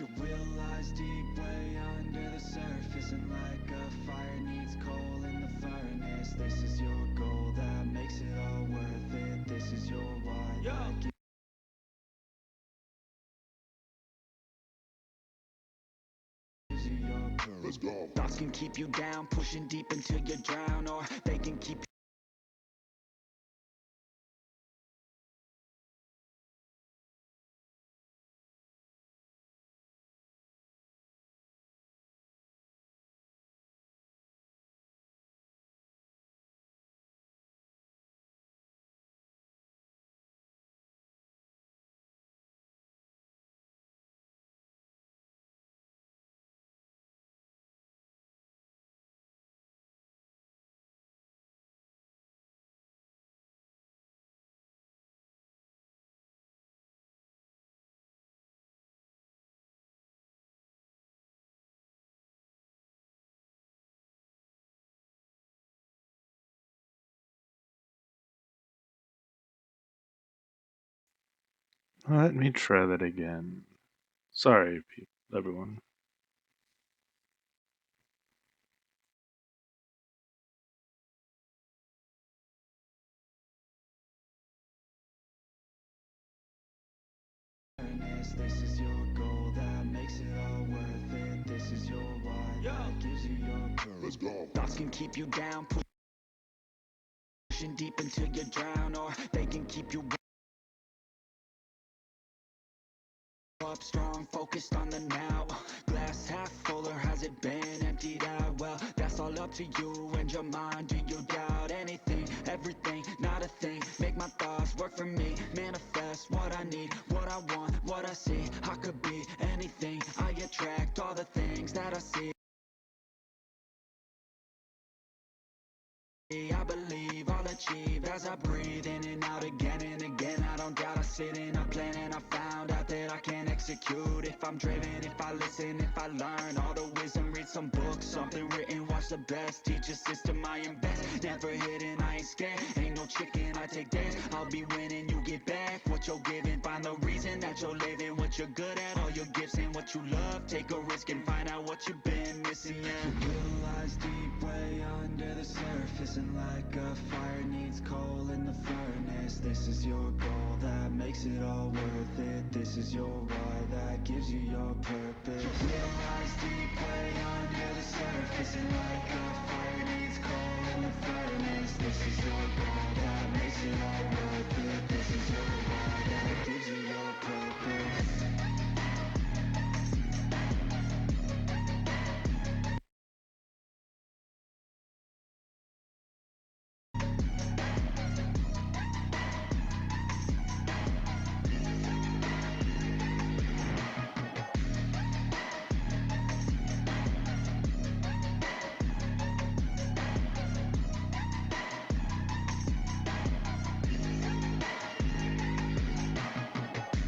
Your will lies deep way under the surface, and like a fire needs coal in the furnace. This is your goal that makes it all worth it. This is your why that gives you your purpose. Let's go. Thoughts can keep you down, pushing deep until you drown, or they can keep you. Let me try that again. Sorry, everyone. This is your goal that makes it all worth it. This is your why that gives you your purpose. Let's go. Thoughts can keep you down, pushing deep until you drown, or they can keep you up strong, focused on the now. Glass half full, or has it been emptied out? Well, that's all up to you and your mind. Do you doubt anything, everything, not a thing? Make my thoughts work for me, manifest what I need, what I want, what I see. I could be anything, I attract all the things that I see. I believe I'll achieve as I breathe in and out again and again. I don't doubt, I sit in a plan and I found out that I can execute. If I'm driven, if I listen, if I learn all the wisdom, read some books, something written, watch the best. Teach a system I invest, never hidden, I ain't scared. Ain't no chicken, I take dares. I'll be winning, you get back what you're giving. Find the reason that you're living, what you're good at, all your gifts and what you love. Take a risk and find out what you've been missing, yeah. Your will lies deep way under the surface, and like a fire needs coal in the furnace. This is your goal that makes it all worth it. This is your why that gives you your purpose. Your will lies deep way under the surface, and like a fire needs coal in the furnace. This is your goal that makes it all worth it. This is your why that gives you your purpose.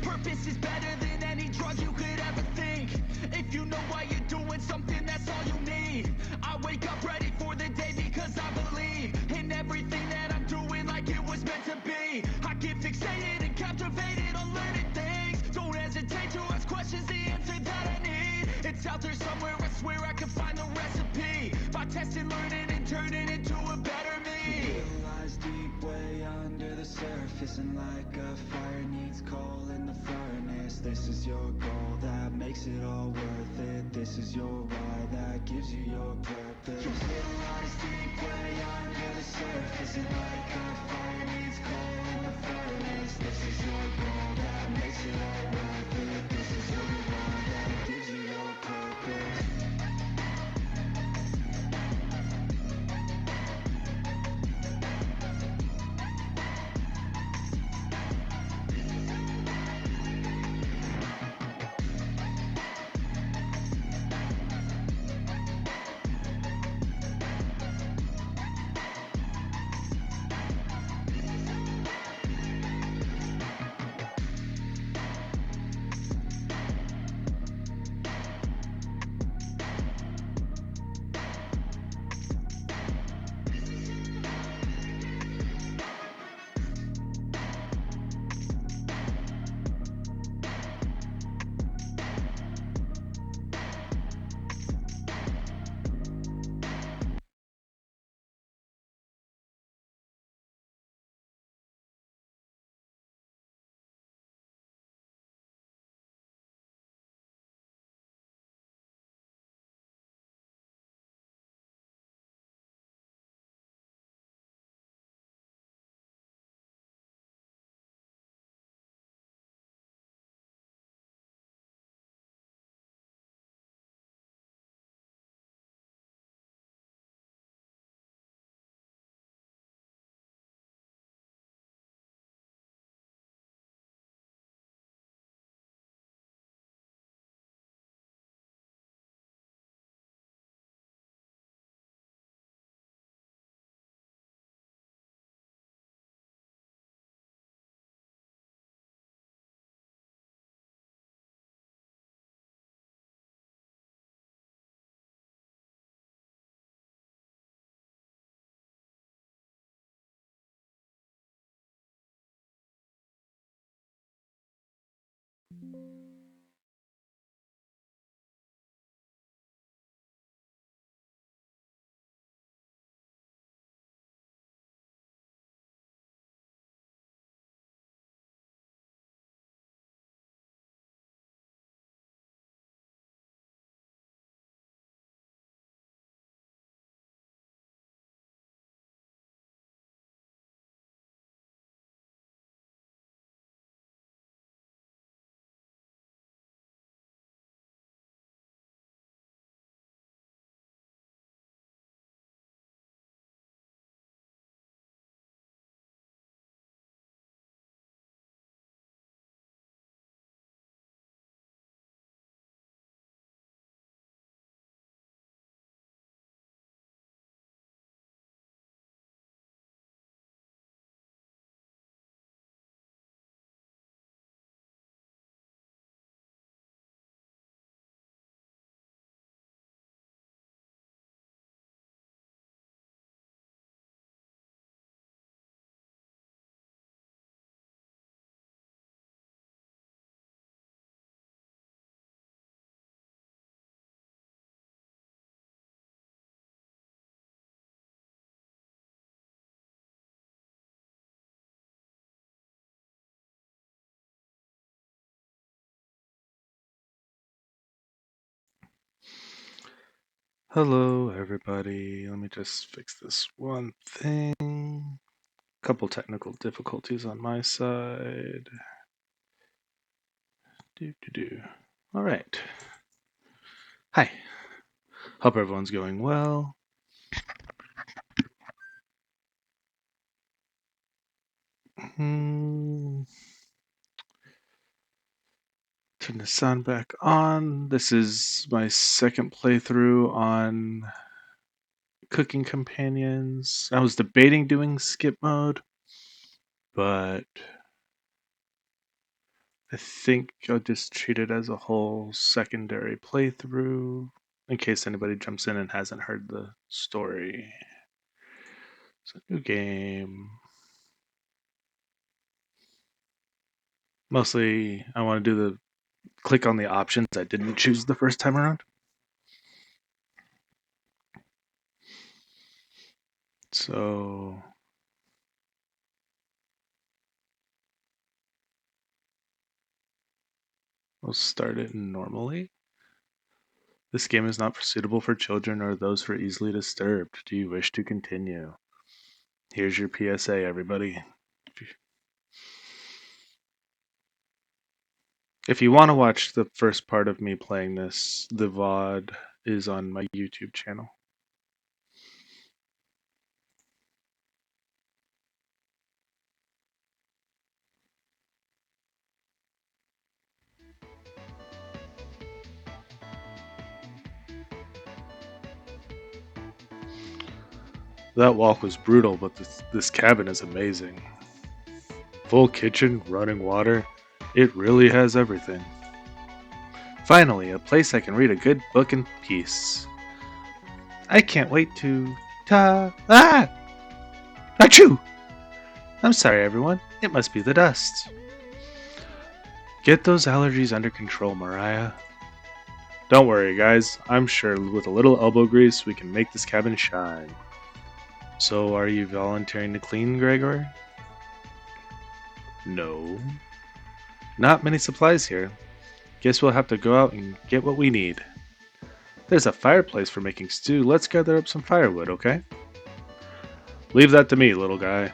Purpose is better than any drug you could ever think. If you know why you're doing something, that's all you need. I wake up ready for the day because I believe in everything that I'm doing, like it was meant to be. I get fixated and captivated on learning things. Don't hesitate to ask questions, the answer that I need. It's out there somewhere, I swear I can find the recipe. By testing, learning, and turning into a better me. It lies deep way under the surface, and like a fire needs coal in the furnace. This is your goal that makes it all worth it. This is your why that gives you your purpose. Your will lies deep way under the surface, and like a fire needs coal in the furnace. This is your goal that makes it all worth it. This is your why that gives you your purpose. Hello, everybody. Let me just fix this one thing. Couple technical difficulties on my side. All right. Hi. Hope everyone's going well. Turn the sound back on. This is my second playthrough on Cooking Companions. I was debating doing skip mode, but I think I'll just treat it as a whole secondary playthrough in case anybody jumps in and hasn't heard the story. So, new game. Mostly, I want to do the click on the options I didn't choose the first time around. So, we'll start it normally. This game is not suitable for children or those who are easily disturbed. Do you wish to continue? Here's your PSA, everybody. If you want to watch the first part of me playing this, the VOD is on my YouTube channel. That walk was brutal, but this cabin is amazing. Full kitchen, running water. It really has everything. Finally, a place I can read a good book in peace. I can't wait to... Achoo! I'm sorry, everyone. It must be the dust. Get those allergies under control, Mariah. Don't worry, guys. I'm sure with a little elbow grease, we can make this cabin shine. So, are you volunteering to clean, Gregor? No. Not many supplies here. Guess we'll have to go out and get what we need. There's a fireplace for making stew. Let's gather up some firewood, okay? Leave that to me, little guy.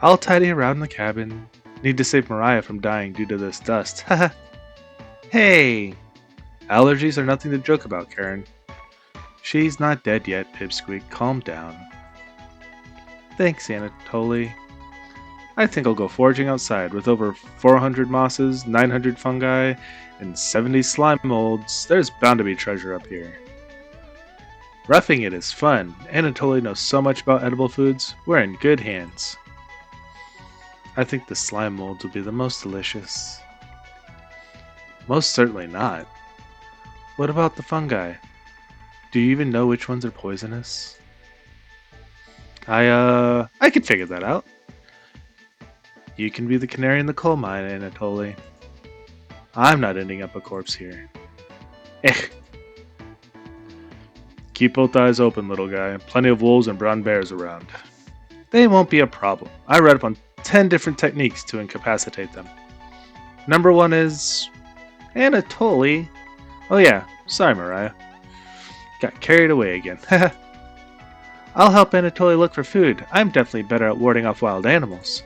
I'll tidy around the cabin. Need to save Mariah from dying due to this dust. Haha. Hey! Allergies are nothing to joke about, Karin. She's not dead yet, Pipsqueak. Calm down. Thanks, Anatoly. I think I'll go foraging outside. With over 400 mosses, 900 fungi, and 70 slime molds, there's bound to be treasure up here. Roughing it is fun. Anatoly knows so much about edible foods. We're in good hands. I think the slime molds will be the most delicious. Most certainly not. What about the fungi? Do you even know which ones are poisonous? I could figure that out. You can be the canary in the coal mine, Anatoly. I'm not ending up a corpse here. Eh. Keep both eyes open, little guy. Plenty of wolves and brown bears around. They won't be a problem. I read up on 10 different techniques to incapacitate them. Number 1 is... Anatoly. Oh yeah, sorry Mariah. Got carried away again. I'll help Anatoly look for food. I'm definitely better at warding off wild animals.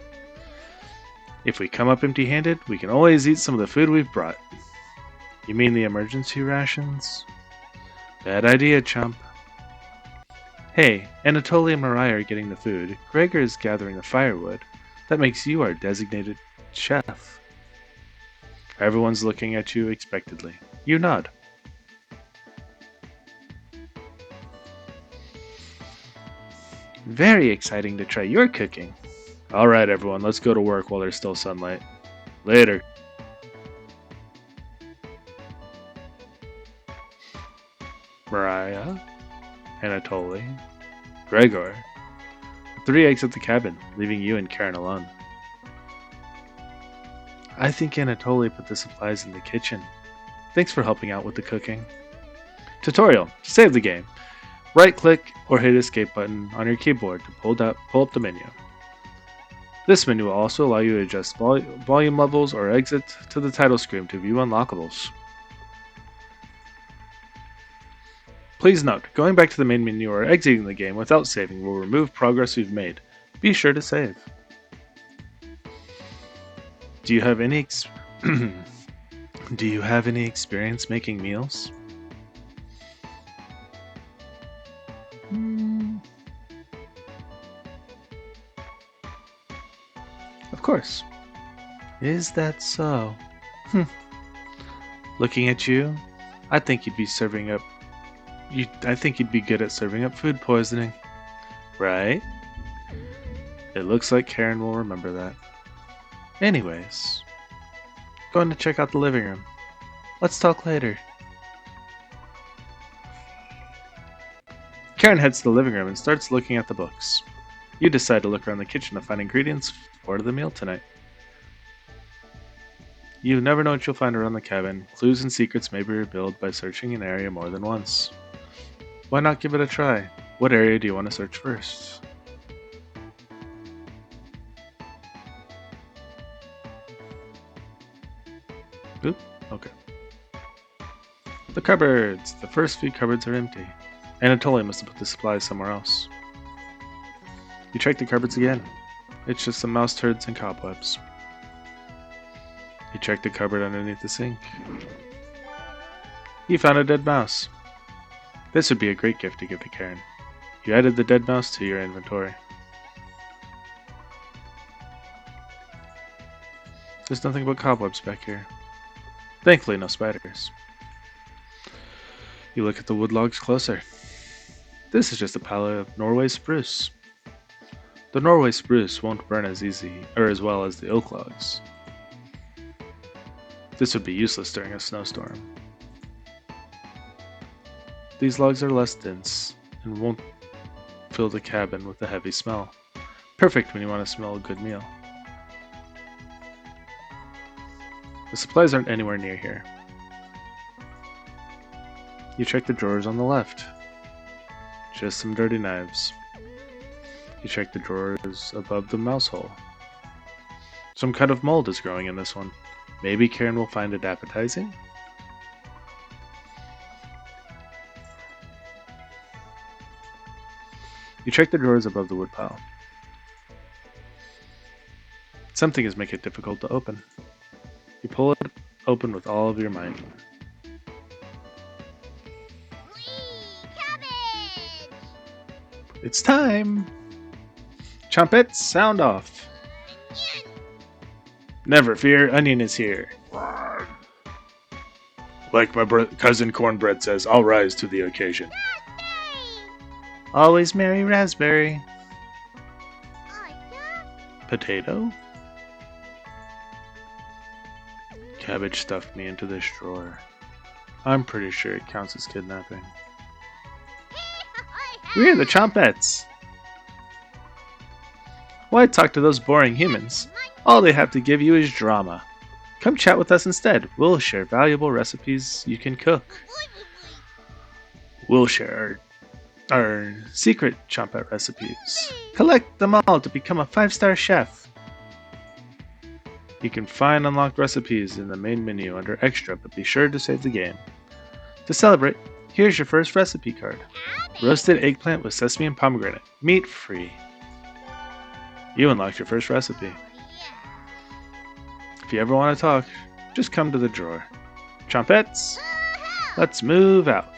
If we come up empty-handed, we can always eat some of the food we've brought. You mean the emergency rations? Bad idea, chump. Hey, Anatoly and Mariah are getting the food. Gregor is gathering the firewood. That makes you our designated chef. Everyone's looking at you expectantly. You nod. Very exciting to try your cooking. Alright everyone, let's go to work while there's still sunlight. Later. Mariah, Anatoly, Gregor. The 3 exit the cabin, leaving you and Karin alone. I think Anatoly put the supplies in the kitchen. Thanks for helping out with the cooking. Tutorial. To save the game, right-click or hit escape button on your keyboard to pull up the menu. This menu will also allow you to adjust volume levels or exit to the title screen to view unlockables. Please note, going back to the main menu or exiting the game without saving will remove progress you've made. Be sure to save. Do you have any experience making meals? Of course. Is that so? Looking at you, I think you'd be good at serving up food poisoning. Right? It looks like Karin will remember that. Anyways, going to check out the living room. Let's talk later. Karin heads to the living room and starts looking at the books. You decide to look around the kitchen to find ingredients for the meal tonight. You never know what you'll find around the cabin. Clues and secrets may be revealed by searching an area more than once. Why not give it a try? What area do you want to search first? Oop, okay. The cupboards! The first few cupboards are empty. Anatoly must have put the supplies somewhere else. You check the cupboards again. It's just some mouse turds and cobwebs. You check the cupboard underneath the sink. You found a dead mouse. This would be a great gift to give to Karin. You added the dead mouse to your inventory. There's nothing but cobwebs back here. Thankfully, no spiders. You look at the wood logs closer. This is just a pallet of Norway spruce. The Norway spruce won't burn as well as the oak logs. This would be useless during a snowstorm. These logs are less dense and won't fill the cabin with a heavy smell. Perfect when you want to smell a good meal. The supplies aren't anywhere near here. You check the drawers on the left. Just some dirty knives. You check the drawers above the mouse hole. Some kind of mold is growing in this one. Maybe Karin will find it appetizing? You check the drawers above the woodpile. Something is making it difficult to open. You pull it open with all of your might. Cabbage! It's time! Chompettes, sound off. Never fear, Onion is here. Like my cousin Cornbread says, I'll rise to the occasion. Always merry raspberry. Potato? Cabbage stuffed me into this drawer. I'm pretty sure it counts as kidnapping. We're the Chompettes! Why talk to those boring humans? All they have to give you is drama. Come chat with us instead. We'll share valuable recipes you can cook. We'll share our secret chompette recipes. Collect them all to become a 5-star chef. You can find unlocked recipes in the main menu under Extra, but be sure to save the game. To celebrate, here's your first recipe card. Roasted eggplant with sesame and pomegranate. Meat free. You unlocked your first recipe. If you ever want to talk, just come to the drawer. Chompettes, let's move out.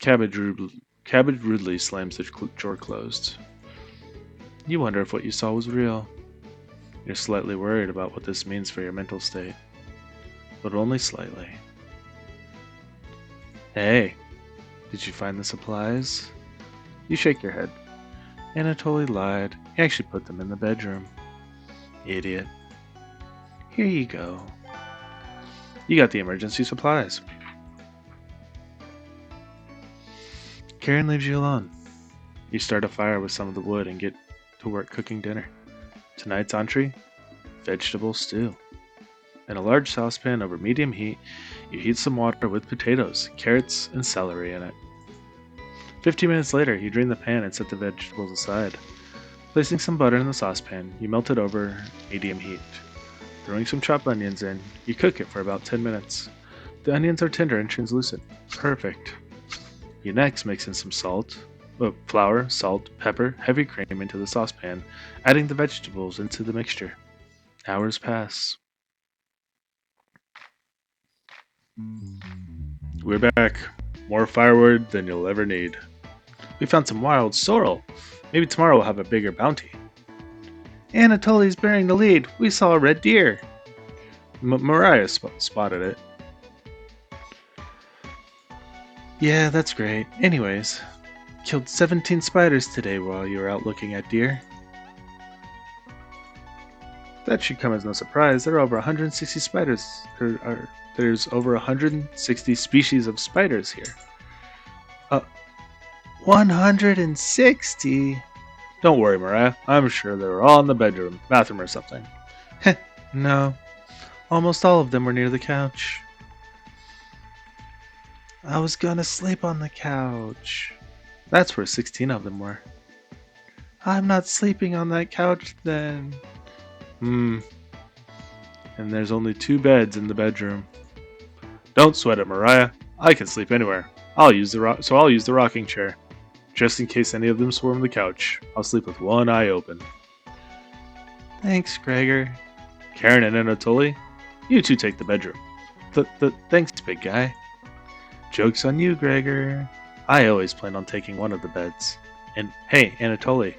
Cabbage rudely slams the drawer closed. You wonder if what you saw was real. You're slightly worried about what this means for your mental state. But only slightly. Hey, did you find the supplies? You shake your head. Anatoly lied. He actually put them in the bedroom. Idiot. Here you go. You got the emergency supplies. Karin leaves you alone. You start a fire with some of the wood and get to work cooking dinner. Tonight's entree? Vegetable stew. In a large saucepan over medium heat, you heat some water with potatoes, carrots, and celery in it. 15 minutes later, you drain the pan and set the vegetables aside. Placing some butter in the saucepan, you melt it over medium heat. Throwing some chopped onions in, you cook it for about 10 minutes. The onions are tender and translucent. Perfect. You next mix in some flour, salt, pepper, heavy cream into the saucepan, adding the vegetables into the mixture. Hours pass. We're back. More firewood than you'll ever need. We found some wild sorrel. Maybe tomorrow we'll have a bigger bounty. Anatoly's bearing the lead. We saw a red deer. Mariah spotted it. Yeah, that's great. Anyways, killed 17 spiders today while you were out looking at deer. That should come as no surprise. There are over 160 spiders. There's over 160 species of spiders here. 160? Don't worry, Mariah. I'm sure they were all in the bathroom or something. No. Almost all of them were near the couch. I was gonna sleep on the couch. That's where 16 of them were. I'm not sleeping on that couch then. And there's only 2 beds in the bedroom. Don't sweat it, Mariah. I can sleep anywhere. I'll use the rocking chair. Just in case any of them swarm the couch, I'll sleep with one eye open. Thanks, Gregor. Karin and Anatoly, you two take the bedroom. Thanks, big guy. Joke's on you, Gregor. I always plan on taking one of the beds. And hey, Anatoly,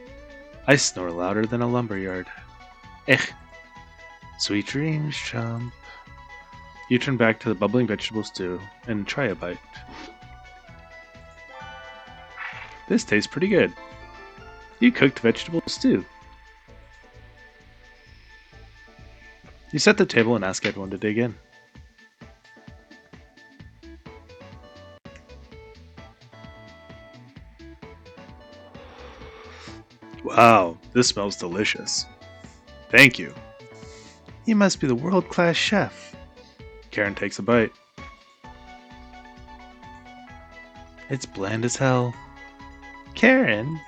I snore louder than a lumberyard. Sweet dreams, chump. You turn back to the bubbling vegetable stew and try a bite. This tastes pretty good. You cooked vegetable stew. You set the table and ask everyone to dig in. Wow, this smells delicious. Thank you. You must be the world-class chef. Karin takes a bite. It's bland as hell. Karin!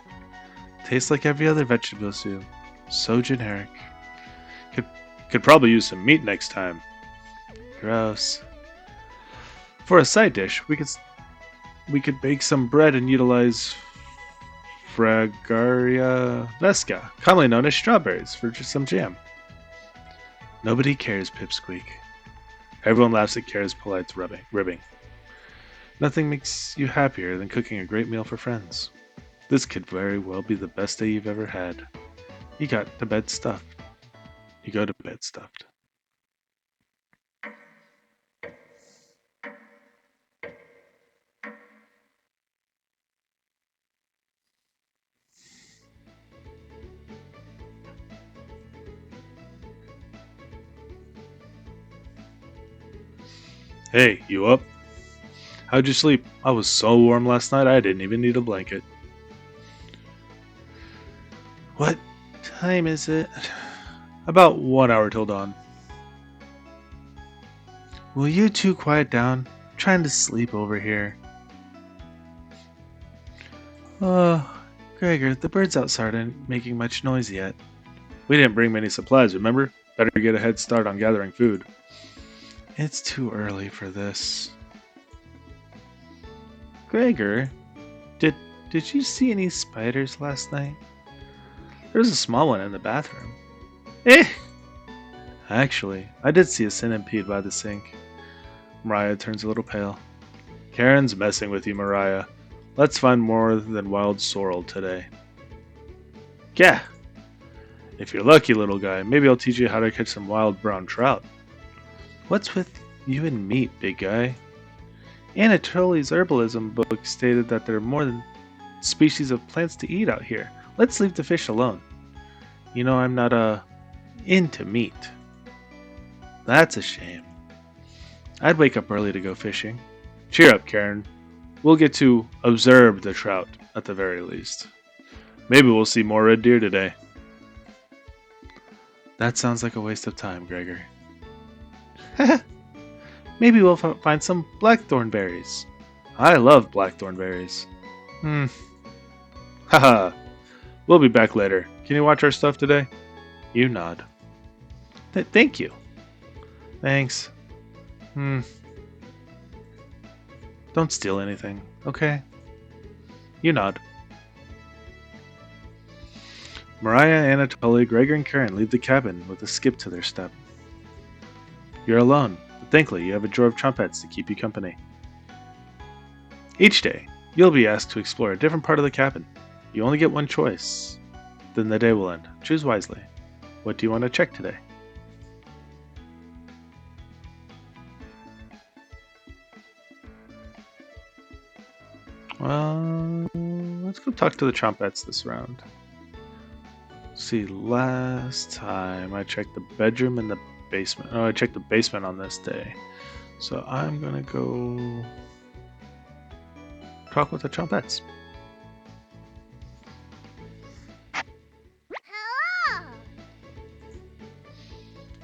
Tastes like every other vegetable stew. So generic. Could probably use some meat next time. Gross. For a side dish, we could bake some bread and utilize Fragaria vesca, commonly known as strawberries, for just some jam. Nobody cares, Pipsqueak. Everyone laughs at Kara's polite ribbing. Nothing makes you happier than cooking a great meal for friends. This could very well be the best day you've ever had. You go to bed stuffed. Hey, you up? How'd you sleep? I was so warm last night I didn't even need a blanket. What? Time is it? About 1 hour till dawn. Will you two quiet down? I'm trying to sleep over here. Gregor, the birds outside aren't making much noise yet. We didn't bring many supplies, remember? Better get a head start on gathering food. It's too early for this. Gregor, did you see any spiders last night? There was a small one in the bathroom. Eh! Actually, I did see a centipede by the sink. Mariah turns a little pale. Karen's messing with you, Mariah. Let's find more than wild sorrel today. Yeah! If you're lucky, little guy, maybe I'll teach you how to catch some wild brown trout. What's with you and meat, big guy? Anatoly's herbalism book stated that there are more than species of plants to eat out here. Let's leave the fish alone. You know I'm not, into meat. That's a shame. I'd wake up early to go fishing. Cheer up, Karin. We'll get to observe the trout, at the very least. Maybe we'll see more red deer today. That sounds like a waste of time, Gregor. Maybe we'll find some blackthorn berries. I love blackthorn berries. Haha. We'll be back later. Can you watch our stuff today? You nod. Thank you. Thanks. Don't steal anything, okay? You nod. Mariah, Anatoly, Gregor, and Karin leave the cabin with a skip to their step. You're alone, but thankfully you have a drawer of chompettes to keep you company. Each day, you'll be asked to explore a different part of the cabin. You only get one choice. Then the day will end. Choose wisely. What do you want to check today? Let's go talk to the chompettes this round. See, last time I checked the bedroom and the basement. Oh, I checked the basement on this day. So I'm gonna go talk with the chompettes. Hello.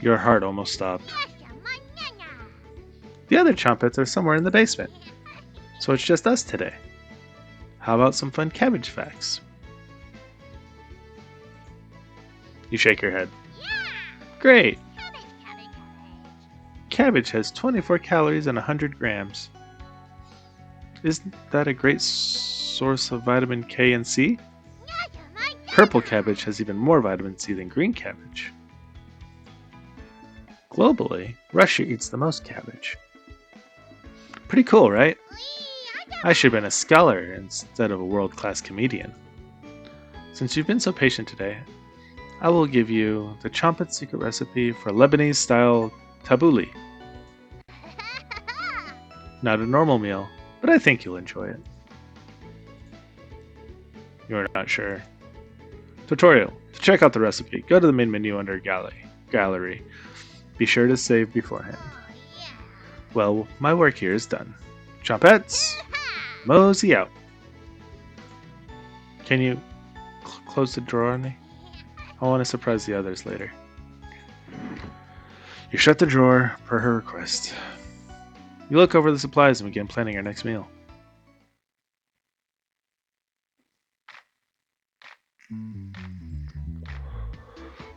Your heart almost stopped. The other chompettes are somewhere in the basement. So it's just us today. How about some fun cabbage facts? You shake your head. Yeah. Great! Cabbage. Cabbage has 24 calories and 100 grams. Isn't that a great source of vitamin K and C? Purple cabbage has even more vitamin C than green cabbage. Globally, Russia eats the most cabbage. Pretty cool, right? I should have been a scholar instead of a world-class comedian. Since you've been so patient today, I will give you the Chompette secret recipe for Lebanese-style tabbouleh. Not a normal meal, but I think you'll enjoy it. You're not sure. Tutorial. To check out the recipe, go to the main menu under Gallery. Be sure to save beforehand. Well, my work here is done. Chompettes, mosey out. Can you close the drawer on me? I want to surprise the others later. You shut the drawer per her request. You look over the supplies and begin planning our next meal.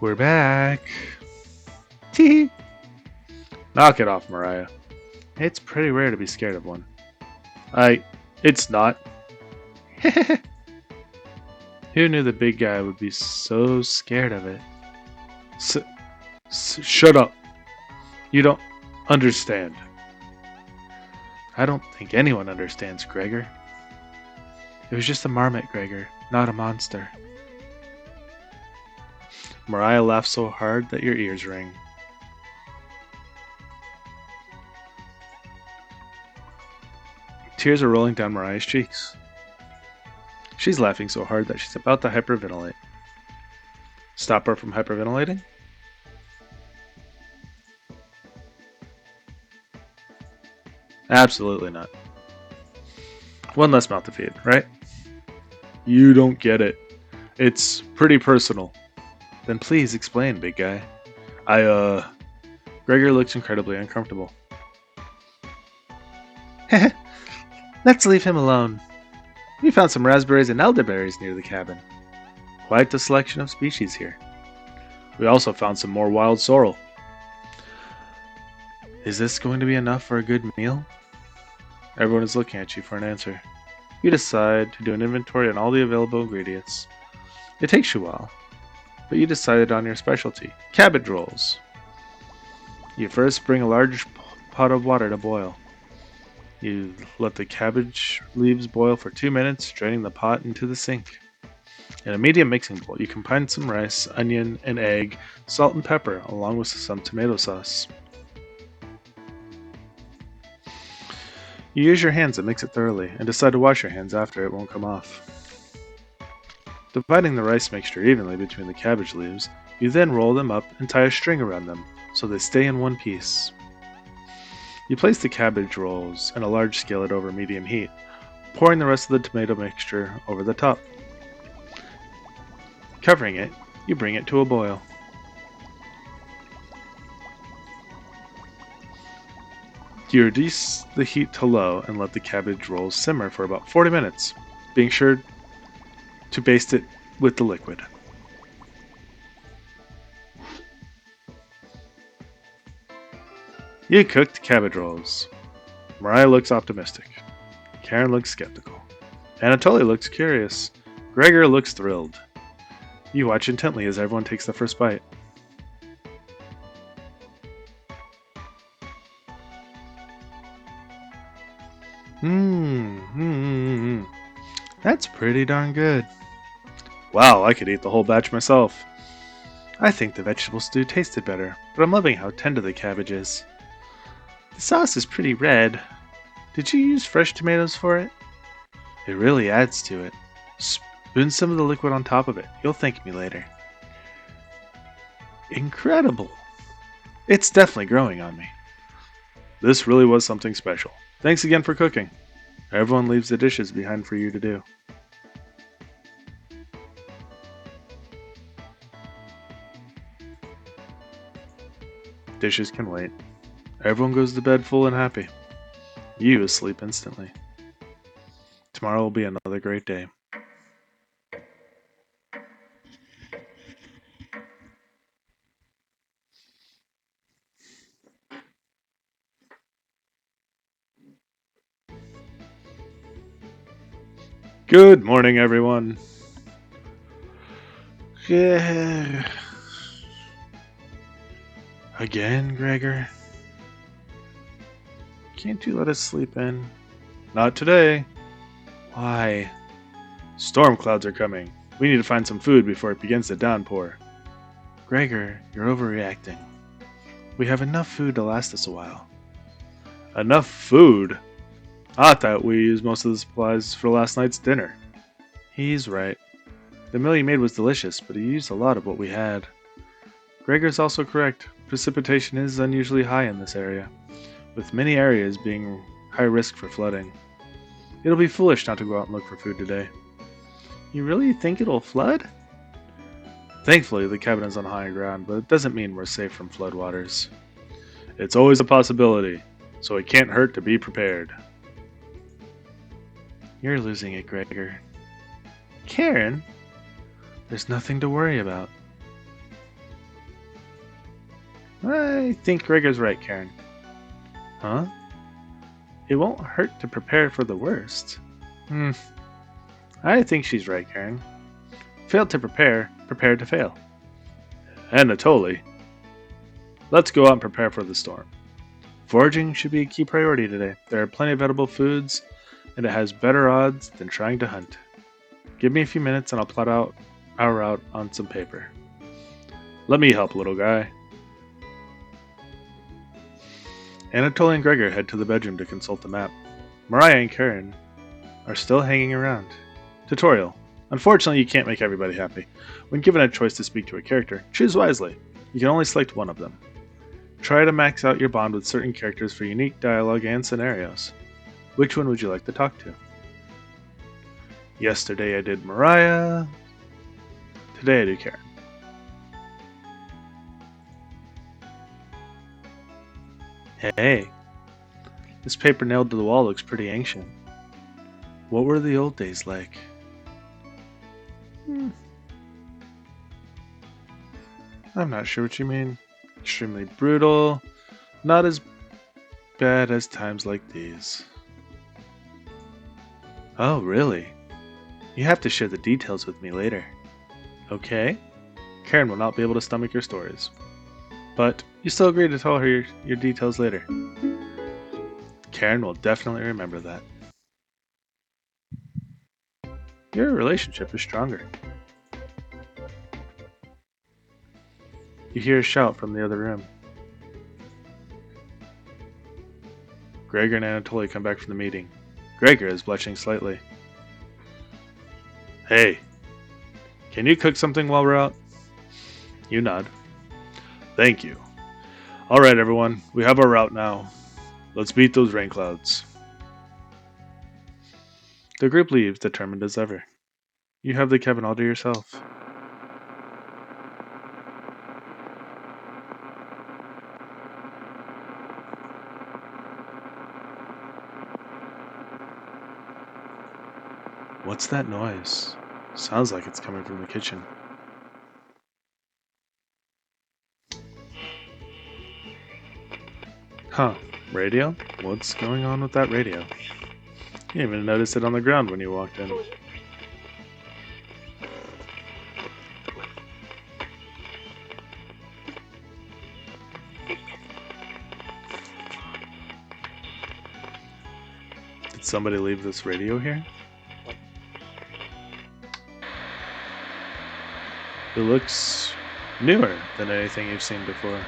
We're back. Tee. Knock it off, Mariah. It's pretty rare to be scared of one. It's not. Who knew the big guy would be so scared of it? Shut up. You don't understand. I don't think anyone understands, Gregor. It was just a marmot, Gregor, not a monster. Mariah laughs so hard that your ears ring. Tears are rolling down Mariah's cheeks. She's laughing so hard that she's about to hyperventilate. Stop her from hyperventilating? Absolutely not. One less mouth to feed, right? You don't get it. It's pretty personal. Then please explain, big guy. Gregor looks incredibly uncomfortable. Let's leave him alone. We found some raspberries and elderberries near the cabin. Quite a selection of species here. We also found some more wild sorrel. Is this going to be enough for a good meal? Everyone is looking at you for an answer. You decide to do an inventory on all the available ingredients. It takes you a while, but you decided on your specialty, cabbage rolls. You first bring a large pot of water to boil. You let the cabbage leaves boil for 2 minutes, draining the pot into the sink. In a medium mixing bowl, you combine some rice, onion, and egg, salt and pepper, along with some tomato sauce. You use your hands and mix it thoroughly, and decide to wash your hands after it won't come off. Dividing the rice mixture evenly between the cabbage leaves, you then roll them up and tie a string around them so they stay in one piece. You place the cabbage rolls in a large skillet over medium heat, pouring the rest of the tomato mixture over the top. Covering it, you bring it to a boil. You reduce the heat to low and let the cabbage rolls simmer for about 40 minutes, being sure to baste it with the liquid. You cooked cabbage rolls. Mariah looks optimistic. Karin looks skeptical. Anatoly looks curious. Gregor looks thrilled. You watch intently as everyone takes the first bite. That's pretty darn good. Wow, I could eat the whole batch myself. I think the vegetable stew tasted better, but I'm loving how tender the cabbage is. The sauce is pretty red. Did you use fresh tomatoes for it? It really adds to it. Spoon some of the liquid on top of it. You'll thank me later. Incredible! It's definitely growing on me. This really was something special. Thanks again for cooking. Everyone leaves the dishes behind for you to do. Dishes can wait. Everyone goes to bed full and happy. You asleep instantly. Tomorrow will be another great day. Good morning, everyone. Yeah. Again, Gregor? Can't you let us sleep in? Not today. Why? Storm clouds are coming. We need to find some food before it begins to downpour. Gregor, you're overreacting. We have enough food to last us a while. Enough food? I thought we used most of the supplies for last night's dinner. He's right. The meal you made was delicious, but he used a lot of what we had. Gregor's also correct. Precipitation is unusually high in this area, with many areas being high risk for flooding. It'll be foolish not to go out and look for food today. You really think it'll flood? Thankfully, the cabin is on high ground, but it doesn't mean we're safe from floodwaters. It's always a possibility, so it can't hurt to be prepared. You're losing it, Gregor. Karin? There's nothing to worry about. I think Gregor's right, Karin. Huh? It won't hurt to prepare for the worst. I think she's right, Karin. Failed to prepare, prepared to fail. Anatoly. Let's go out and prepare for the storm. Foraging should be a key priority today. There are plenty of edible foods, and it has better odds than trying to hunt. Give me a few minutes and I'll plot out our route on some paper. Let me help, little guy. Anatoly and Gregor head to the bedroom to consult the map. Mariah and Karin are still hanging around. Tutorial. Unfortunately, you can't make everybody happy. When given a choice to speak to a character, choose wisely. You can only select one of them. Try to max out your bond with certain characters for unique dialogue and scenarios. Which one would you like to talk to? Yesterday I did Mariah. Today I do Karin. Hey, this paper nailed to the wall looks pretty ancient. What were the old days like? Hmm, I'm not sure what you mean. Extremely brutal, not as bad as times like these. Oh, really? You have to share the details with me later. Okay? Karin will not be able to stomach your stories. But you still agree to tell her your details later. Karin will definitely remember that. Your relationship is stronger. You hear a shout from the other room. Gregor and Anatoly come back from the meeting. Gregor is blushing slightly. Hey, can you cook something while we're out? You nod. Thank you. Alright, everyone, we have our route now. Let's beat those rain clouds. The group leaves, determined as ever. You have the cabin all to yourself. What's that noise? Sounds like it's coming from the kitchen. Huh, radio? What's going on with that radio? You didn't even notice it on the ground when you walked in. Did somebody leave this radio here? It looks newer than anything you've seen before.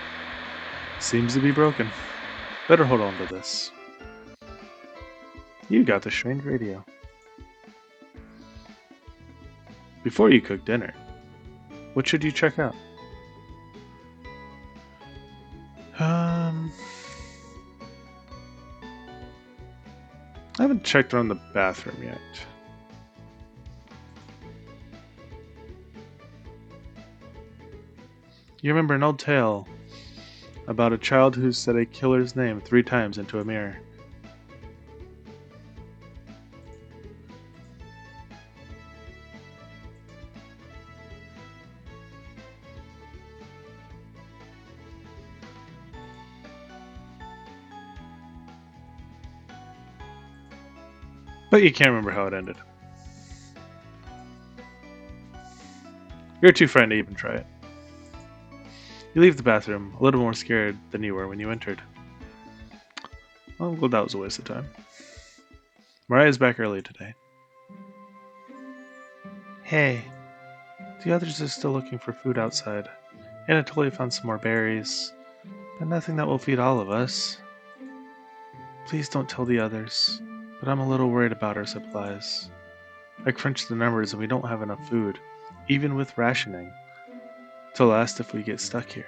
Seems to be broken. Better hold on to this. You got the strange radio. Before you cook dinner, what should you check out? Um, I haven't checked around the bathroom yet. You remember an old tale about a child who said a killer's name 3 times into a mirror. But you can't remember how it ended. You're too frightened to even try it. You leave the bathroom, a little more scared than you were when you entered. Well, that was a waste of time. Mariah's back early today. Hey, the others are still looking for food outside. Anatoly found some more berries, but nothing that will feed all of us. Please don't tell the others, but I'm a little worried about our supplies. I crunched the numbers and we don't have enough food, even with rationing, to last if we get stuck here.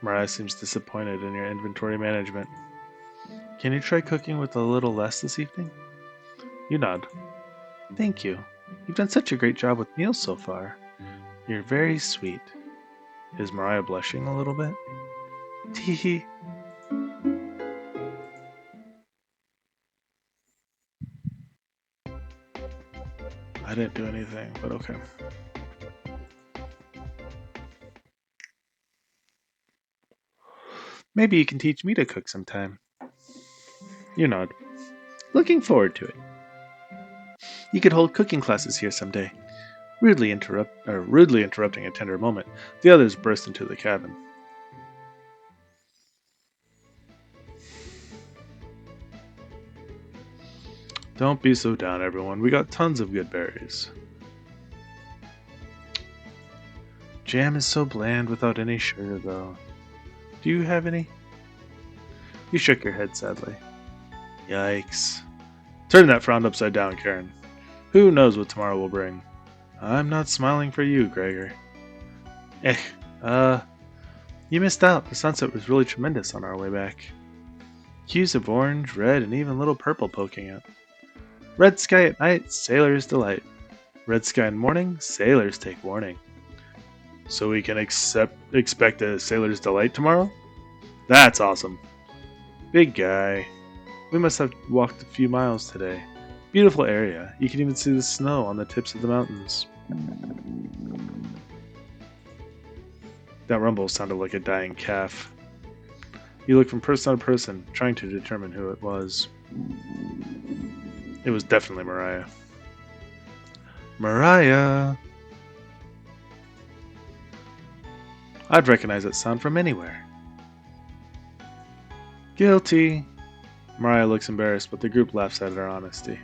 Mariah seems disappointed in your inventory management. Can you try cooking with a little less this evening? You nod. Thank you. You've done such a great job with meals so far. You're very sweet. Is Mariah blushing a little bit? Teehee. I didn't do anything, but okay. Maybe you can teach me to cook sometime. You nod. Looking forward to it. You could hold cooking classes here someday. Rudely interrupting a tender moment, the others burst into the cabin. Don't be so down, everyone. We got tons of good berries. Jam is so bland without any sugar, though. Do you have any? You shook your head sadly. Yikes. Turn that frown upside down, Karin. Who knows what tomorrow will bring? I'm not smiling for you, Gregor. Eh, you missed out. The sunset was really tremendous on our way back. Hues of orange, red, and even little purple poking out. Red sky at night, sailors delight. Red sky in morning, sailors take warning. So we can expect a sailor's delight tomorrow? That's awesome. Big guy. We must have walked a few miles today. Beautiful area. You can even see the snow on the tips of the mountains. That rumble sounded like a dying calf. You looked from person to person, trying to determine who it was. It was definitely Mariah. Mariah! I'd recognize that sound from anywhere. Guilty! Mariah looks embarrassed, but the group laughs at her honesty.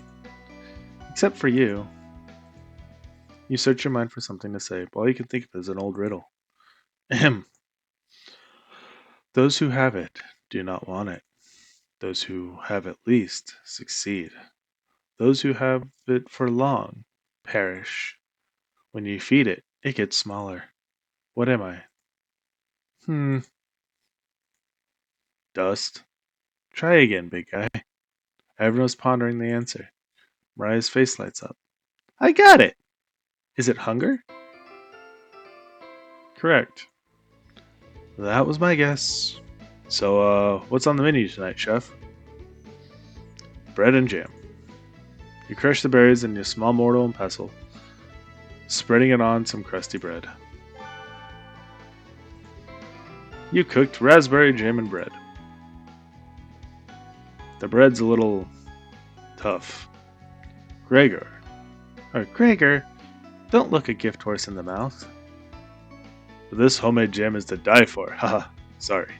Except for you. You search your mind for something to say, but all you can think of is an old riddle. Ahem. Those who have it do not want it. Those who have at least succeed. Those who have it for long perish. When you feed it, it gets smaller. What am I? Dust. Try again, big guy. Everyone's pondering the answer. Mariah's face lights up. I got it! Is it hunger? Correct. That was my guess. So, what's on the menu tonight, chef? Bread and jam. You crush the berries in a small mortar and pestle, spreading it on some crusty bread. You cooked raspberry jam and bread. The bread's a little tough. Gregor. Gregor, don't look a gift horse in the mouth. But this homemade jam is to die for. Haha, sorry.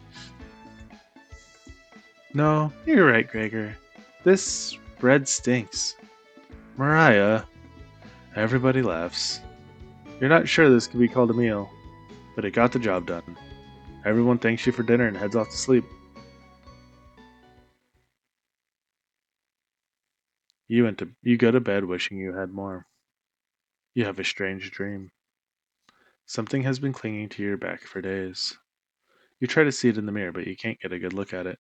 No, you're right, Gregor. This bread stinks. Mariah. Everybody laughs. You're not sure this could be called a meal, but it got the job done. Everyone thanks you for dinner and heads off to sleep. You go to bed wishing you had more. You have a strange dream. Something has been clinging to your back for days. You try to see it in the mirror, but you can't get a good look at it.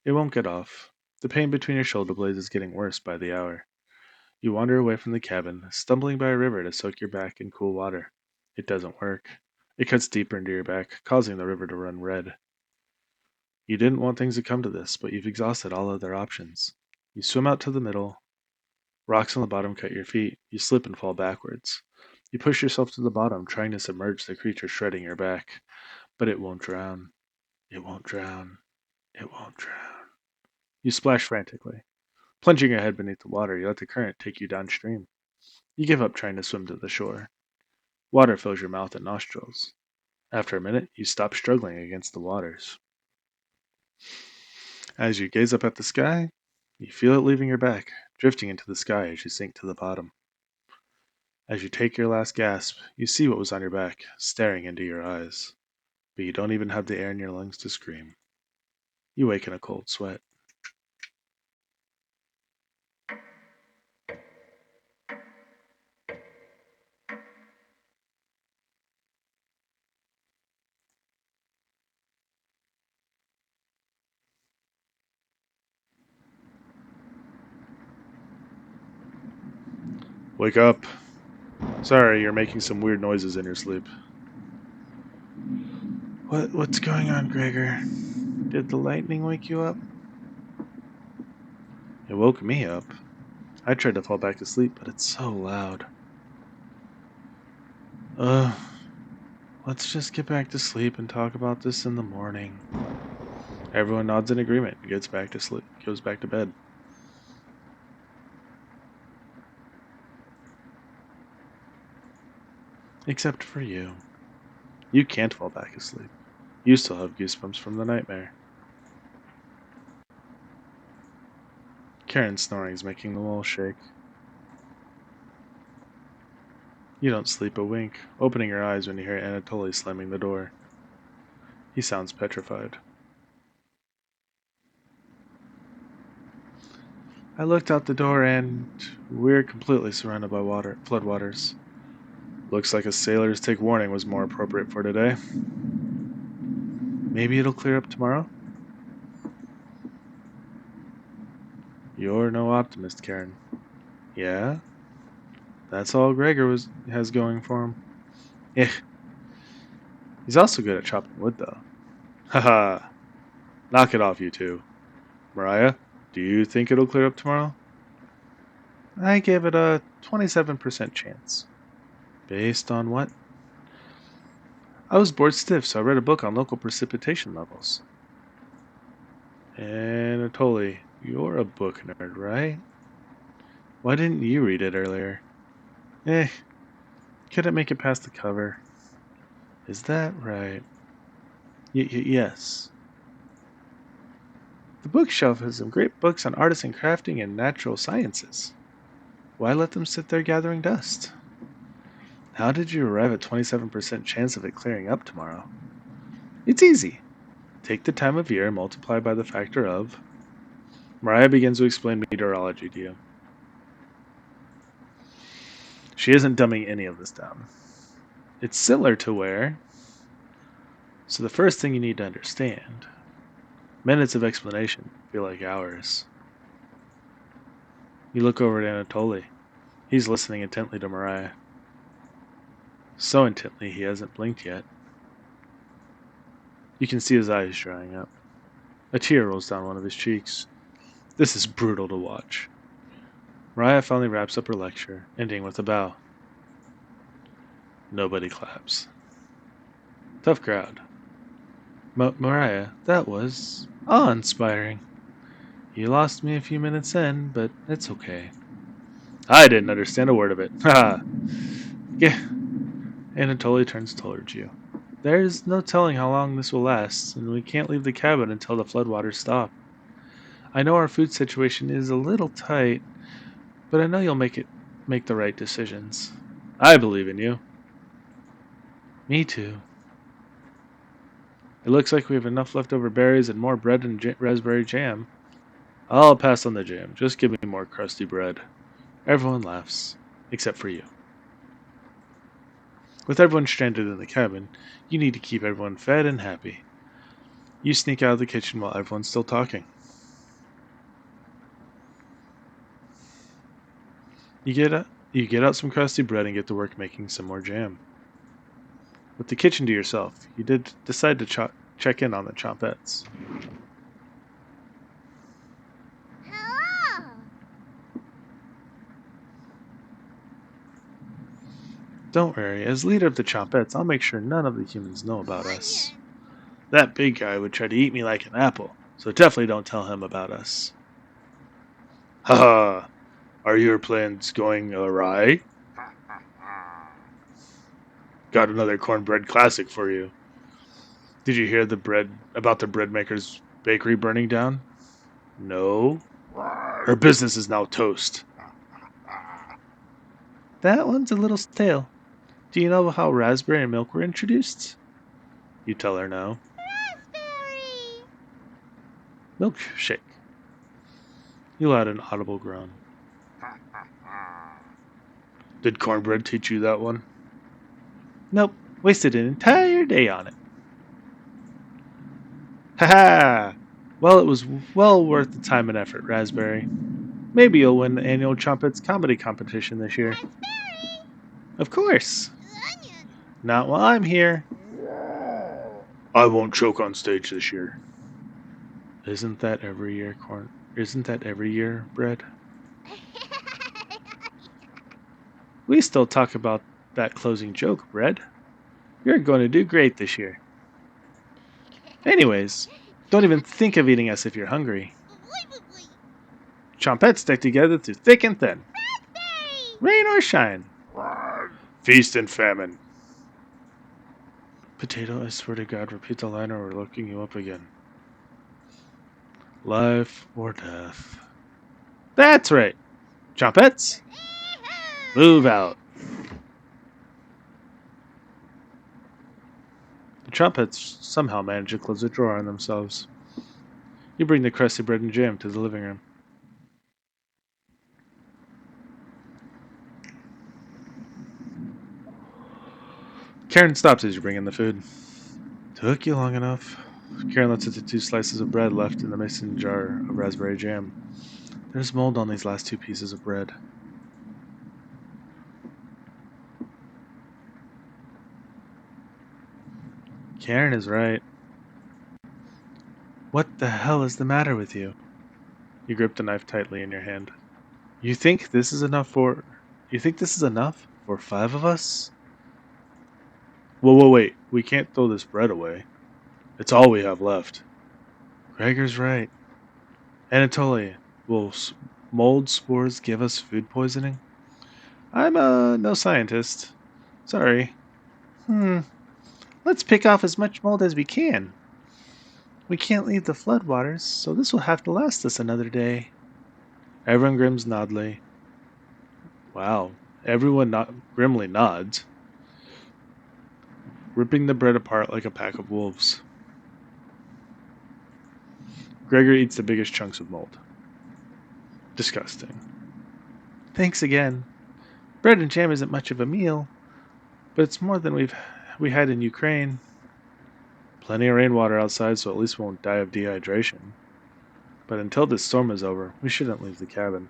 It won't get off. The pain between your shoulder blades is getting worse by the hour. You wander away from the cabin, stumbling by a river to soak your back in cool water. It doesn't work. It cuts deeper into your back, causing the river to run red. You didn't want things to come to this, but you've exhausted all other options. You swim out to the middle. Rocks on the bottom cut your feet. You slip and fall backwards. You push yourself to the bottom, trying to submerge the creature shredding your back. But it won't drown. It won't drown. It won't drown. You splash frantically. Plunging your head beneath the water, you let the current take you downstream. You give up trying to swim to the shore. Water fills your mouth and nostrils. After a minute, you stop struggling against the waters. As you gaze up at the sky, you feel it leaving your back, drifting into the sky as you sink to the bottom. As you take your last gasp, you see what was on your back, staring into your eyes. But you don't even have the air in your lungs to scream. You wake in a cold sweat. Wake up. Sorry, you're making some weird noises in your sleep. What's going on, Gregor? Did the lightning wake you up? It woke me up. I tried to fall back to sleep, but it's so loud. Ugh. Let's just get back to sleep and talk about this in the morning. Everyone nods in agreement and gets back to sleep, goes back to bed. Except for you. You can't fall back asleep. You still have goosebumps from the nightmare. Karin's snoring is making the walls shake. You don't sleep a wink, opening your eyes when you hear Anatoly slamming the door. He sounds petrified. I looked out the door and we're completely surrounded by floodwaters. Looks like a sailor's take warning was more appropriate for today. Maybe it'll clear up tomorrow? You're no optimist, Karin. Yeah? That's all Gregor has going for him. Eh. He's also good at chopping wood, though. Haha. Knock it off, you two. Mariah, do you think it'll clear up tomorrow? I gave it a 27% chance. Based on what? I was bored stiff, so I read a book on local precipitation levels. Anatoly, you're a book nerd, right? Why didn't you read it earlier? Eh, couldn't make it past the cover. Is that right? Yes. The bookshelf has some great books on artisan crafting and natural sciences. Why let them sit there gathering dust? How did you arrive at 27% chance of it clearing up tomorrow? It's easy. Take the time of year and multiply by the factor of. Mariah begins to explain meteorology to you. She isn't dumbing any of this down. It's similar to where. So the first thing you need to understand. Minutes of explanation feel like hours. You look over at Anatoly. He's listening intently to Mariah. So intently he hasn't blinked yet. You can see his eyes drying up. A tear rolls down one of his cheeks. This is brutal to watch. Mariah finally wraps up her lecture, ending with a bow. Nobody claps. Tough crowd. Mariah, that was awe-inspiring. You lost me a few minutes in, but it's okay. I didn't understand a word of it. Ha! Yeah. Anatoly turns towards you. There's no telling how long this will last, and we can't leave the cabin until the floodwaters stop. I know our food situation is a little tight, but I know you'll make the right decisions. I believe in you. Me too. It looks like we have enough leftover berries and more bread and raspberry jam. I'll pass on the jam. Just give me more crusty bread. Everyone laughs, except for you. With everyone stranded in the cabin, you need to keep everyone fed and happy. You sneak out of the kitchen while everyone's still talking. You get out some crusty bread and get to work making some more jam. With the kitchen to yourself, you did decide to check in on the chompettes. Hello! Don't worry, as leader of the chompettes, I'll make sure none of the humans know about us. That big guy would try to eat me like an apple, so definitely don't tell him about us. Haha! Are your plans going awry? Got another cornbread classic for you. Did you hear about the bread maker's bakery burning down? No. Her business is now toast. That one's a little stale. Do you know how raspberry and milk were introduced? You tell her no. Raspberry! Milkshake. You let an audible groan. Did cornbread teach you that one? Nope. Wasted an entire day on it. Haha! Well, it was well worth the time and effort, Raspberry. Maybe you'll win the annual Chompettes comedy competition this year. Raspberry! Of course. Onion! Not while I'm here. I won't choke on stage this year. Isn't that every year, Isn't that every year, Bread? We still talk about that closing joke, Bread. You're going to do great this year. Anyways, don't even think of eating us if you're hungry. Chompettes stick together through thick and thin. Raspberry! Rain or shine. Feast and famine. Potato, I swear to God, repeat the line or we're looking you up again. Life or death. That's right. Chompettes, move out. The Chompettes somehow manage to close the drawer on themselves. You bring the crusty bread and jam to the living room. Karin stops as you bring in the food. Took you long enough. Karin looks at the 2 slices of bread left in the mason jar of raspberry jam. There's mold on these last 2 pieces of bread. Karin is right. What the hell is the matter with you? You grip the knife tightly in your hand. You think this is enough for... You think this is enough for 5 of us? Whoa, wait. We can't throw this bread away. It's all we have left. Gregor's right. Anatoly, will mold spores give us food poisoning? I'm no scientist. Sorry. Let's pick off as much mold as we can. We can't leave the floodwaters, so this will have to last us another day. Everyone grims nodly. Wow. Everyone grimly nods, ripping the bread apart like a pack of wolves. Gregor eats the biggest chunks of mold. Disgusting. Thanks again. Bread and jam isn't much of a meal, but it's more than we had in Ukraine. Plenty of rainwater outside, so at least we won't die of dehydration. But until this storm is over, we shouldn't leave the cabin.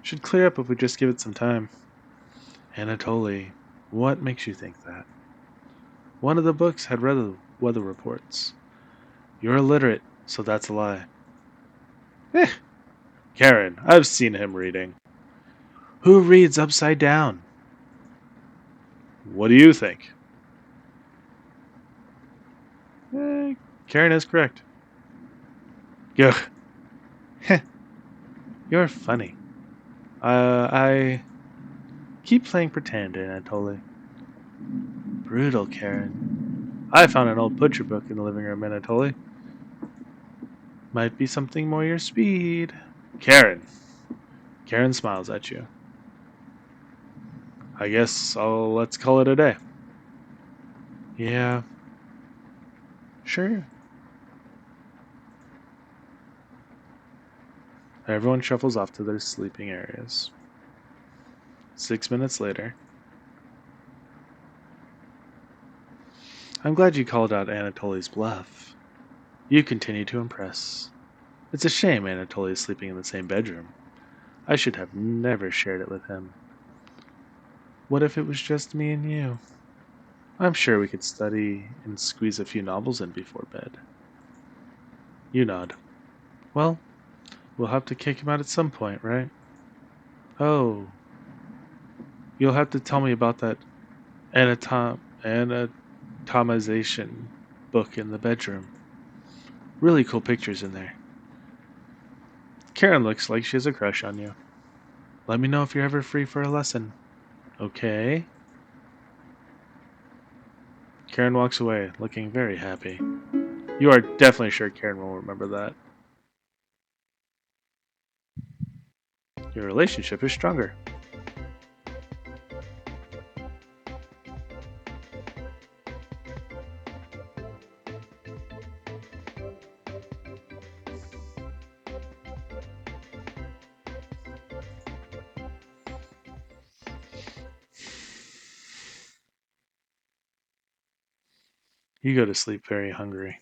Should clear up if we just give it some time. Anatoly, what makes you think that? One of the books had read the weather reports. You're illiterate, so that's a lie. Eh, Karin, I've seen him reading. Who reads upside down? What do you think? Karin is correct. Ugh. You're funny. I keep playing pretend, Anatoly. Brutal, Karin. I found an old butcher book in the living room, Anatoly. Might be something more your speed. Karin. Karin smiles at you. I guess let's call it a day. Yeah. Sure. Everyone shuffles off to their sleeping areas. 6 minutes later. I'm glad you called out Anatoly's bluff. You continue to impress. It's a shame Anatoly is sleeping in the same bedroom. I should have never shared it with him. What if it was just me and you? I'm sure we could study and squeeze a few novels in before bed. You nod. Well, we'll have to kick him out at some point, right? Oh, you'll have to tell me about that anatomization book in the bedroom. Really cool pictures in there. Karin looks like she has a crush on you. Let me know if you're ever free for a lesson. Okay? Karin walks away, looking very happy. You are definitely sure Karin will remember that. Your relationship is stronger. You go to sleep very hungry.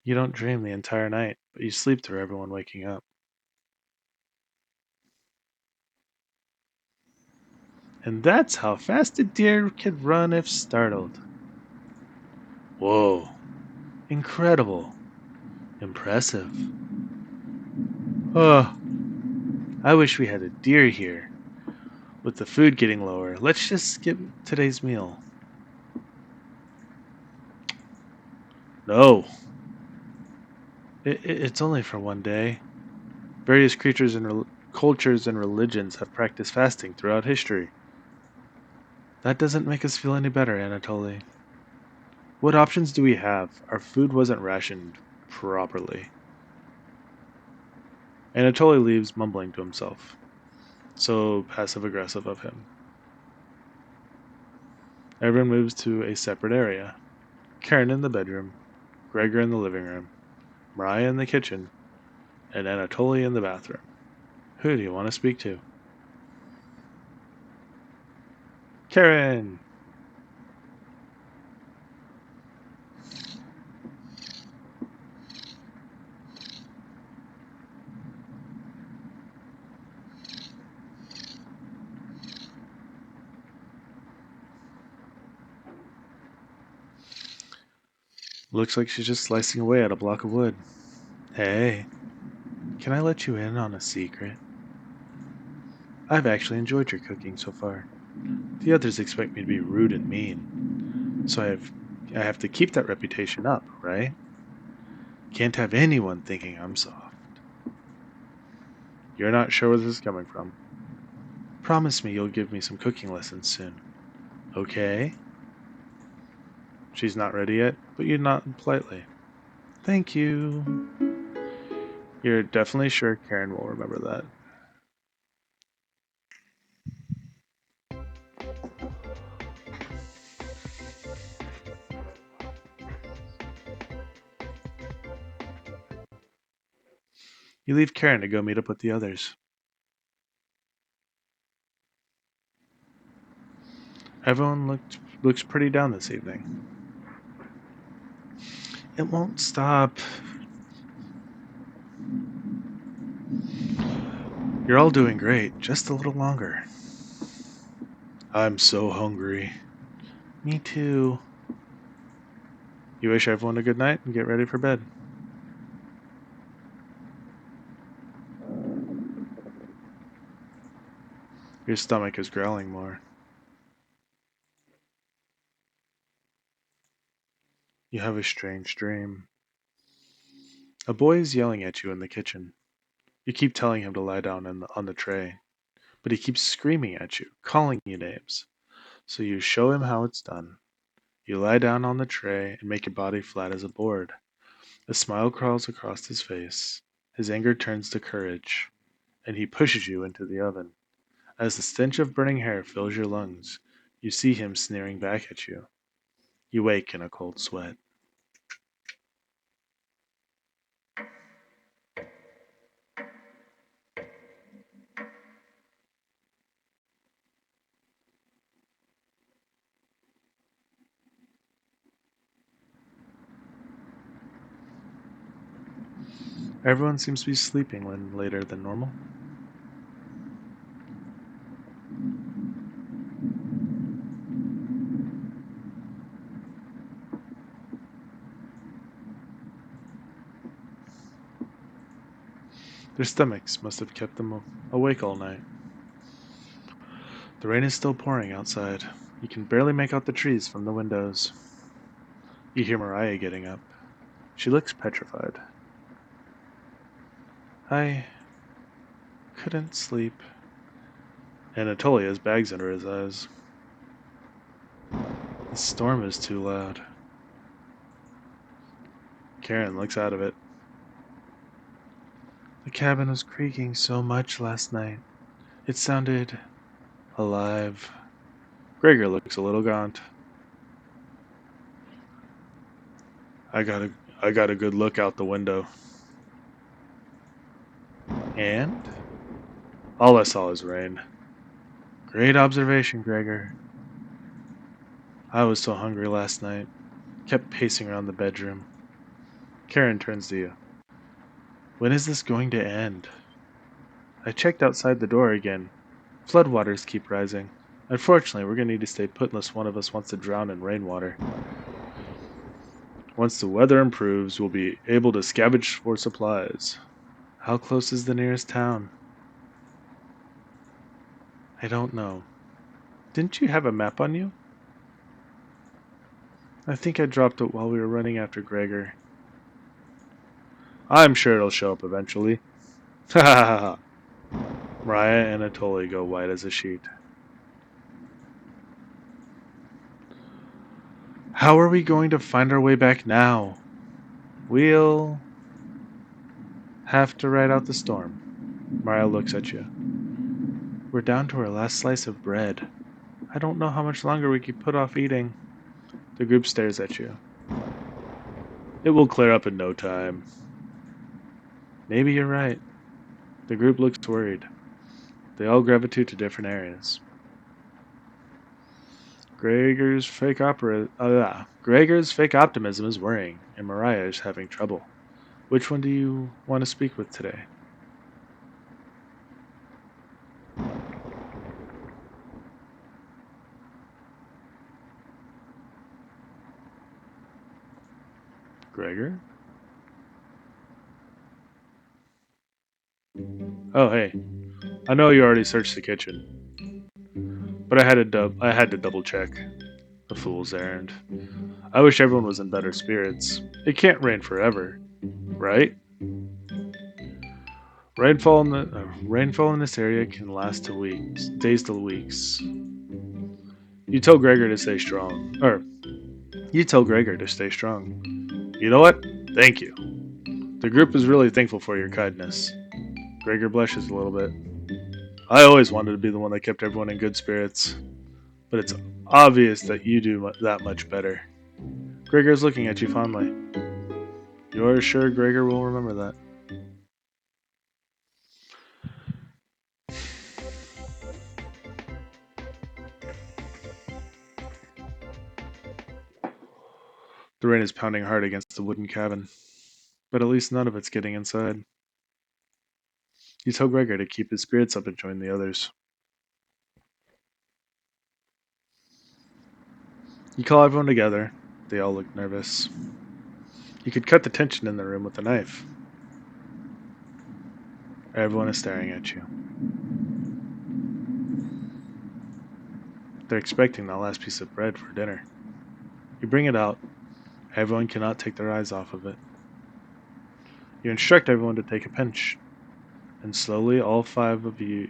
You don't dream the entire night, but you sleep through everyone waking up. And that's how fast a deer could run if startled. Whoa. Incredible. Impressive. Oh, I wish we had a deer here. With the food getting lower, let's just skip today's meal. No. It's only for one day. Various creatures and cultures and religions have practiced fasting throughout history. That doesn't make us feel any better, Anatoly. What options do we have? Our food wasn't rationed properly. Anatoly leaves, mumbling to himself. So passive aggressive of him. Everyone moves to a separate area. Karin in the bedroom, Gregor in the living room, Mariah in the kitchen, and Anatoly in the bathroom. Who do you want to speak to? Karin! Looks like she's just slicing away at a block of wood. Hey, can I let you in on a secret? I've actually enjoyed your cooking so far. The others expect me to be rude and mean, so I have to keep that reputation up, right? Can't have anyone thinking I'm soft. You're not sure where this is coming from. Promise me you'll give me some cooking lessons soon. Okay? She's not ready yet, but you nod politely. Thank you. You're definitely sure Karin will remember that. You leave Karin to go meet up with the others. Everyone looks pretty down this evening. It won't stop. You're all doing great, just a little longer. I'm so hungry. Me too. You wish everyone a good night and get ready for bed. Your stomach is growling more. You have a strange dream. A boy is yelling at you in the kitchen. You keep telling him to lie down on the tray, but he keeps screaming at you, calling you names. So you show him how it's done. You lie down on the tray and make your body flat as a board. A smile crawls across his face. His anger turns to courage, and he pushes you into the oven. As the stench of burning hair fills your lungs, you see him sneering back at you. You wake in a cold sweat. Everyone seems to be sleeping when later than normal. Their stomachs must have kept them awake all night. The rain is still pouring outside. You can barely make out the trees from the windows. You hear Mariah getting up. She looks petrified. I couldn't sleep. Anatoly has bags under his eyes. The storm is too loud. Karin looks out of it. The cabin was creaking so much last night. It sounded alive. Gregor looks a little gaunt. I got a good look out the window. And all I saw is rain. Great observation, Gregor. I was so hungry last night. Kept pacing around the bedroom. Karin turns to you. When is this going to end? I checked outside the door again. Floodwaters keep rising. Unfortunately, we're going to need to stay put unless one of us wants to drown in rainwater. Once the weather improves, we'll be able to scavenge for supplies. How close is the nearest town? I don't know. Didn't you have a map on you? I think I dropped it while we were running after Gregor. I'm sure it'll show up eventually. Ha ha ha ha. Mariah and Anatoly go white as a sheet. How are we going to find our way back now? We'll have to ride out the storm. Mariah looks at you. We're down to our last slice of bread. I don't know how much longer we can put off eating. The group stares at you. It will clear up in no time. Maybe you're right. The group looks worried. They all gravitate to different areas. Gregor's fake optimism is worrying, and Mariah is having trouble. Which one do you want to speak with today? Gregor? Oh, hey. I know you already searched the kitchen, but I had to double check. A fool's errand. I wish everyone was in better spirits. It can't rain forever, right? Rainfall in this area can last to weeks, days to weeks. You tell Gregor to stay strong. You tell Gregor to stay strong. You know what? Thank you. The group is really thankful for your kindness. Gregor blushes a little bit. I always wanted to be the one that kept everyone in good spirits, but it's obvious that you do that much better. Gregor's looking at you fondly. You're sure Gregor will remember that? The rain is pounding hard against the wooden cabin, but at least none of it's getting inside. You tell Gregor to keep his spirits up and join the others. You call everyone together. They all look nervous. You could cut the tension in the room with a knife. Everyone is staring at you. They're expecting that last piece of bread for dinner. You bring it out. Everyone cannot take their eyes off of it. You instruct everyone to take a pinch, and slowly all five of you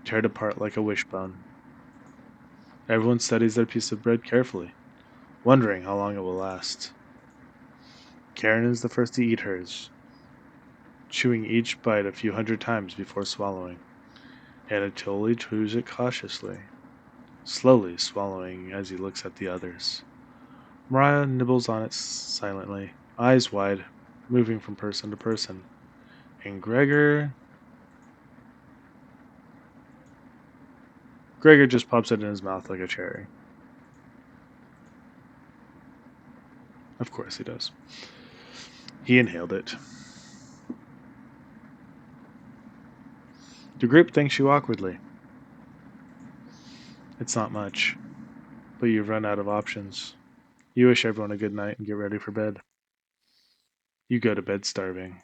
tear it apart like a wishbone. Everyone studies their piece of bread carefully, wondering how long it will last. Karin is the first to eat hers, chewing each bite a few hundred times before swallowing. Anatoly chews it cautiously, slowly swallowing as he looks at the others. Mariah nibbles on it silently, eyes wide, moving from person to person. And Gregor just pops it in his mouth like a cherry. Of course he does. He inhaled it. The group thanks you awkwardly. It's not much, but you've run out of options. You wish everyone a good night and get ready for bed. You go to bed starving.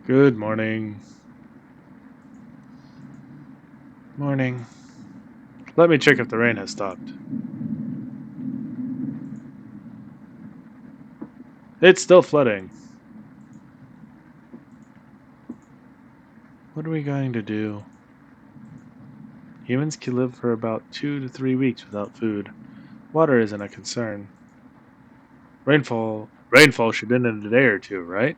Good morning. Morning. Let me check if the rain has stopped. It's still flooding. What are we going to do? Humans can live for about 2 to 3 weeks without food. Water isn't a concern. Rainfall should end in a day or two, right?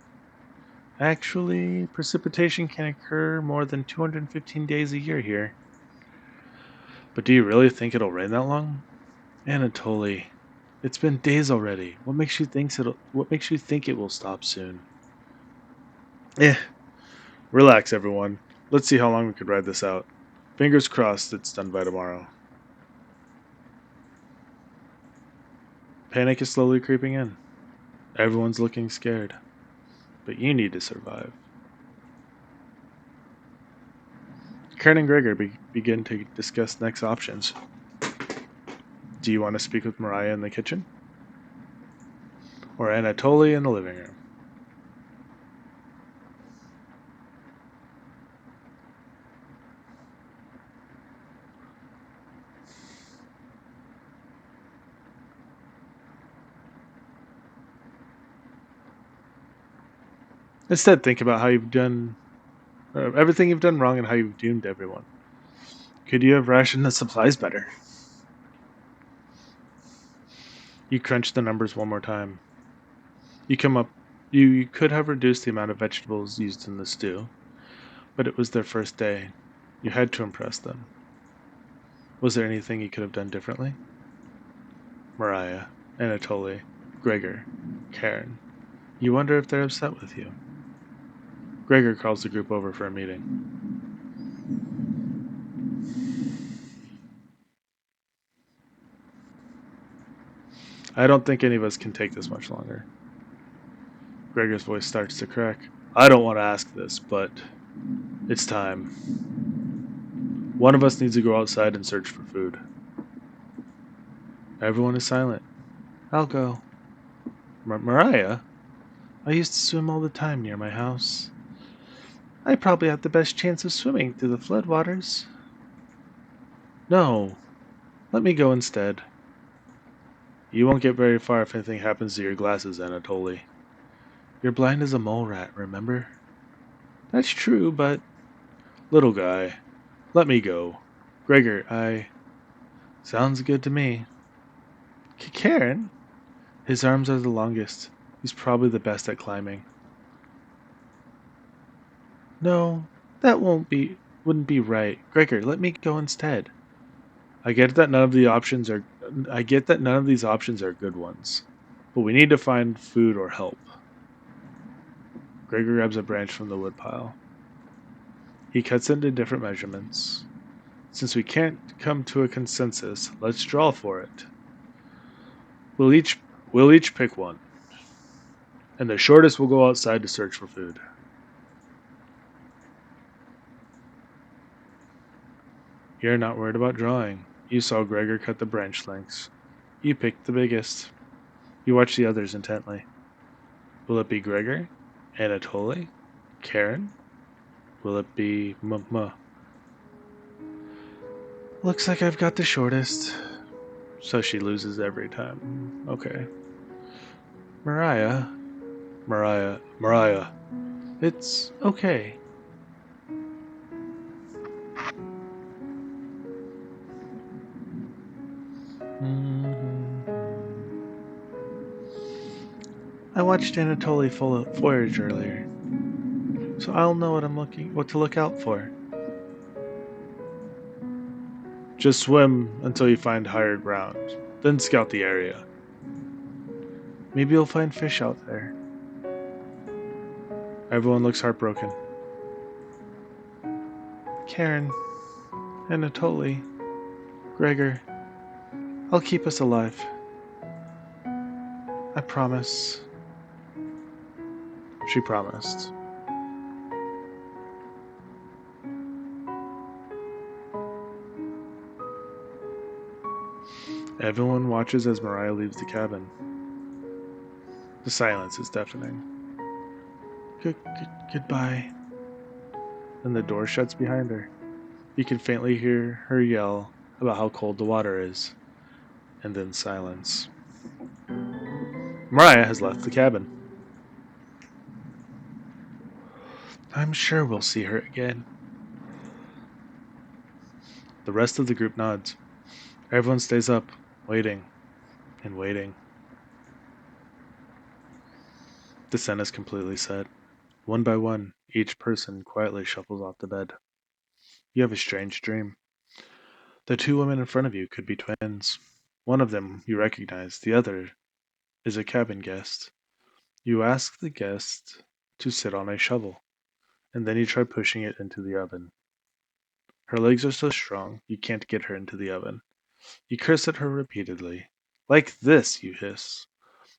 Actually, precipitation can occur more than 215 days a year here. But do you really think it'll rain that long? Anatoly, it's been days already. What makes you think it will stop soon? Eh, relax everyone. Let's see how long we could ride this out. Fingers crossed it's done by tomorrow. Panic is slowly creeping in. Everyone's looking scared. But you need to survive. Karin and Gregor begin to discuss next options. Do you want to speak with Mariah in the kitchen? Or Anatoly in the living room? Instead, think about how you've done everything you've done wrong and how you've doomed everyone. Could you have rationed the supplies better? You crunch the numbers one more time. You come up. You could have reduced the amount of vegetables used in the stew, but it was their first day. You had to impress them. Was there anything you could have done differently? Mariah, Anatoly, Gregor, Karin. You wonder if they're upset with you. Gregor calls the group over for a meeting. I don't think any of us can take this much longer. Gregor's voice starts to crack. I don't want to ask this, but it's time. One of us needs to go outside and search for food. Everyone is silent. I'll go. Mariah? I used to swim all the time near my house. I probably have the best chance of swimming through the floodwaters. No, let me go instead. You won't get very far if anything happens to your glasses, Anatoly. You're blind as a mole rat, remember? That's true, but... Little guy, let me go. Gregor, Sounds good to me. Karin? His arms are the longest. He's probably the best at climbing. No, that wouldn't be right. Gregor, let me go instead. I get that none of the options are I get that none of these options are good ones. But we need to find food or help. Gregor grabs a branch from the woodpile. He cuts it into different measurements. Since we can't come to a consensus, let's draw for it. We'll each pick one, and the shortest will go outside to search for food. You're not worried about drawing. You saw Gregor cut the branch lengths. You picked the biggest. You watch the others intently. Will it be Gregor? Anatoly? Karin? Will it be Looks like I've got the shortest. So she loses every time. Okay. Mariah. Mariah. It's okay. I watched Anatoly forage earlier, so I'll know what to look out for. Just swim until you find higher ground, then scout the area. Maybe you'll find fish out there. Everyone looks heartbroken. Karin, Anatoly, Gregor, I'll keep us alive. I promise. She promised. Everyone watches as Mariah leaves the cabin. The silence is deafening. Goodbye. Then the door shuts behind her. You can faintly hear her yell about how cold the water is, and then silence. Mariah has left the cabin. I'm sure we'll see her again. The rest of the group nods. Everyone stays up, waiting and waiting. The sun is completely set. One by one, each person quietly shuffles off the bed. You have a strange dream. The two women in front of you could be twins. One of them you recognize, the other is a cabin guest. You ask the guest to sit on a shovel, and then you try pushing it into the oven. Her legs are so strong, you can't get her into the oven. You curse at her repeatedly. Like this, you hiss.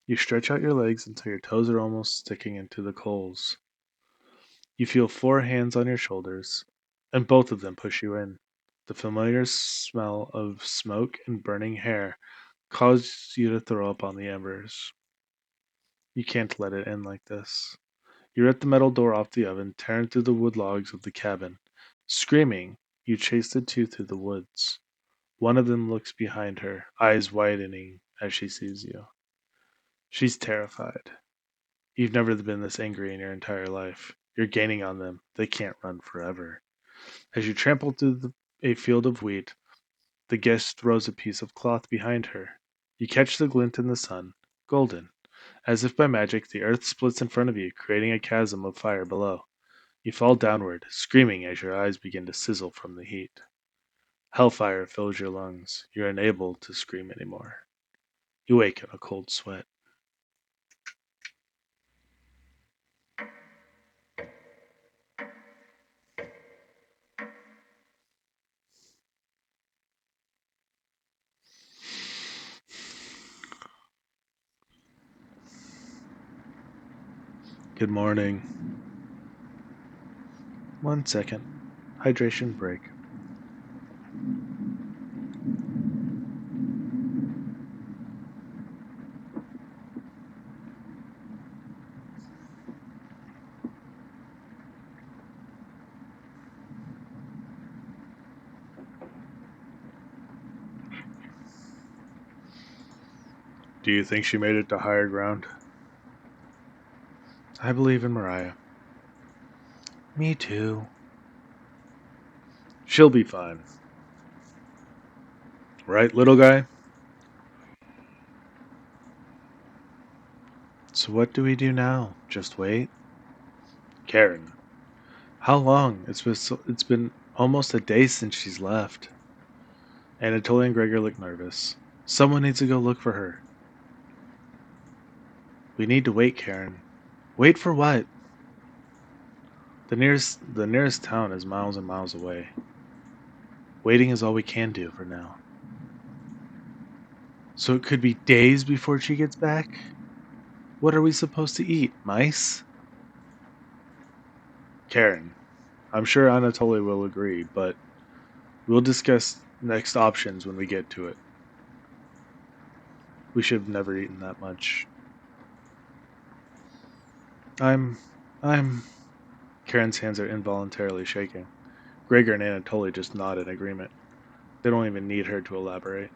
You stretch out your legs until your toes are almost sticking into the coals. You feel four hands on your shoulders, and both of them push you in. The familiar smell of smoke and burning hair causes you to throw up on the embers. You can't let it end like this. You rip the metal door off the oven, tearing through the wood logs of the cabin. Screaming, you chase the two through the woods. One of them looks behind her, eyes widening as she sees you. She's terrified. You've never been this angry in your entire life. You're gaining on them. They can't run forever. As you trample through a field of wheat, the guest throws a piece of cloth behind her. You catch the glint in the sun, golden. As if by magic, the earth splits in front of you, creating a chasm of fire below. You fall downward, screaming as your eyes begin to sizzle from the heat. Hellfire fills your lungs. You're unable to scream anymore. You wake in a cold sweat. Good morning. 1 second. Hydration break. Do you think she made it to higher ground? I believe in Mariah. Me too. She'll be fine. Right, little guy? So what do we do now? Just wait? Karin, how long? It's been almost a day since she's left. Anatoly and Gregor look nervous. Someone needs to go look for her. We need to wait, Karin. Wait for what? The nearest town is miles and miles away. Waiting is all we can do for now. So it could be days before she gets back? What are we supposed to eat? Mice? Karin, I'm sure Anatoly will agree, but we'll discuss next options when we get to it. We should have never eaten that much. I'm. Karen's hands are involuntarily shaking. Gregor and Anatoly just nod in agreement. They don't even need her to elaborate.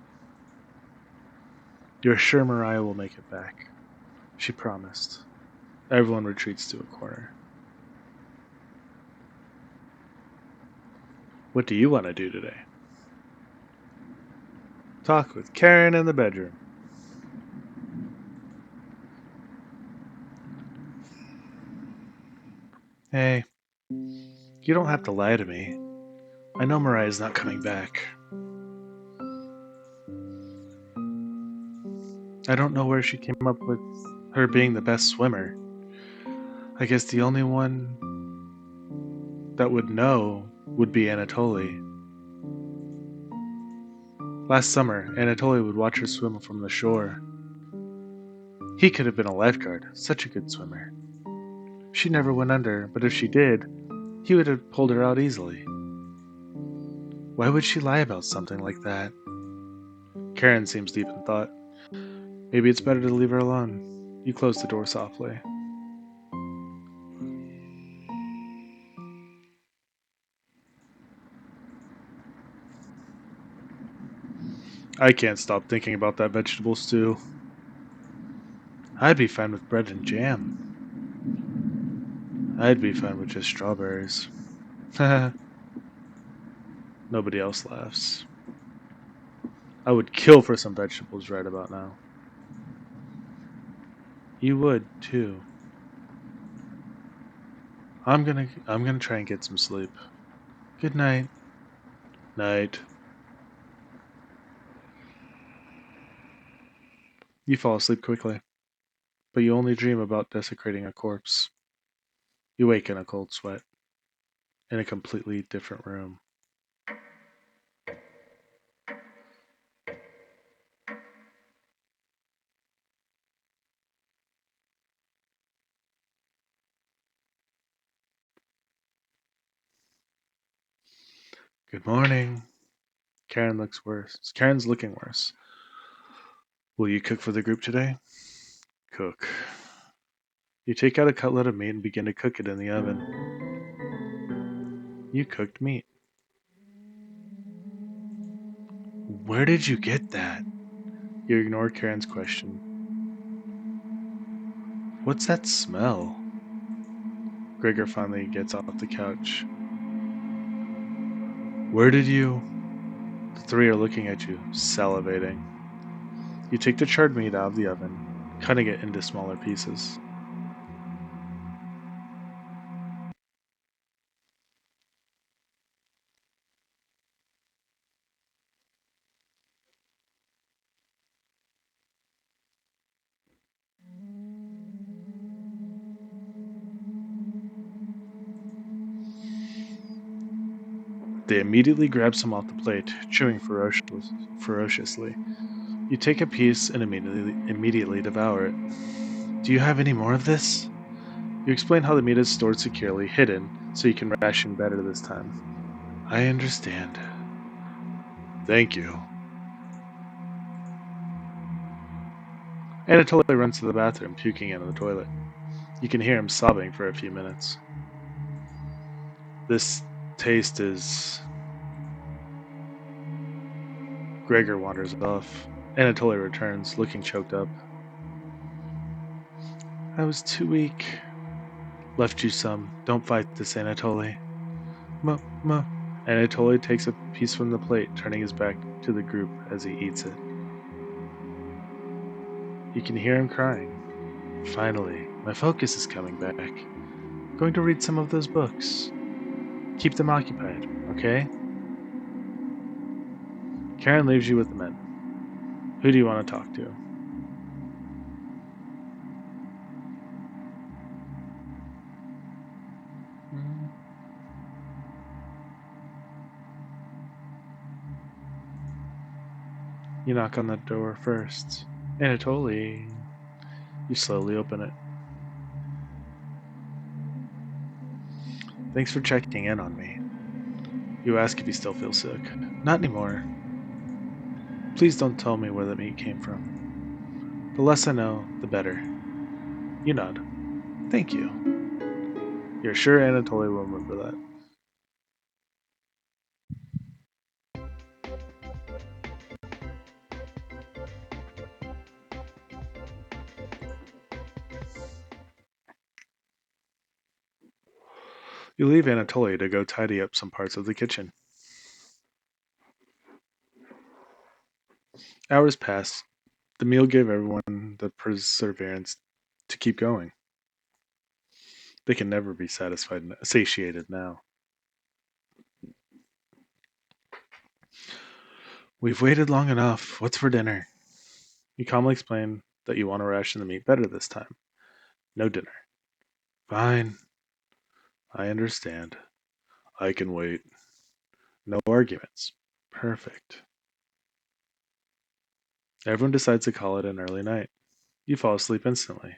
You're sure Mariah will make it back? She promised. Everyone retreats to a corner. What do you want to do today? Talk with Karin in the bedroom. Hey, you don't have to lie to me. I know Mariah's not coming back. I don't know where she came up with her being the best swimmer. I guess the only one that would know would be Anatoly. Last summer, Anatoly would watch her swim from the shore. He could have been a lifeguard, such a good swimmer. She never went under, but if she did, he would have pulled her out easily. Why would she lie about something like that? Karin seems deep in thought. Maybe it's better to leave her alone. You close the door softly. I can't stop thinking about that vegetable stew. I'd be fine with bread and jam. I'd be fine with just strawberries. Nobody else laughs. I would kill for some vegetables right about now. You would, too. I'm gonna try and get some sleep. Good night. Night. You fall asleep quickly, but you only dream about desecrating a corpse. You wake in a cold sweat, in a completely different room. Good morning. Karin looks worse. Karen's looking worse. Will you cook for the group today? Cook. You take out a cutlet of meat and begin to cook it in the oven. You cooked meat. Where did you get that? You ignore Karen's question. What's that smell? Gregor finally gets off the couch. Where did you? The three are looking at you, salivating. You take the charred meat out of the oven, cutting it into smaller pieces. They immediately grab some off the plate, chewing ferociously. You take a piece and immediately devour it. Do you have any more of this? You explain how the meat is stored securely, hidden, so you can ration better this time. I understand. Thank you. Anatoly runs to the bathroom, puking into the toilet. You can hear him sobbing for a few minutes. This taste is... Gregor wanders off. Anatoly returns, looking choked up. I was too weak. Left you some. Don't fight this, Anatoly. Ma. Anatoly takes a piece from the plate, turning his back to the group as he eats it. You can hear him crying. Finally, my focus is coming back. Going to read some of those books. Keep them occupied, okay? Karin leaves you with the men. Who do you want to talk to? You knock on the door first. Anatoly. You slowly open it. Thanks for checking in on me. You ask if he still feels sick. Not anymore. Please don't tell me where the meat came from. The less I know, the better. You nod. Thank you. You're sure Anatoly will remember that. You leave Anatoly to go tidy up some parts of the kitchen. Hours pass. The meal gave everyone the perseverance to keep going. They can never be satiated now. We've waited long enough. What's for dinner? You calmly explain that you want to ration the meat better this time. No dinner. Fine. I understand. I can wait. No arguments. Perfect. Everyone decides to call it an early night. You fall asleep instantly.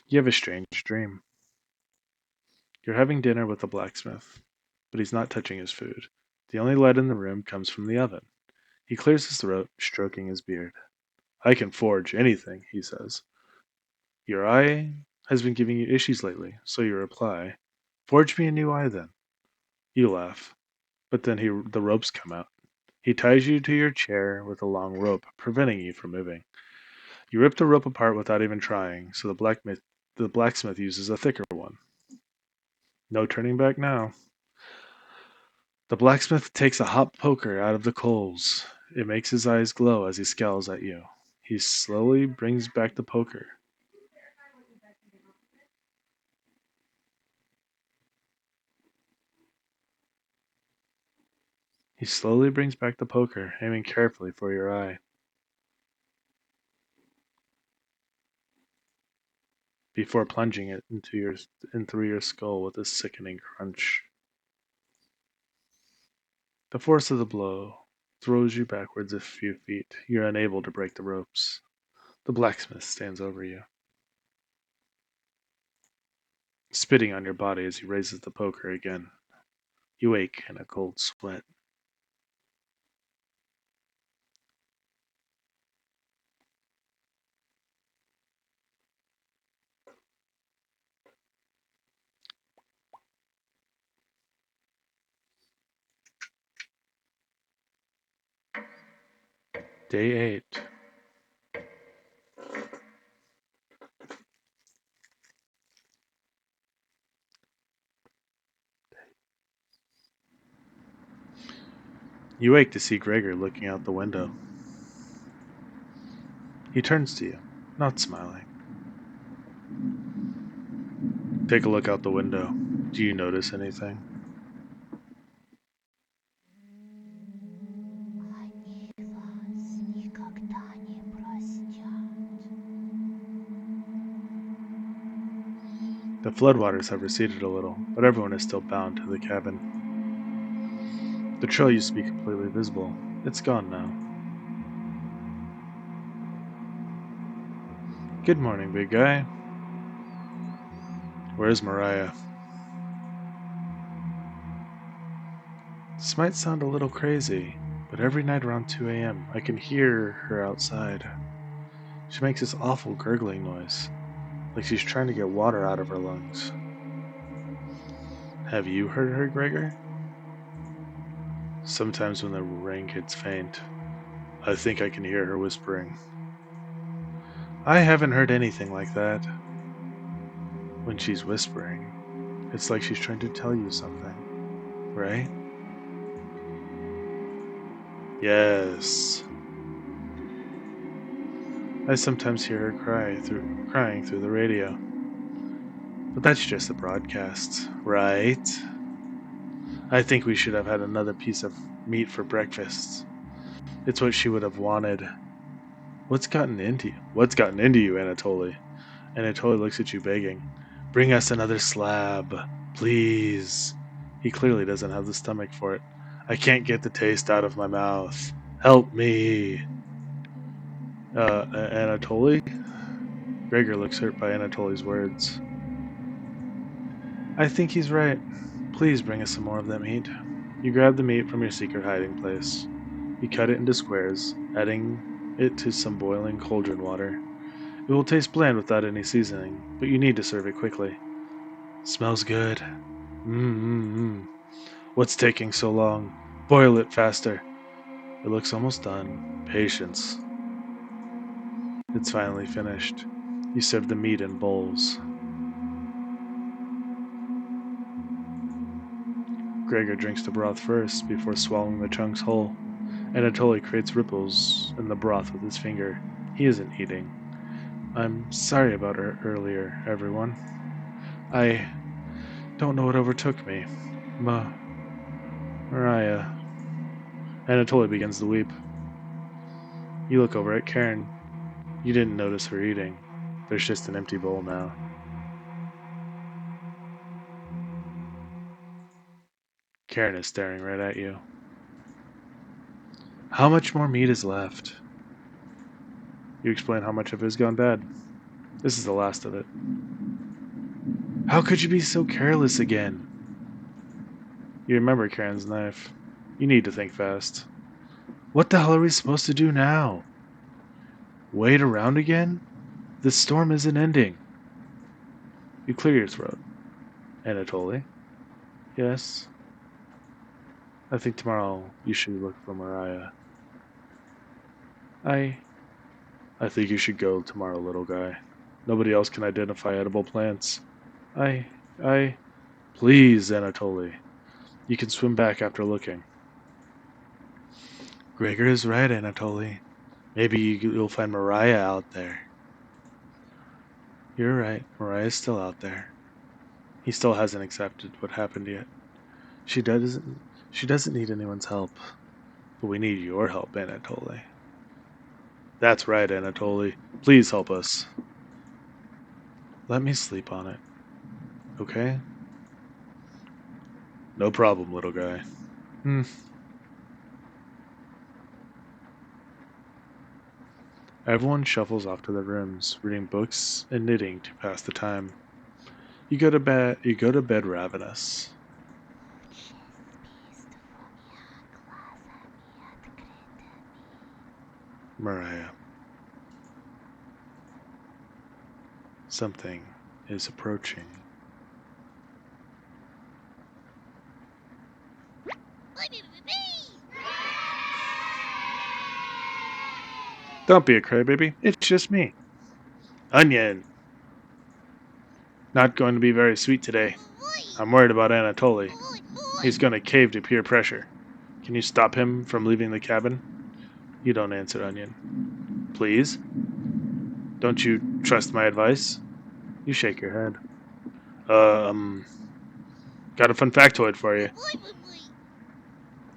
You have a strange dream. You're having dinner with the blacksmith, but he's not touching his food. The only light in the room comes from the oven. He clears his throat, stroking his beard. I can forge anything, he says. Your eye has been giving you issues lately, so you reply, Forge me a new eye then. You laugh, but then the ropes come out. He ties you to your chair with a long rope, preventing you from moving. You rip the rope apart without even trying, so the blacksmith uses a thicker one. No turning back now. The blacksmith takes a hot poker out of the coals. It makes his eyes glow as he scowls at you. He slowly brings back the poker. He slowly brings back the poker, aiming carefully for your eye. Before plunging it in through your skull with a sickening crunch. The force of the blow throws you backwards a few feet. You're unable to break the ropes. The blacksmith stands over you, spitting on your body as he raises the poker again. You ache in a cold sweat. Day 8. You wake to see Gregor looking out the window. He turns to you, not smiling. Take a look out the window. Do you notice anything? Они вас никогда не простят. The floodwaters have receded a little, but everyone is still bound to the cabin. The trail used to be completely visible. It's gone now. Good morning, big guy. Where's Mariah? This might sound a little crazy, but every night around 2 a.m. I can hear her outside. She makes this awful gurgling noise, like she's trying to get water out of her lungs. Have you heard her, Gregor? Sometimes when the rain gets faint, I think I can hear her whispering. I haven't heard anything like that. When she's whispering, it's like she's trying to tell you something, right? Yes. I sometimes hear her crying through the radio. But that's just the broadcast, right? I think we should have had another piece of meat for breakfast. It's what she would have wanted. What's gotten into you? What's gotten into you, Anatoly? Anatoly looks at you begging. Bring us another slab, please. He clearly doesn't have the stomach for it. I can't get the taste out of my mouth. Help me. Anatoly? Gregor looks hurt by Anatoly's words. I think he's right. Please bring us some more of that meat. You grab the meat from your secret hiding place. You cut it into squares, adding it to some boiling cauldron water. It will taste bland without any seasoning, but you need to serve it quickly. Smells good. Mmm. What's taking so long? Boil it faster. It looks almost done. Patience. It's finally finished. You serve the meat in bowls. Gregor drinks the broth first before swallowing the chunks whole. Anatoly creates ripples in the broth with his finger. He isn't eating. I'm sorry about earlier, everyone. I don't know what overtook me. Mariah. Anatoly begins to weep. You look over at Karin. You didn't notice her eating. There's just an empty bowl now. Karin is staring right at you. How much more meat is left? You explain how much of it has gone bad. This is the last of it. How could you be so careless again? You remember Karen's knife. You need to think fast. What the hell are we supposed to do now? Wait around again? This storm isn't ending. You clear your throat. Anatoly? Yes? I think tomorrow you should look for Mariah. I think you should go tomorrow, little guy. Nobody else can identify edible plants. I... Please, Anatoly. You can swim back after looking. Gregor is right, Anatoly. Maybe you'll find Mariah out there. You're right. Mariah's still out there. He still hasn't accepted what happened yet. She doesn't need anyone's help. But we need your help, Anatoly. That's right, Anatoly. Please help us. Let me sleep on it. Okay? No problem, little guy. Everyone shuffles off to their rooms, reading books and knitting to pass the time. You go to bed ravenous. Mariah. Something is approaching. Don't be a crybaby. It's just me. Onion. Not going to be very sweet today. I'm worried about Anatoly. He's going to cave to peer pressure. Can you stop him from leaving the cabin? You don't answer, Onion. Please? Don't you trust my advice? You shake your head. Got a fun factoid for you.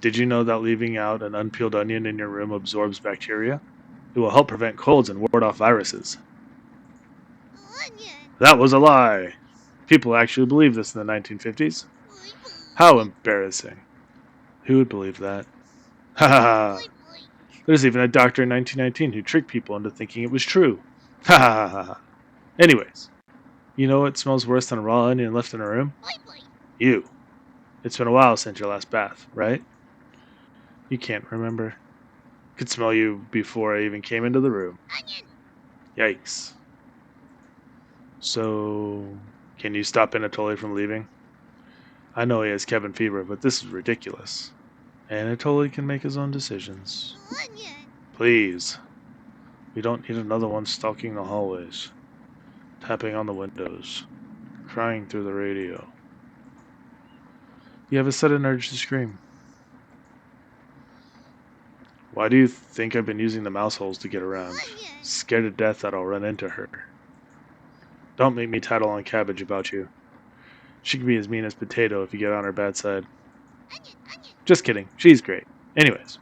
Did you know that leaving out an unpeeled onion in your room absorbs bacteria? It will help prevent colds and ward off viruses. That was a lie. People actually believed this in the 1950s. How embarrassing. Who would believe that? Ha ha ha. There's even a doctor in 1919 who tricked people into thinking it was true. Ha ha ha ha. Anyways, you know what smells worse than a raw onion left in a room? You. It's been a while since your last bath, right? You can't remember. Could smell you before I even came into the room. Yikes. So, can you stop Anatoly from leaving? I know he has cabin fever, but this is ridiculous. Anatoly can make his own decisions. Please. We don't need another one stalking the hallways, tapping on the windows, crying through the radio. You have a sudden urge to scream. Why do you think I've been using the mouse holes to get around? Scared to death that I'll run into her. Don't make me tattle on Cabbage about you. She can be as mean as Potato if you get on her bad side. Just kidding. She's great. Anyways,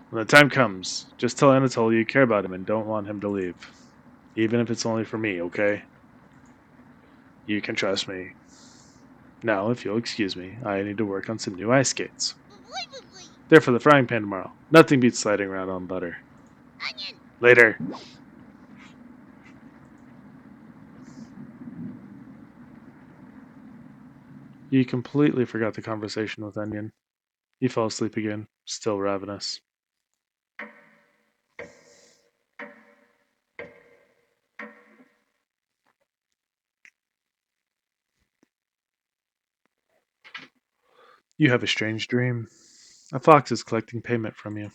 when the time comes, just tell Anatoly you care about him and don't want him to leave. Even if it's only for me, okay? You can trust me. Now, if you'll excuse me, I need to work on some new ice skates. They're for the frying pan tomorrow. Nothing beats sliding around on butter. Later. You completely forgot the conversation with Onion. He fell asleep again, still ravenous. You have a strange dream. A fox is collecting payment from you.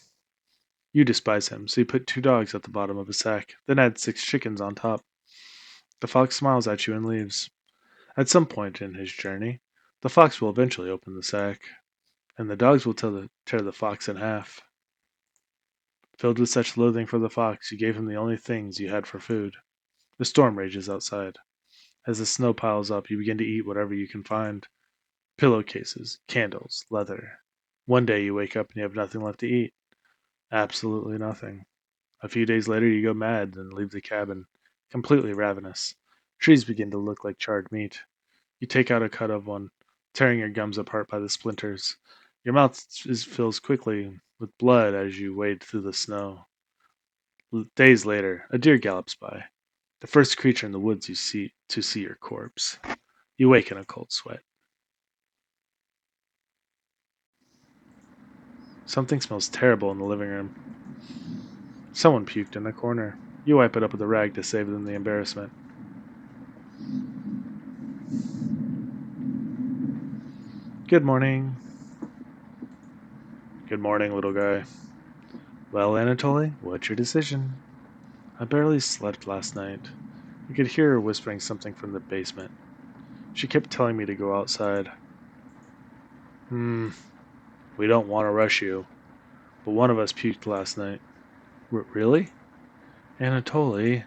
You despise him, so you put 2 dogs at the bottom of a sack, then add 6 chickens on top. The fox smiles at you and leaves. At some point in his journey, the fox will eventually open the sack, and the dogs will tear the fox in half. Filled with such loathing for the fox, you gave him the only things you had for food. The storm rages outside. As the snow piles up, you begin to eat whatever you can find: pillowcases, candles, leather. One day you wake up and you have nothing left to eat. Absolutely nothing. A few days later, you go mad and leave the cabin, completely ravenous. Trees begin to look like charred meat. You take out a cut of one, tearing your gums apart by the splinters. Your mouth fills quickly with blood as you wade through the snow. Days later, a deer gallops by, the first creature in the woods you see to see your corpse. You wake in a cold sweat. Something smells terrible in the living room. Someone puked in a corner. You wipe it up with a rag to save them the embarrassment. Good morning. Good morning, little guy. Well, Anatoly, what's your decision? I barely slept last night. I could hear her whispering something from the basement. She kept telling me to go outside. We don't want to rush you, but one of us puked last night. Really? Anatoly,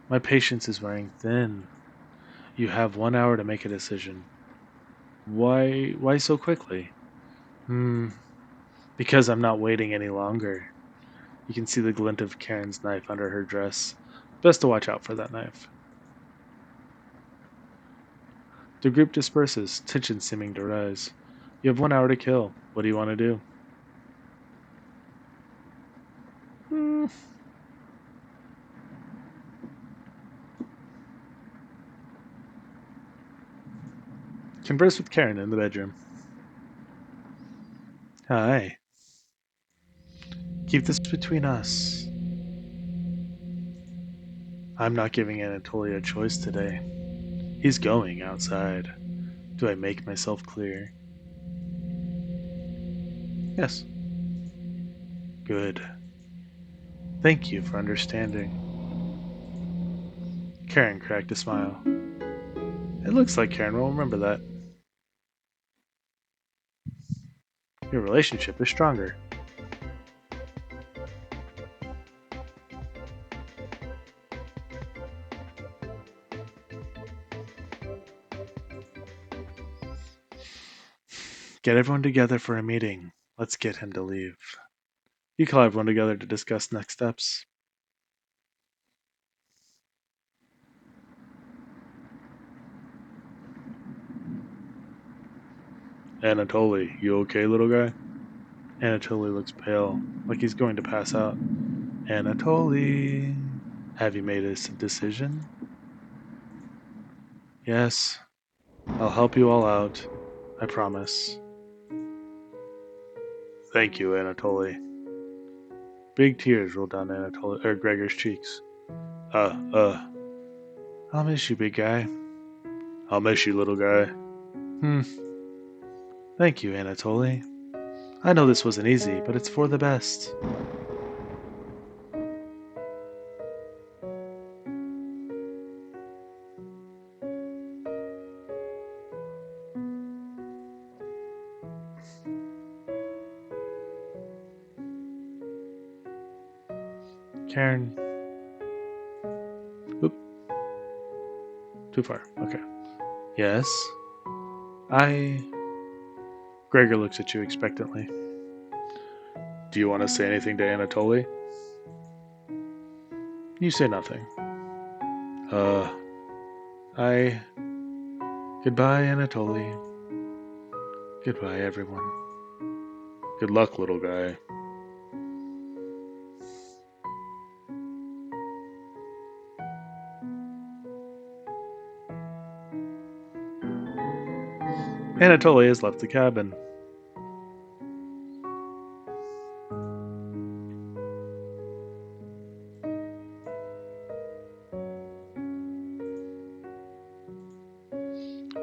my patience is wearing thin. You have 1 hour to make a decision. Why so quickly? Because I'm not waiting any longer. You can see the glint of Karen's knife under her dress. Best to watch out for that knife. The group disperses, tension seeming to rise. You have 1 hour to kill. What do you want to do? Converse with Karen in the bedroom. Hi. Keep this between us. I'm not giving Anatoly a choice today. He's going outside. Do I make myself clear? Yes. Good. Thank you for understanding. Karen cracked a smile. It looks like Karen will remember that. Your relationship is stronger. Get everyone together for a meeting. Let's get him to leave. You call everyone together to discuss next steps. Anatoly, you okay, little guy? Anatoly looks pale, like he's going to pass out. Anatoly. Have you made a decision? Yes. I'll help you all out. I promise. Thank you, Anatoly. Big tears rolled down Gregor's cheeks. Uh, uh. I'll miss you, big guy. I'll miss you, little guy. Thank you, Anatoly. I know this wasn't easy, but it's for the best. Karin. Oop. Too far. Okay. Yes? I. Gregor looks at you expectantly. Do you want to say anything to Anatoly? You say nothing. I. Goodbye, Anatoly. Goodbye, everyone. Good luck, little guy. Anatoly has left the cabin.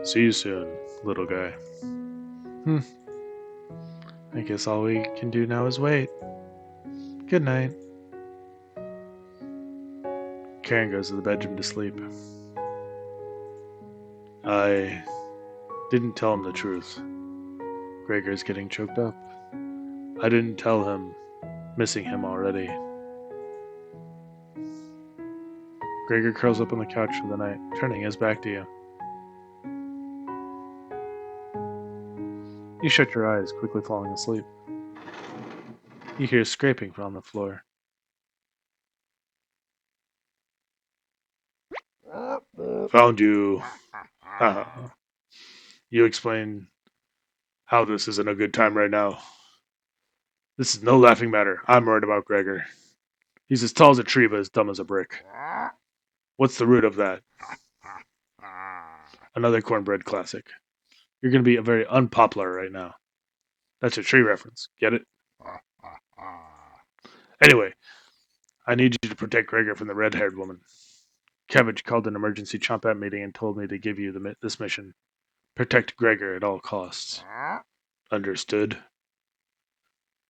See you soon, little guy. I guess all we can do now is wait. Good night. Karin goes to the bedroom to sleep. I didn't tell him the truth. Gregor's getting choked up. I didn't tell him, missing him already. Gregor curls up on the couch for the night, turning his back to you. You shut your eyes, quickly falling asleep. You hear scraping from the floor. Found you. You explain how this isn't a good time right now. This is no laughing matter. I'm worried about Gregor. He's as tall as a tree, but as dumb as a brick. What's the root of that? Another cornbread classic. You're going to be very unpopular right now. That's a tree reference. Get it? Anyway, I need you to protect Gregor from the red-haired woman. Cabbage called an emergency Chompette meeting and told me to give you this mission. Protect Gregor at all costs. Understood?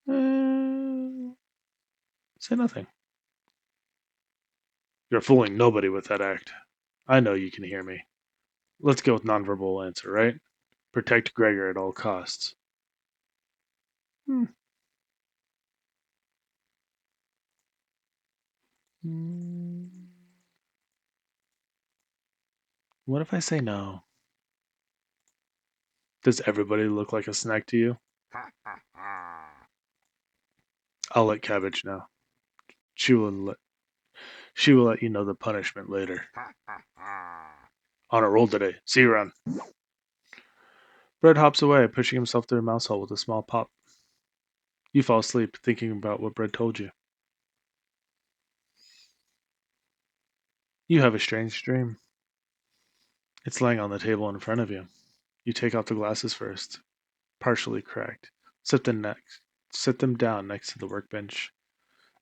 Say nothing. You're fooling nobody with that act. I know you can hear me. Let's go with nonverbal answer, right? Protect Gregor at all costs. What if I say no? Does everybody look like a snack to you? I'll let Cabbage know. She will let you know the punishment later. On a roll today. See you around. Bread hops away, pushing himself through a mouse hole with a small pop. You fall asleep, thinking about what Bread told you. You have a strange dream. It's laying on the table in front of you. You take out the glasses first, partially cracked. Set them down next to the workbench.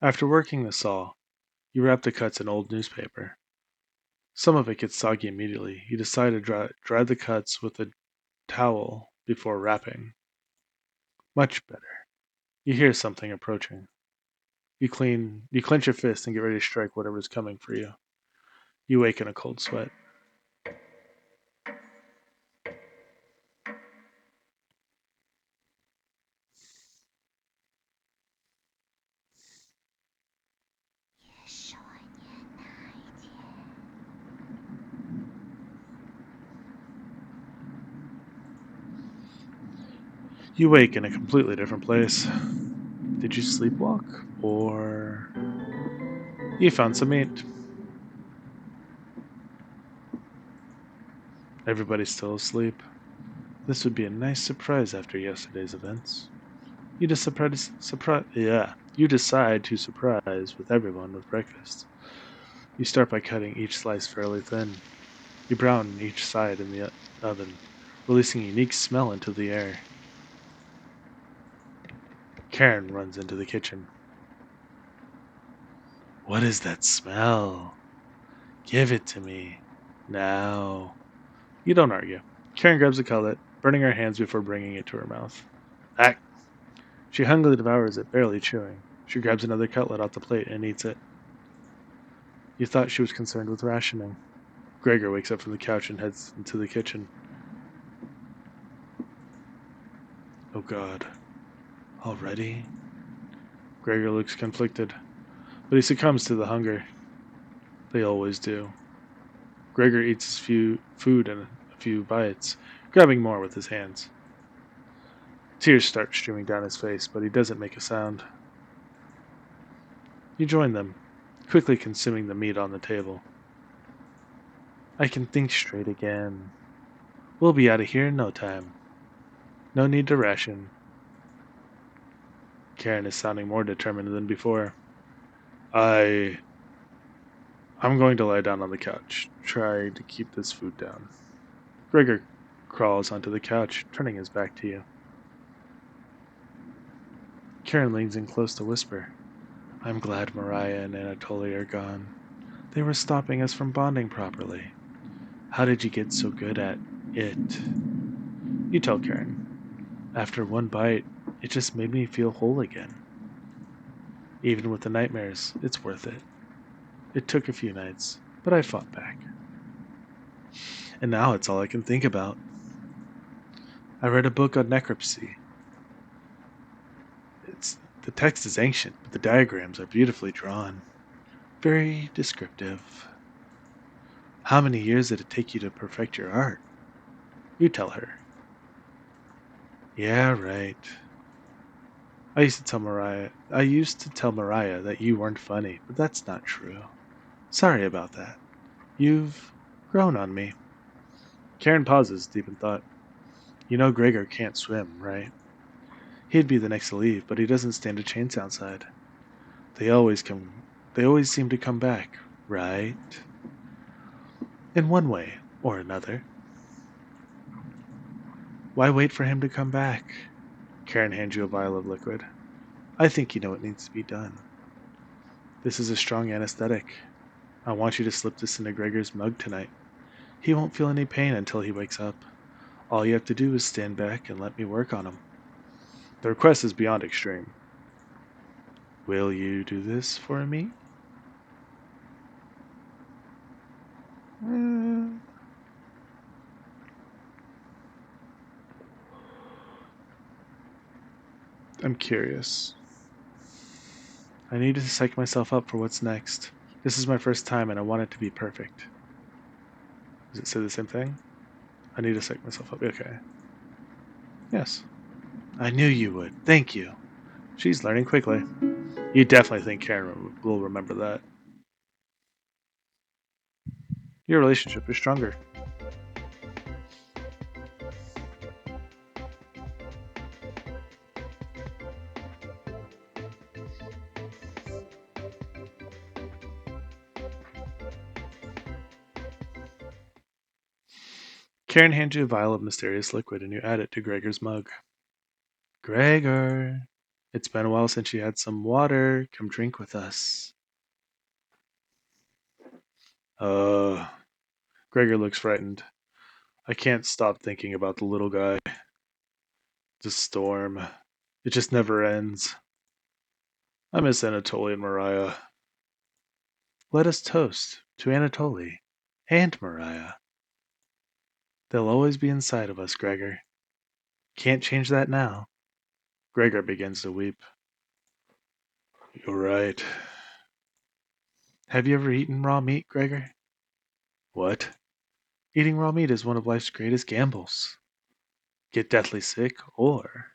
After working the saw, you wrap the cuts in old newspaper. Some of it gets soggy immediately. You decide to dry the cuts with a towel before wrapping. Much better. You hear something approaching. You clench your fist and get ready to strike whatever's coming for you. You wake in a cold sweat. You wake in a completely different place. Did you sleepwalk? Or you found some meat? Everybody's still asleep. This would be a nice surprise after yesterday's events. You decide to surprise with everyone with breakfast. You start by cutting each slice fairly thin. You brown each side in the oven, releasing a unique smell into the air. Karin runs into the kitchen. What is that smell? Give it to me. Now. You don't argue. Karin grabs a cutlet, burning her hands before bringing it to her mouth. Act. She hungrily devours it, barely chewing. She grabs another cutlet off the plate and eats it. You thought she was concerned with rationing. Gregor wakes up from the couch and heads into the kitchen. Oh God. Already? Gregor looks conflicted, but he succumbs to the hunger. They always do. Gregor eats his food in a few bites, grabbing more with his hands. Tears start streaming down his face, but he doesn't make a sound. You join them, quickly consuming the meat on the table. I can think straight again. We'll be out of here in no time. No need to ration. Karin is sounding more determined than before. I. I'm going to lie down on the couch, try to keep this food down. Gregor crawls onto the couch, turning his back to you. Karin leans in close to whisper. I'm glad Mariah and Anatoly are gone. They were stopping us from bonding properly. How did you get so good at it? You tell Karin. After one bite, it just made me feel whole again. Even with the nightmares, it's worth it. It took a few nights, but I fought back. And now it's all I can think about. I read a book on necropsy. The text is ancient, but the diagrams are beautifully drawn. Very descriptive. How many years did it take you to perfect your art? You tell her. Yeah, right. I used to tell Mariah that you weren't funny, but that's not true. Sorry about that. You've grown on me. Karin pauses, deep in thought. You know Gregor can't swim, right? He'd be the next to leave, but he doesn't stand a chance outside. They always seem to come back, right? In one way or another. Why wait for him to come back? Karin hands you a vial of liquid. I think you know what needs to be done. This is a strong anesthetic. I want you to slip this into Gregor's mug tonight. He won't feel any pain until he wakes up. All you have to do is stand back and let me work on him. The request is beyond extreme. Will you do this for me? I'm curious. I need to psych myself up for what's next. This is my first time and I want it to be perfect. Does it say the same thing? I need to psych myself up. Okay. Yes. I knew you would. Thank you. She's learning quickly. You definitely think Karin will remember that. Your relationship is stronger. Karin hands you a vial of mysterious liquid and you add it to Gregor's mug. Gregor, it's been a while since you had some water. Come drink with us. Uh, Gregor looks frightened. I can't stop thinking about the little guy. The storm. It just never ends. I miss Anatoly and Mariah. Let us toast to Anatoly and Mariah. They'll always be inside of us, Gregor. Can't change that now. Gregor begins to weep. You're right. Have you ever eaten raw meat, Gregor? What? Eating raw meat is one of life's greatest gambles. Get deathly sick, or.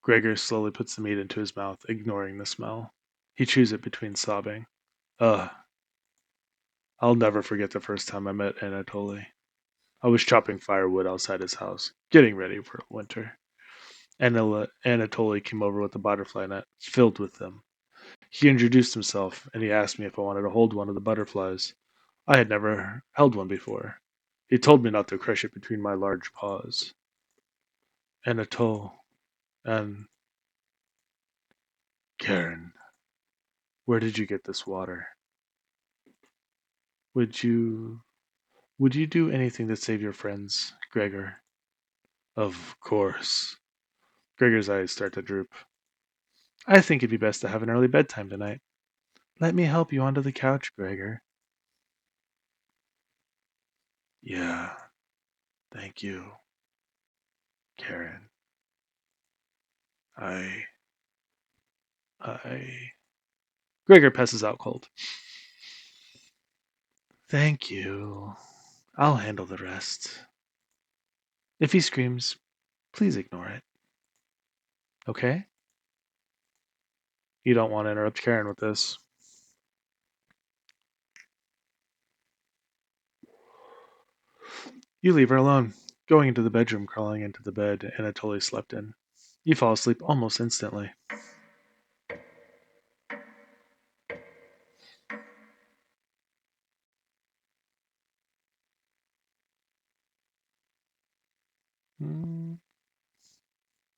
Gregor slowly puts the meat into his mouth, ignoring the smell. He chews it between sobbing. Ugh. I'll never forget the first time I met Anatoly. I was chopping firewood outside his house, getting ready for winter. Anatoly came over with a butterfly net filled with them. He introduced himself, and he asked me if I wanted to hold one of the butterflies. I had never held one before. He told me not to crush it between my large paws. Anatole and Karin, where did you get this water? Would you would you do anything to save your friends, Gregor? Of course. Gregor's eyes start to droop. I think it'd be best to have an early bedtime tonight. Let me help you onto the couch, Gregor. Yeah, thank you, Karin. I I Gregor passes out cold. Thank you. I'll handle the rest. If he screams, please ignore it. Okay? You don't want to interrupt Karin with this. You leave her alone, going into the bedroom, crawling into the bed Anatoly slept in. You fall asleep almost instantly. Mm.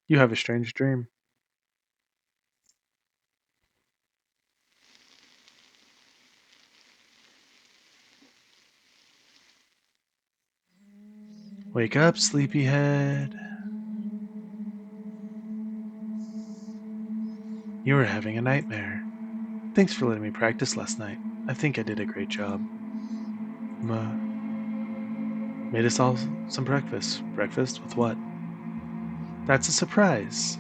You have a strange dream. Wake up, sleepyhead. You were having a nightmare. Thanks for letting me practice last night. I think I did a great job. Made us all some breakfast. Breakfast with what? That's a surprise.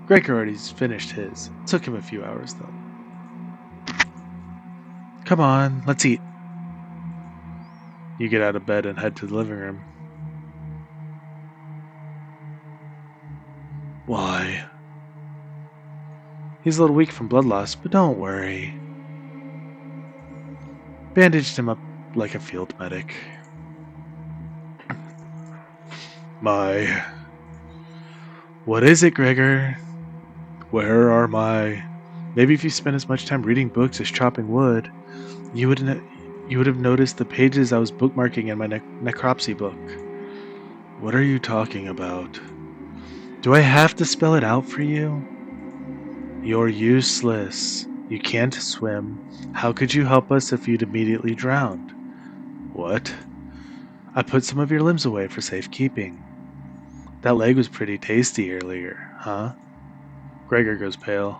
Gregor already's finished his. Took him a few hours, though. Come on, let's eat. You get out of bed and head to the living room. Why? He's a little weak from blood loss, but don't worry. Bandaged him up like a field medic. My. What is it, Gregor? Where are my. Maybe if you spent as much time reading books as chopping wood, you would have noticed the pages I was bookmarking in my necropsy book. What are you talking about? Do I have to spell it out for you? You're useless. You can't swim. How could you help us if you'd immediately drowned? What? I put some of your limbs away for safekeeping. That leg was pretty tasty earlier, huh? Gregor goes pale.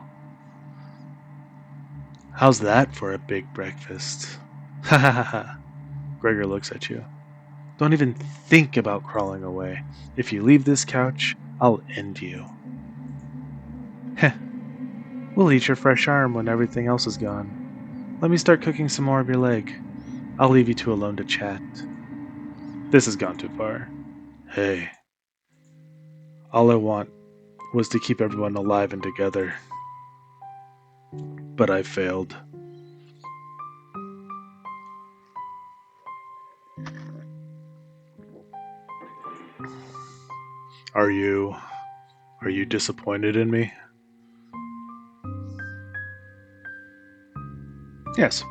How's that for a big breakfast? Ha ha ha ha. Gregor looks at you. Don't even think about crawling away. If you leave this couch, I'll end you. Heh. We'll eat your fresh arm when everything else is gone. Let me start cooking some more of your leg. I'll leave you two alone to chat. This has gone too far. Hey, all I want was to keep everyone alive and together. But I failed. Are you are you disappointed in me? Yes.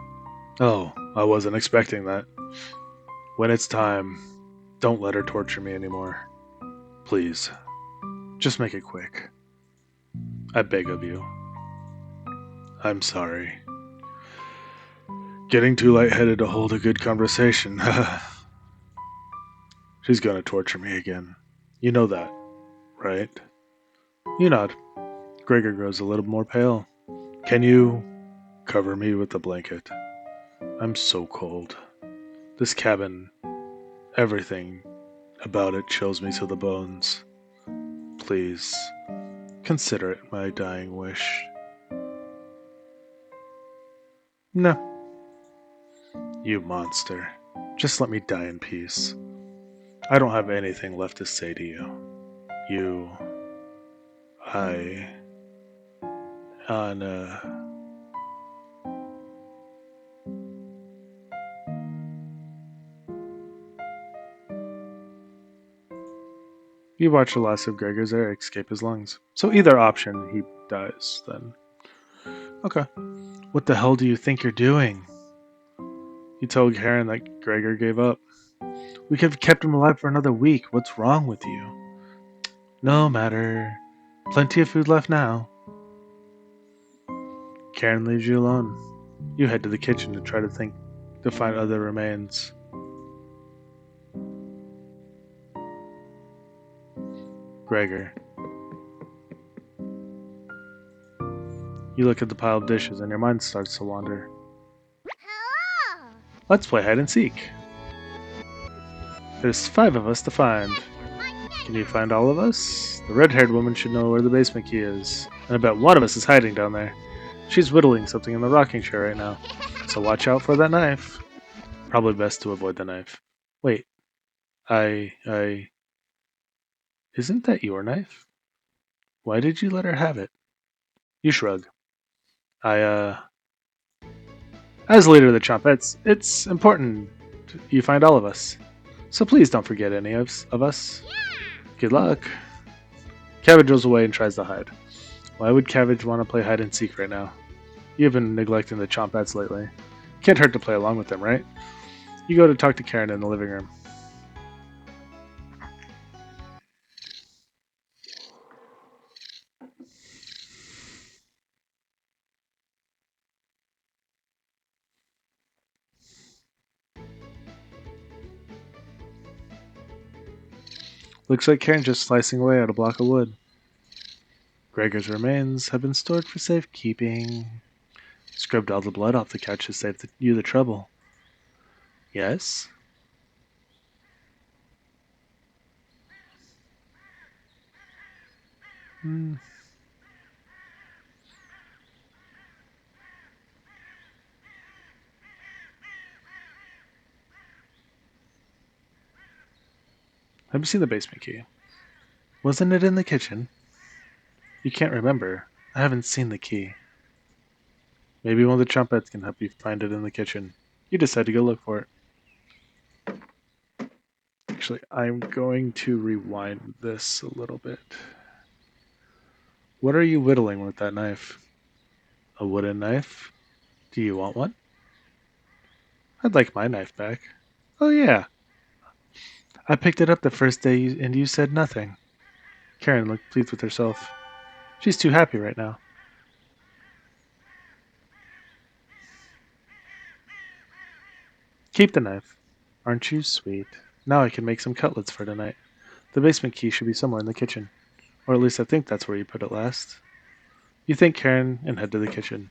Oh, I wasn't expecting that. When it's time, don't let her torture me anymore. Please. Just make it quick. I beg of you. I'm sorry. Getting too lightheaded to hold a good conversation. She's gonna torture me again. You know that, right? You nod. Gregor grows a little more pale. Can you cover me with a blanket? I'm so cold. This cabin, everything about it chills me to the bones. Please, consider it my dying wish. No, you monster. Just let me die in peace. I don't have anything left to say to you. You. I. Anna. You watch the last of Gregor's air escape his lungs. So either option, he dies then. Okay. What the hell do you think you're doing? You told Karin that Gregor gave up. We could have kept him alive for another week. What's wrong with you? No matter. Plenty of food left now. Karin leaves you alone. You head to the kitchen to try to find other remains. Gregor. You look at the pile of dishes and your mind starts to wander. Hello! Let's play hide and seek. There's 5 of us to find. Can you find all of us? The red-haired woman should know where the basement key is. And I bet one of us is hiding down there. She's whittling something in the rocking chair right now. So watch out for that knife. Probably best to avoid the knife. Wait. I... Isn't that your knife? Why did you let her have it? You shrug. As leader of the Chompettes, it's important you find all of us. So please don't forget any of us. Good luck. Cabbage rolls away and tries to hide. Why would Cabbage want to play hide and seek right now? You've been neglecting the Chompettes lately. Can't hurt to play along with them, right? You go to talk to Karin in the living room. Looks like Karin's just slicing away at a block of wood. Gregor's remains have been stored for safekeeping. Scrubbed all the blood off the couch to save you the trouble. Yes? Hmm. Have you seen the basement key? Wasn't it in the kitchen? You can't remember. I haven't seen the key. Maybe one of the Chompettes can help you find it in the kitchen. You decide to go look for it. Actually, I'm going to rewind this a little bit. What are you whittling with that knife? A wooden knife? Do you want one? I'd like my knife back. Oh, yeah. I picked it up the first day and you said nothing. Karin looked pleased with herself. She's too happy right now. Keep the knife. Aren't you sweet? Now I can make some cutlets for tonight. The basement key should be somewhere in the kitchen. Or at least I think that's where you put it last. You thank Karin and head to the kitchen.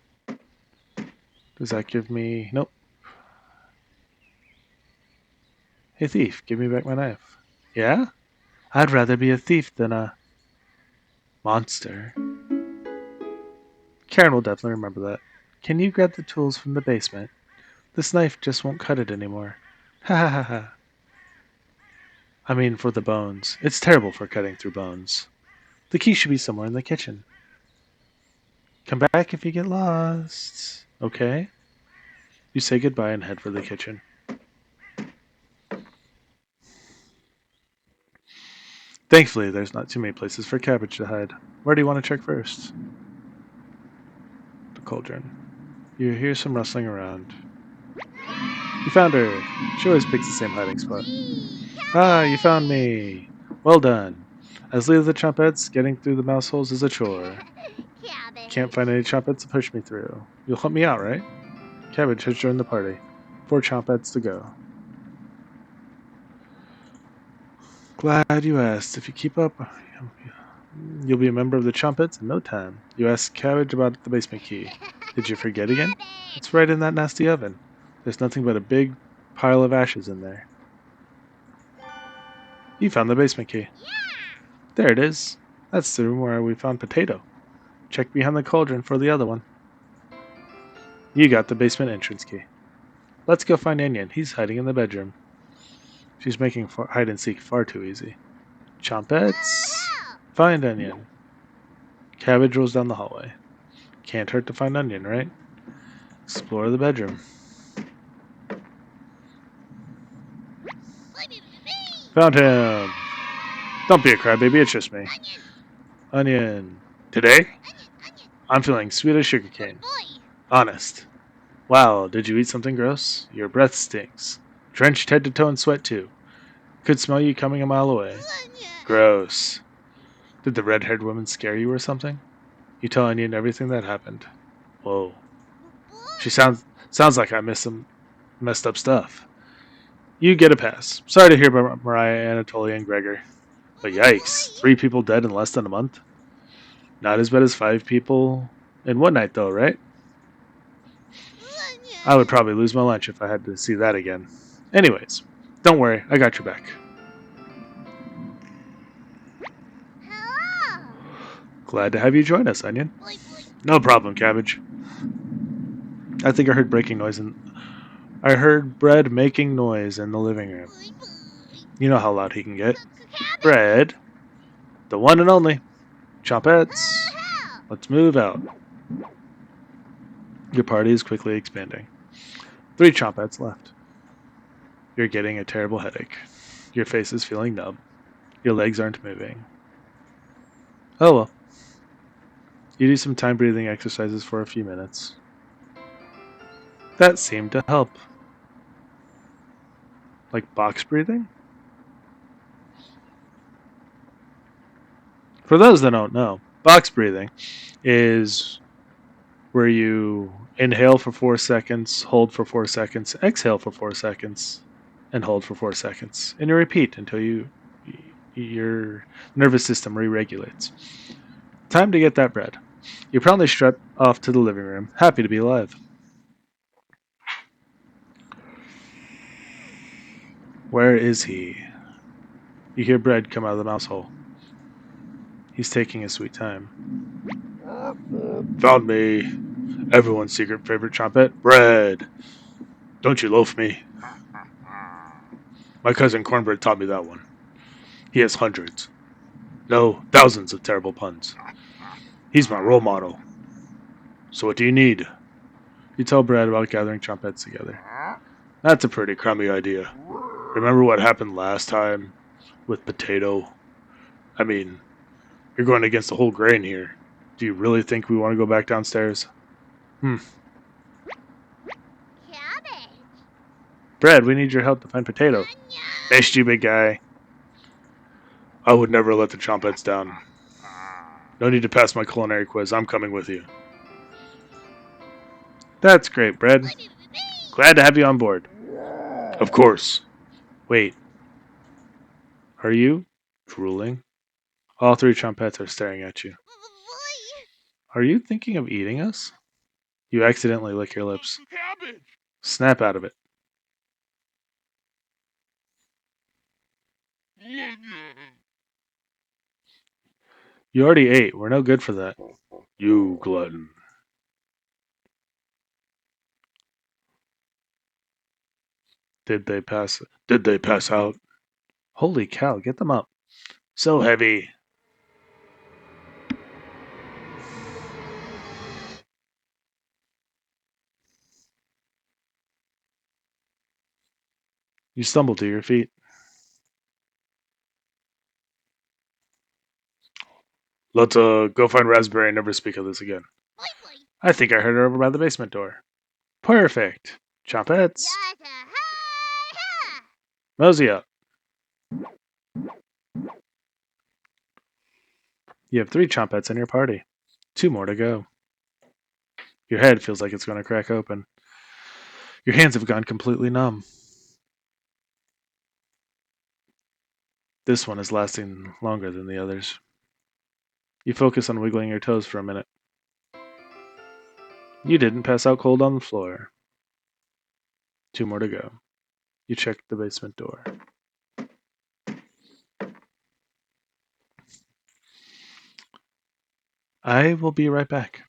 Does that give me... Nope. Hey thief, give me back my knife. Yeah? I'd rather be a thief than a... monster. Karin will definitely remember that. Can you grab the tools from the basement? This knife just won't cut it anymore. Ha ha ha ha. I mean for the bones. It's terrible for cutting through bones. The key should be somewhere in the kitchen. Come back if you get lost. Okay? You say goodbye and head for the kitchen. Thankfully, there's not too many places for Cabbage to hide. Where do you want to check first? The cauldron. You hear some rustling around. You found her! She always picks the same hiding spot. Ah, you found me! Well done. As leader of the Chompettes, getting through the mouse holes is a chore. Can't find any Chompettes to push me through. You'll help me out, right? Cabbage has joined the party. 4 Chompettes to go. Glad you asked. If you keep up, you'll be a member of the Chompettes in no time. You asked Cabbage about the basement key. Did you forget again? It's right in that nasty oven. There's nothing but a big pile of ashes in there. You found the basement key. There it is. That's the room where we found Potato. Check behind the cauldron for the other one. You got the basement entrance key. Let's go find Onion. He's hiding in the bedroom. She's making hide and seek far too easy. Chompettes! Find Onion. Cabbage rolls down the hallway. Can't hurt to find Onion, right? Explore the bedroom. Found him! Don't be a crybaby, it's just me. Onion. Today? I'm feeling sweet as sugarcane. Good boy. Honest. Wow, did you eat something gross? Your breath stinks. Drenched head to toe in sweat, too. Could smell you coming a mile away. Gross. Did the red-haired woman scare you or something? You tell Onion everything that happened. Whoa. She sounds like I missed some messed up stuff. You get a pass. Sorry to hear about Mariah, Anatolia, and Gregor. But yikes, 3 people dead in less than a month? Not as bad as 5 people in one night, though, right? I would probably lose my lunch if I had to see that again. Anyways, don't worry, I got your back. Hello. Glad to have you join us, Onion. Boy, boy. No problem, Cabbage. I think I heard I heard Bread making noise in the living room. Boy, boy. You know how loud he can get. Cabbage. Bread, the one and only. Chompettes, Hello. let's move out. Your party is quickly expanding. 3 Chompettes left. You're getting a terrible headache. Your face is feeling numb. Your legs aren't moving. Oh well. You do some time breathing exercises for a few minutes. That seemed to help. Like box breathing? For those that don't know, box breathing is where you inhale for 4 seconds, hold for 4 seconds, exhale for 4 seconds, and hold for 4 seconds. And you repeat until your nervous system re-regulates. Time to get that bread. You proudly strut off to the living room, happy to be alive. Where is he? You hear Bread come out of the mouse hole. He's taking his sweet time. Found me. Everyone's secret favorite chompette, Bread. Don't you loaf me? My cousin Cornbread taught me that one. He has hundreds. No, thousands of terrible puns. He's my role model. So what do you need? You tell Brad about gathering chompettes together. That's a pretty crummy idea. Remember what happened last time with Potato? I mean, you're going against the whole grain here. Do you really think we want to go back downstairs? Cabbage. Brad, we need your help to find Potato. Missed you, big guy. I would never let the chompettes down. No need to pass my culinary quiz. I'm coming with you. That's great, Brad. Glad to have you on board. Of course. Wait. Are you drooling? All 3 chompettes are staring at you. Are you thinking of eating us? You accidentally lick your lips. Cabbage. Snap out of it. You already ate. We're no good for that. You glutton. Did they pass out? Holy cow, get them up. So heavy. You stumble to your feet. Let's go find Raspberry and never speak of this again. I think I heard her over by the basement door. Perfect. Chompettes. Mosey up. You have 3 chompettes in your party. 2 more to go. Your head feels like it's going to crack open. Your hands have gone completely numb. This one is lasting longer than the others. You focus on wiggling your toes for a minute. You didn't pass out cold on the floor. 2 more to go. You check the basement door. I will be right back.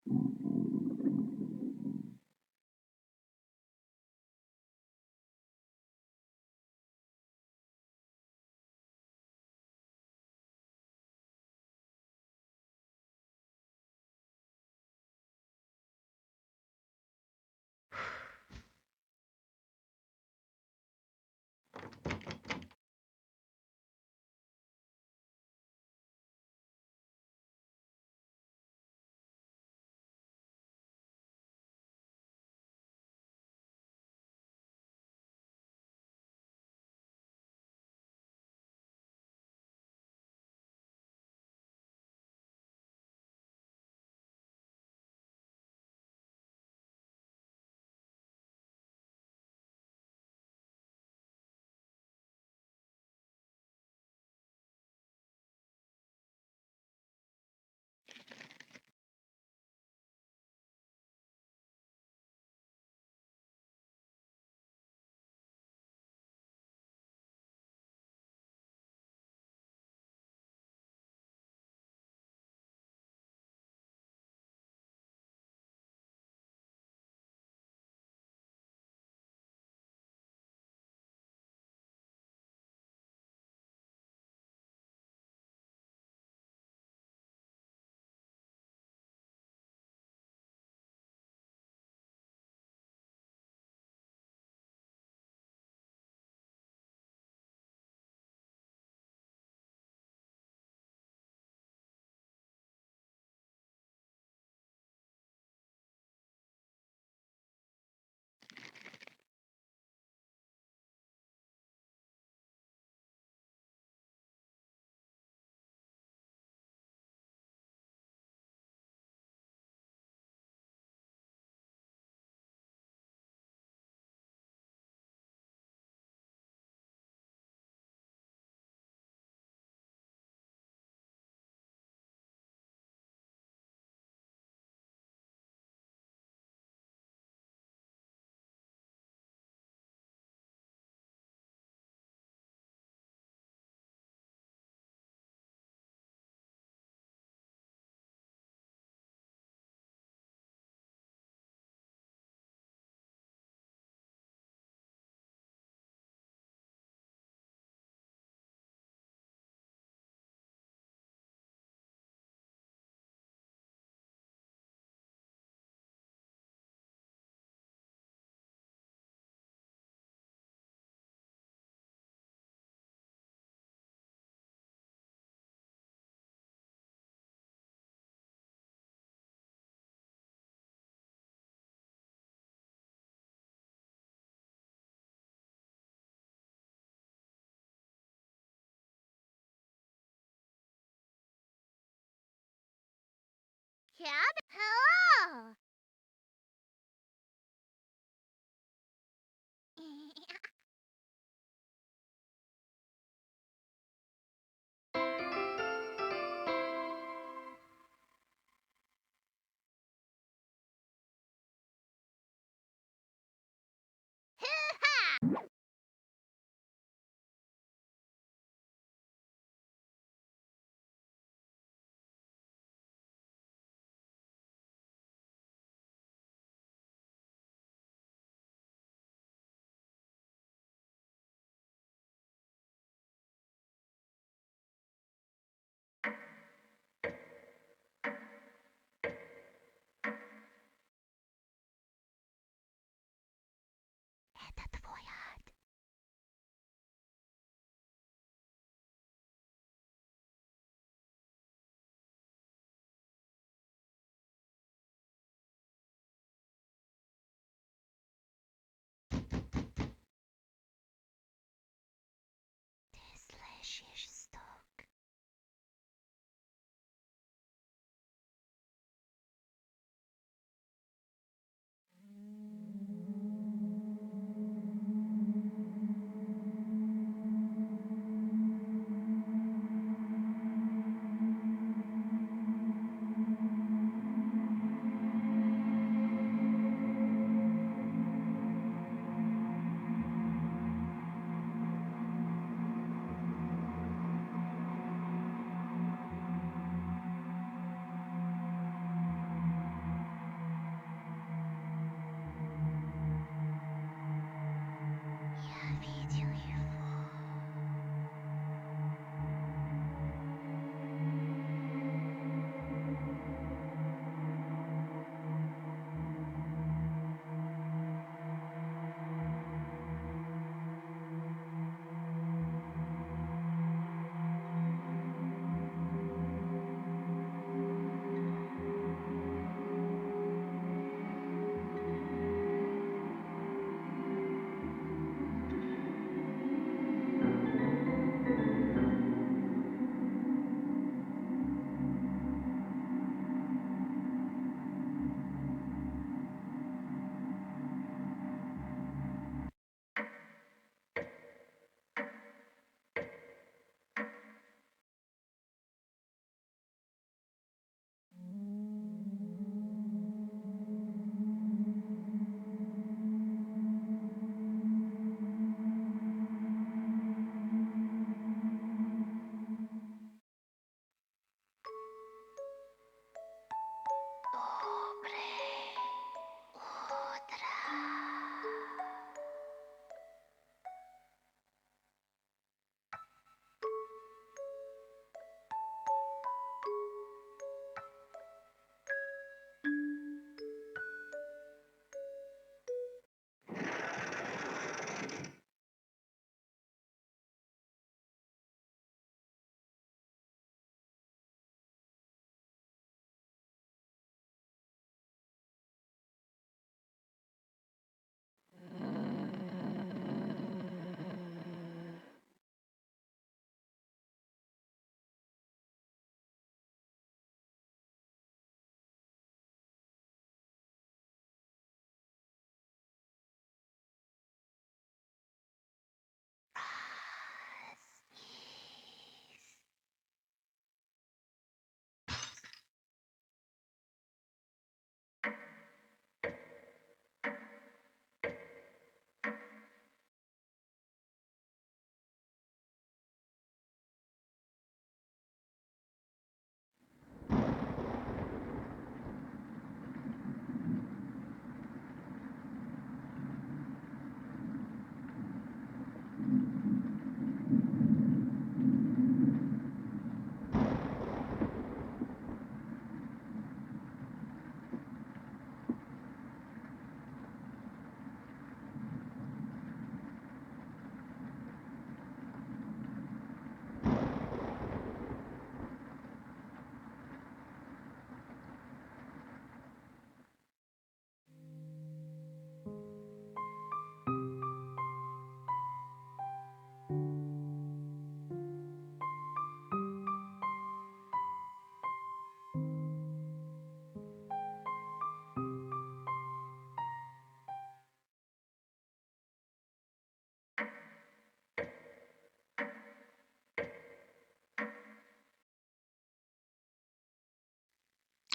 Hello!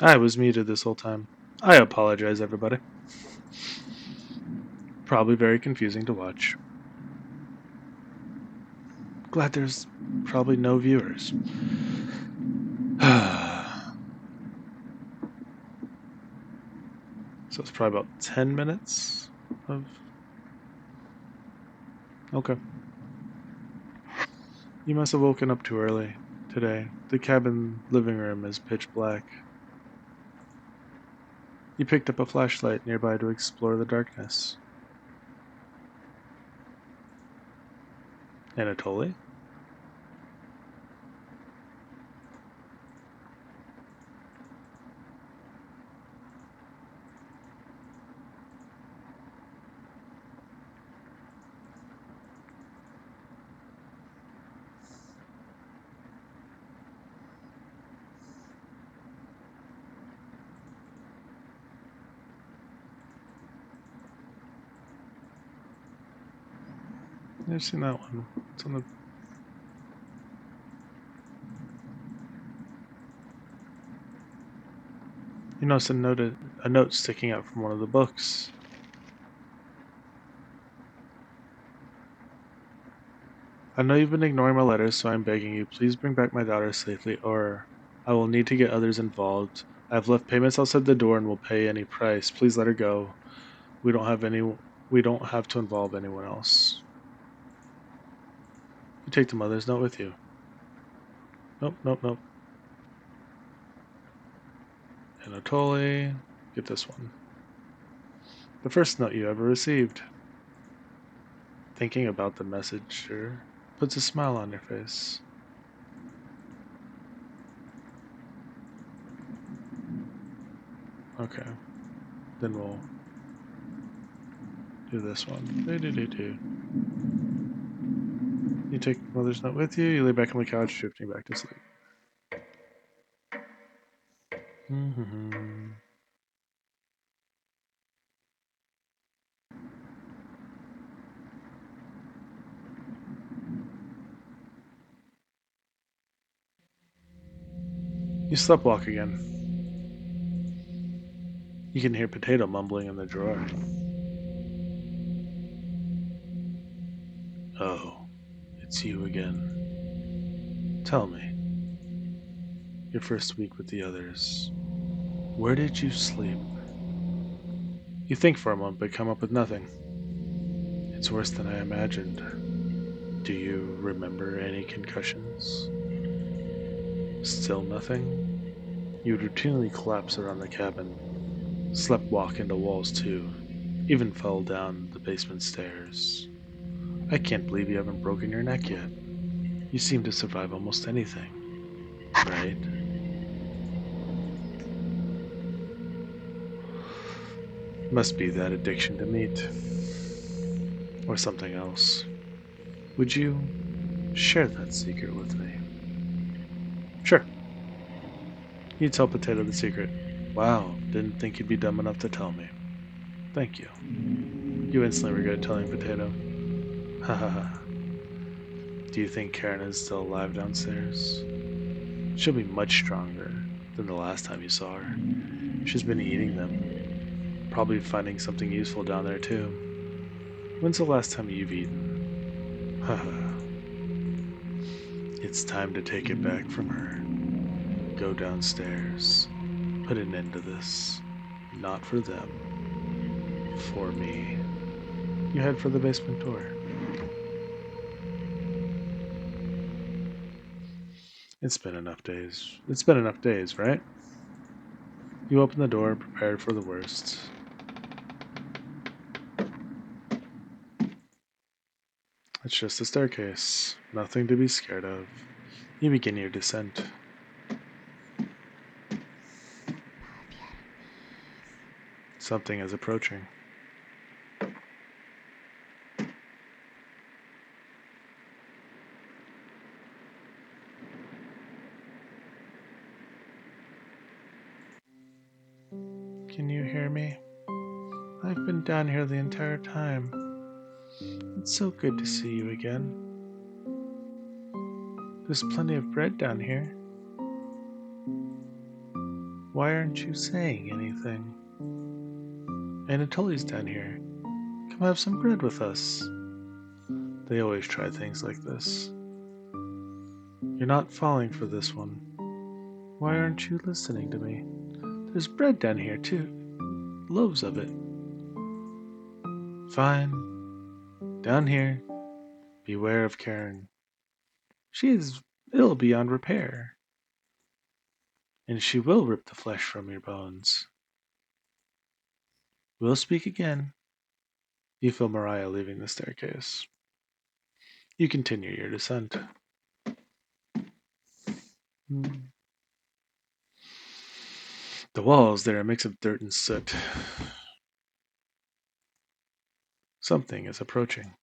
I was muted this whole time. I apologize, everybody. Probably very confusing to watch. Glad there's probably no viewers. So it's probably about 10 minutes of... Okay. You must have woken up too early today. The cabin living room is pitch black. You picked up a flashlight nearby to explore the darkness. Anatoly? I've seen that one. It's on the... You notice a note sticking out from one of the books. I know you've been ignoring my letters, so I'm begging you, please bring back my daughter safely, or I will need to get others involved. I've left payments outside the door and will pay any price. Please let her go. We don't have to involve anyone else. You take the mother's note with you. Nope, nope, nope. Anatoly, get this one. The first note you ever received. Thinking about the messenger puts a smile on your face. Okay, then we'll do this one. You take mother's note with you, you lay back on the couch, drifting back to sleep. You sleptwalk again. You can hear Potato mumbling in the drawer. Oh, it's you again. Tell me, your first week with the others, where did you sleep? You think for a moment, but come up with nothing. It's worse than I imagined. Do you remember any concussions? Still nothing? You would routinely collapse around the cabin, sleptwalk into walls too, even fell down the basement stairs. I can't believe you haven't broken your neck yet. You seem to survive almost anything, right? Must be that addiction to meat. Or something else. Would you share that secret with me? Sure. You tell Potato the secret. Wow, didn't think you'd be dumb enough to tell me. Thank you. You instantly regret telling Potato. Ha ha ha. Do you think Karin is still alive downstairs? She'll be much stronger than the last time you saw her. She's been eating them. Probably finding something useful down there too. When's the last time you've eaten? Haha. It's time to take it back from her. Go downstairs. Put an end to this. Not for them. For me. You head for the basement door. It's been enough days. It's been enough days, right? You open the door, prepared for the worst. It's just a staircase. Nothing to be scared of. You begin your descent. Something is approaching. Can you hear me? I've been down here the entire time. It's so good to see you again. There's plenty of bread down here. Why aren't you saying anything? Anatoly's down here. Come have some bread with us. They always try things like this. You're not falling for this one. Why aren't you listening to me? There's bread down here, too. Loaves of it. Fine. Down here. Beware of Karin. She is ill beyond repair, and she will rip the flesh from your bones. We'll speak again. You feel Mariah leaving the staircase. You continue your descent. The walls, they're a mix of dirt and soot. Something is approaching.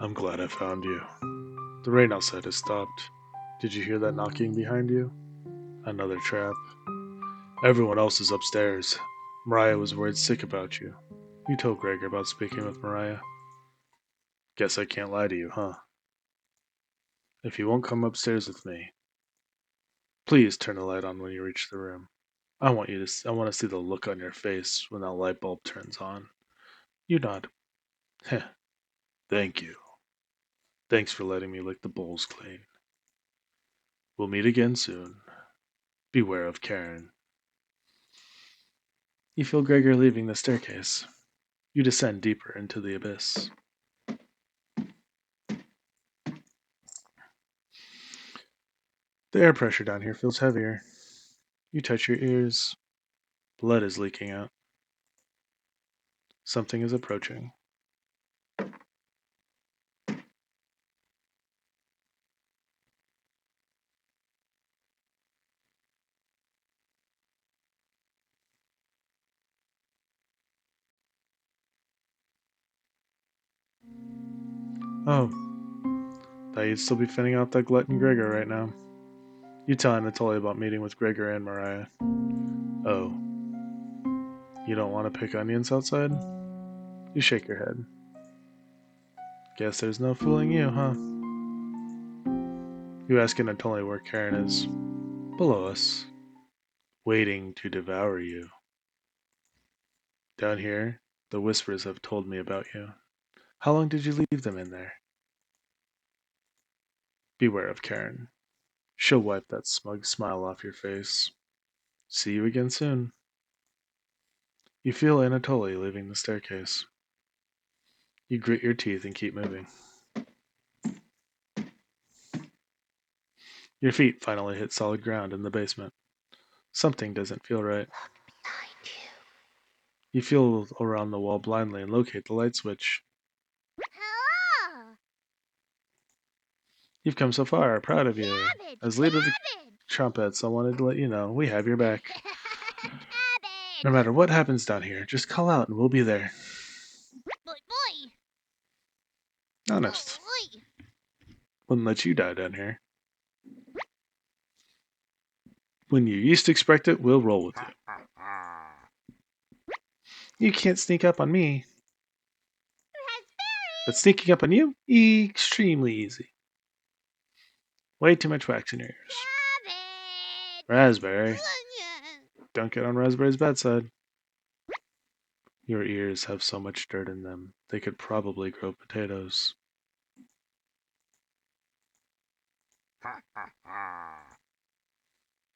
I'm glad I found you. The rain outside has stopped. Did you hear that knocking behind you? Another trap. Everyone else is upstairs. Mariah was worried sick about you. You told Gregor about speaking with Mariah. Guess I can't lie to you, huh? If you won't come upstairs with me, please turn the light on when you reach the room. I want to see the look on your face when that light bulb turns on. You nod. Heh. Thank you. Thanks for letting me lick the bowls clean. We'll meet again soon. Beware of Karin. You feel Gregor leaving the staircase. You descend deeper into the abyss. The air pressure down here feels heavier. You touch your ears. Blood is leaking out. Something is approaching. Oh, thought you'd still be fitting out that glutton Gregor right now. You tell Anatoly about meeting with Gregor and Mariah. Oh, you don't want to pick onions outside? You shake your head. Guess there's no fooling you, huh? You ask Anatoly where Karin is. Below us. Waiting to devour you. Down here, the whispers have told me about you. How long did you leave them in there? Beware of Karin. She'll wipe that smug smile off your face. See you again soon. You feel Anatoly leaving the staircase. You grit your teeth and keep moving. Your feet finally hit solid ground in the basement. Something doesn't feel right. Behind you. You feel around the wall blindly and locate the light switch. Hello! You've come so far, proud of you. Cabbage! As leader of the Cabbage! Chompette, I wanted to let you know we have your back. Cabbage! No matter what happens down here, just call out and we'll be there. Boy, boy! Honest. Boy! Wouldn't let you die down here. When you least expect it, we'll roll with you. You can't sneak up on me, but sneaking up on you, extremely easy. Way too much wax in your ears. Cabbage! Raspberry. Onion! Don't get on Raspberry's bad side. Your ears have so much dirt in them, they could probably grow potatoes.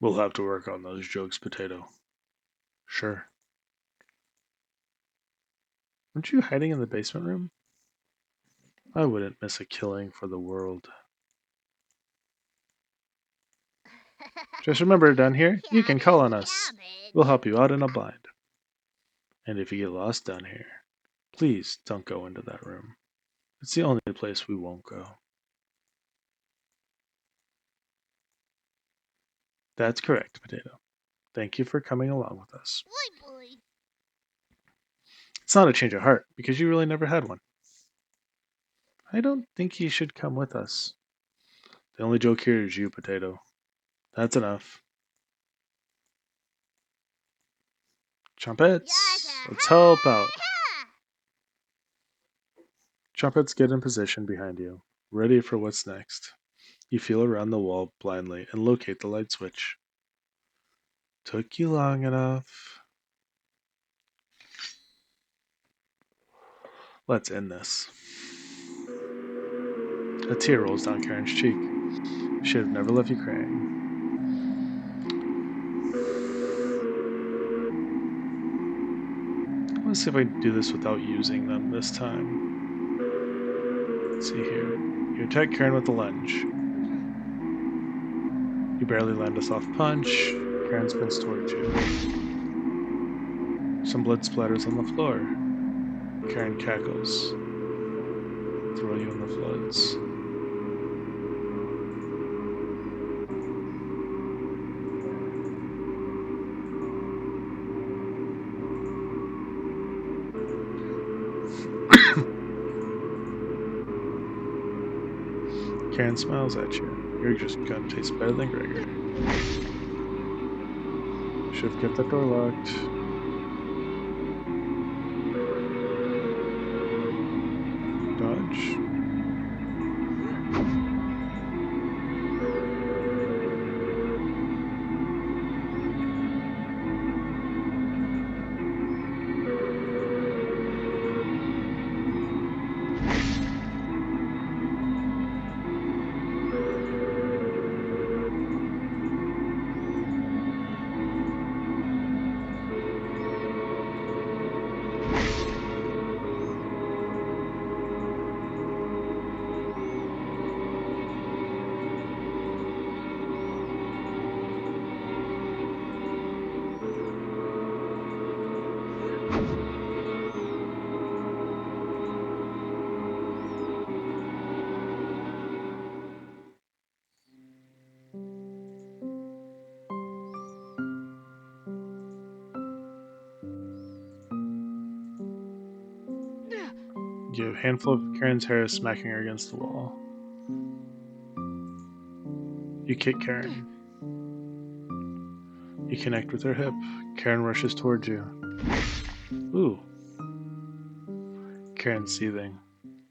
We'll have to work on those jokes, Potato. Sure. Aren't you hiding in the basement room? I wouldn't miss a killing for the world. Just remember, down here, you can call on us. We'll help you out in a bind. And if you get lost down here, please don't go into that room. It's the only place we won't go. That's correct, Potato. Thank you for coming along with us. Boy, boy! It's not a change of heart, because you really never had one. I don't think you should come with us. The only joke here is you, Potato. That's enough. Chompettes, let's help out. Chompettes get in position behind you, ready for what's next. You feel around the wall blindly and locate the light switch. Took you long enough. Let's end this. A tear rolls down Karen's cheek. Should have never left you crying. Let's see if I can do this without using them this time. Let's see here. You attack Karen with a lunge. You barely land a soft punch. Karen spins towards you. Some blood splatters on the floor. Karen cackles. Throw you in the floods. Karen smiles at you. You're just gonna taste better than Gregor. Should have kept that door locked. Dodge. You have a handful of Karen's hair smacking her against the wall. You kick Karen. You connect with her hip. Karen rushes towards you. Ooh. Karen's seething.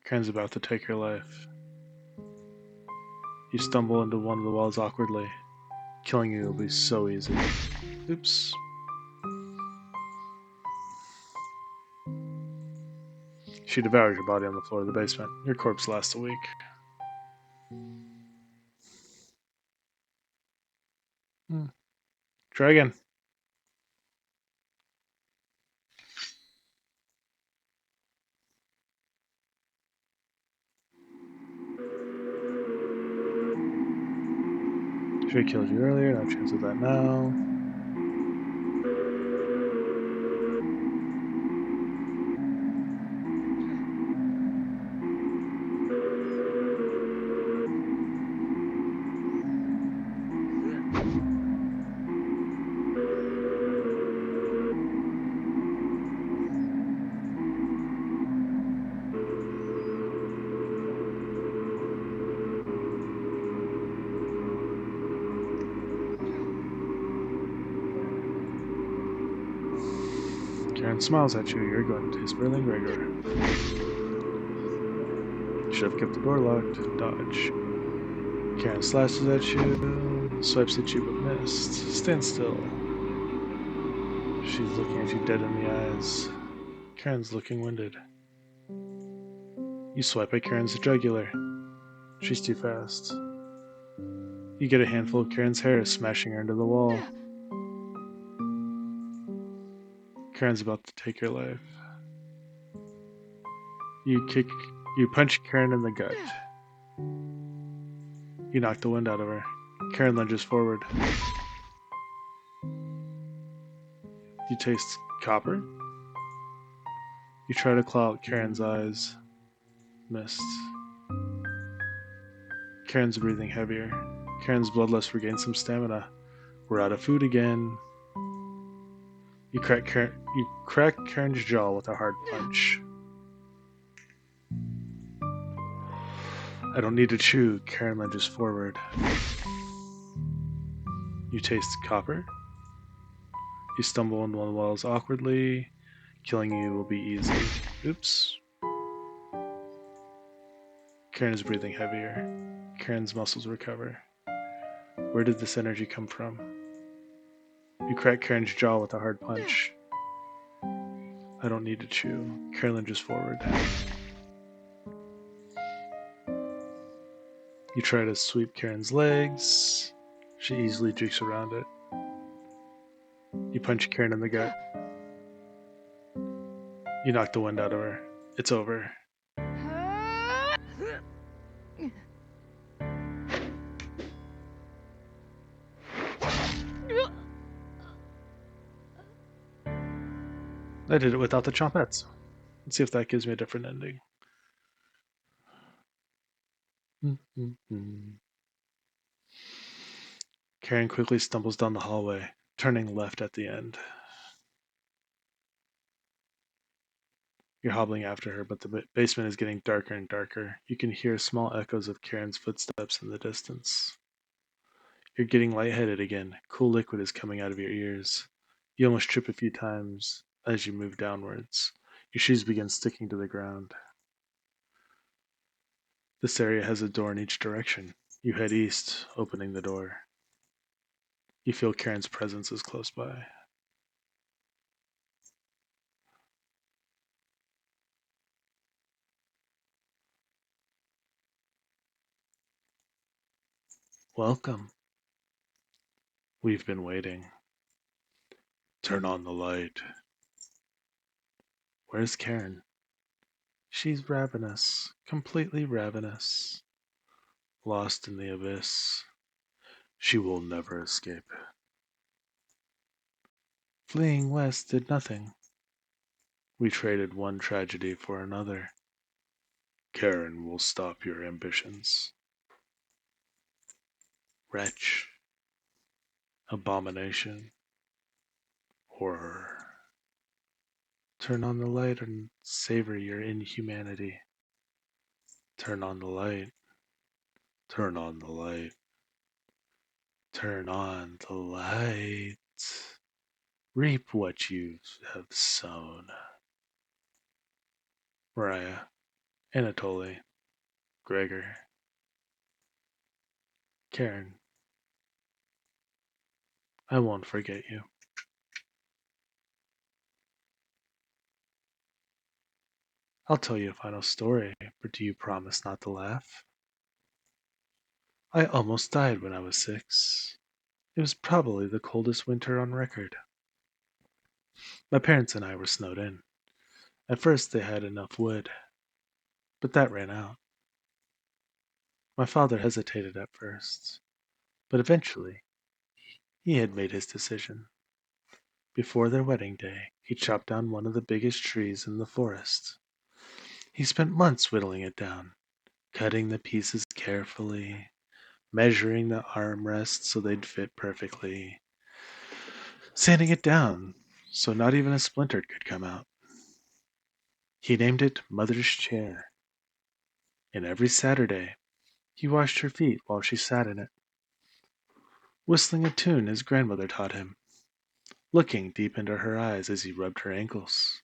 Karen's about to take her life. You stumble into one of the walls awkwardly. Killing you will be so easy. Oops. She devours your body on the floor of the basement. Your corpse lasts a week. Try again. Should have killed you earlier, no chance of that now. Karen smiles at you. You're going to taste better than Gregor. Should have kept the door locked. Dodge. Karen slashes at you, swipes at you but missed. Stand still. She's looking at you dead in the eyes. Karen's looking winded. You swipe at Karen's jugular. She's too fast. You get a handful of Karen's hair, smashing her into the wall. Karen's about to take her life. You punch Karen in the gut. You knock the wind out of her. Karen lunges forward. You taste copper? You try to claw out Karen's eyes. Missed. Karen's breathing heavier. Karen's bloodlust regains some stamina. We're out of food again. You crack Karen's jaw with a hard punch. I don't need to chew. Karen lunges forward. You taste copper. You stumble into one of the walls awkwardly. Killing you will be easy. Oops. Karin is breathing heavier. Karin's muscles recover. Where did this energy come from? You crack Karin's jaw with a hard punch. I don't need to chew. Karin lunges forward. You try to sweep Karin's legs. She easily jukes around it. You punch Karin in the gut. You knock the wind out of her. It's over. I did it without the chompettes. Let's see if that gives me a different ending. Karin quickly stumbles down the hallway, turning left at the end. You're hobbling after her, but the basement is getting darker and darker. You can hear small echoes of Karin's footsteps in the distance. You're getting lightheaded again. Cool liquid is coming out of your ears. You almost trip a few times as you move downwards. Your shoes begin sticking to the ground. This area has a door in each direction. You head east, opening the door. You feel Karin's presence is close by. Welcome. We've been waiting. Turn on the light. Where's Karin? She's ravenous, completely ravenous. Lost in the abyss. She will never escape. Fleeing west did nothing. We traded one tragedy for another. Karin will stop your ambitions. Wretch. Abomination. Horror. Turn on the light and savor your inhumanity. Turn on the light. Turn on the light. Turn on the light. Reap what you have sown. Mariah, Anatoly, Gregor, Karin, I won't forget you. I'll tell you a final story, but do you promise not to laugh? I almost died when I was 6. It was probably the coldest winter on record. My parents and I were snowed in. At first they had enough wood, but that ran out. My father hesitated at first, but eventually he had made his decision. Before their wedding day, he chopped down one of the biggest trees in the forest. He spent months whittling it down, cutting the pieces carefully, measuring the armrests so they'd fit perfectly, sanding it down so not even a splinter could come out. He named it Mother's Chair, and every Saturday he washed her feet while she sat in it, whistling a tune his grandmother taught him, looking deep into her eyes as he rubbed her ankles.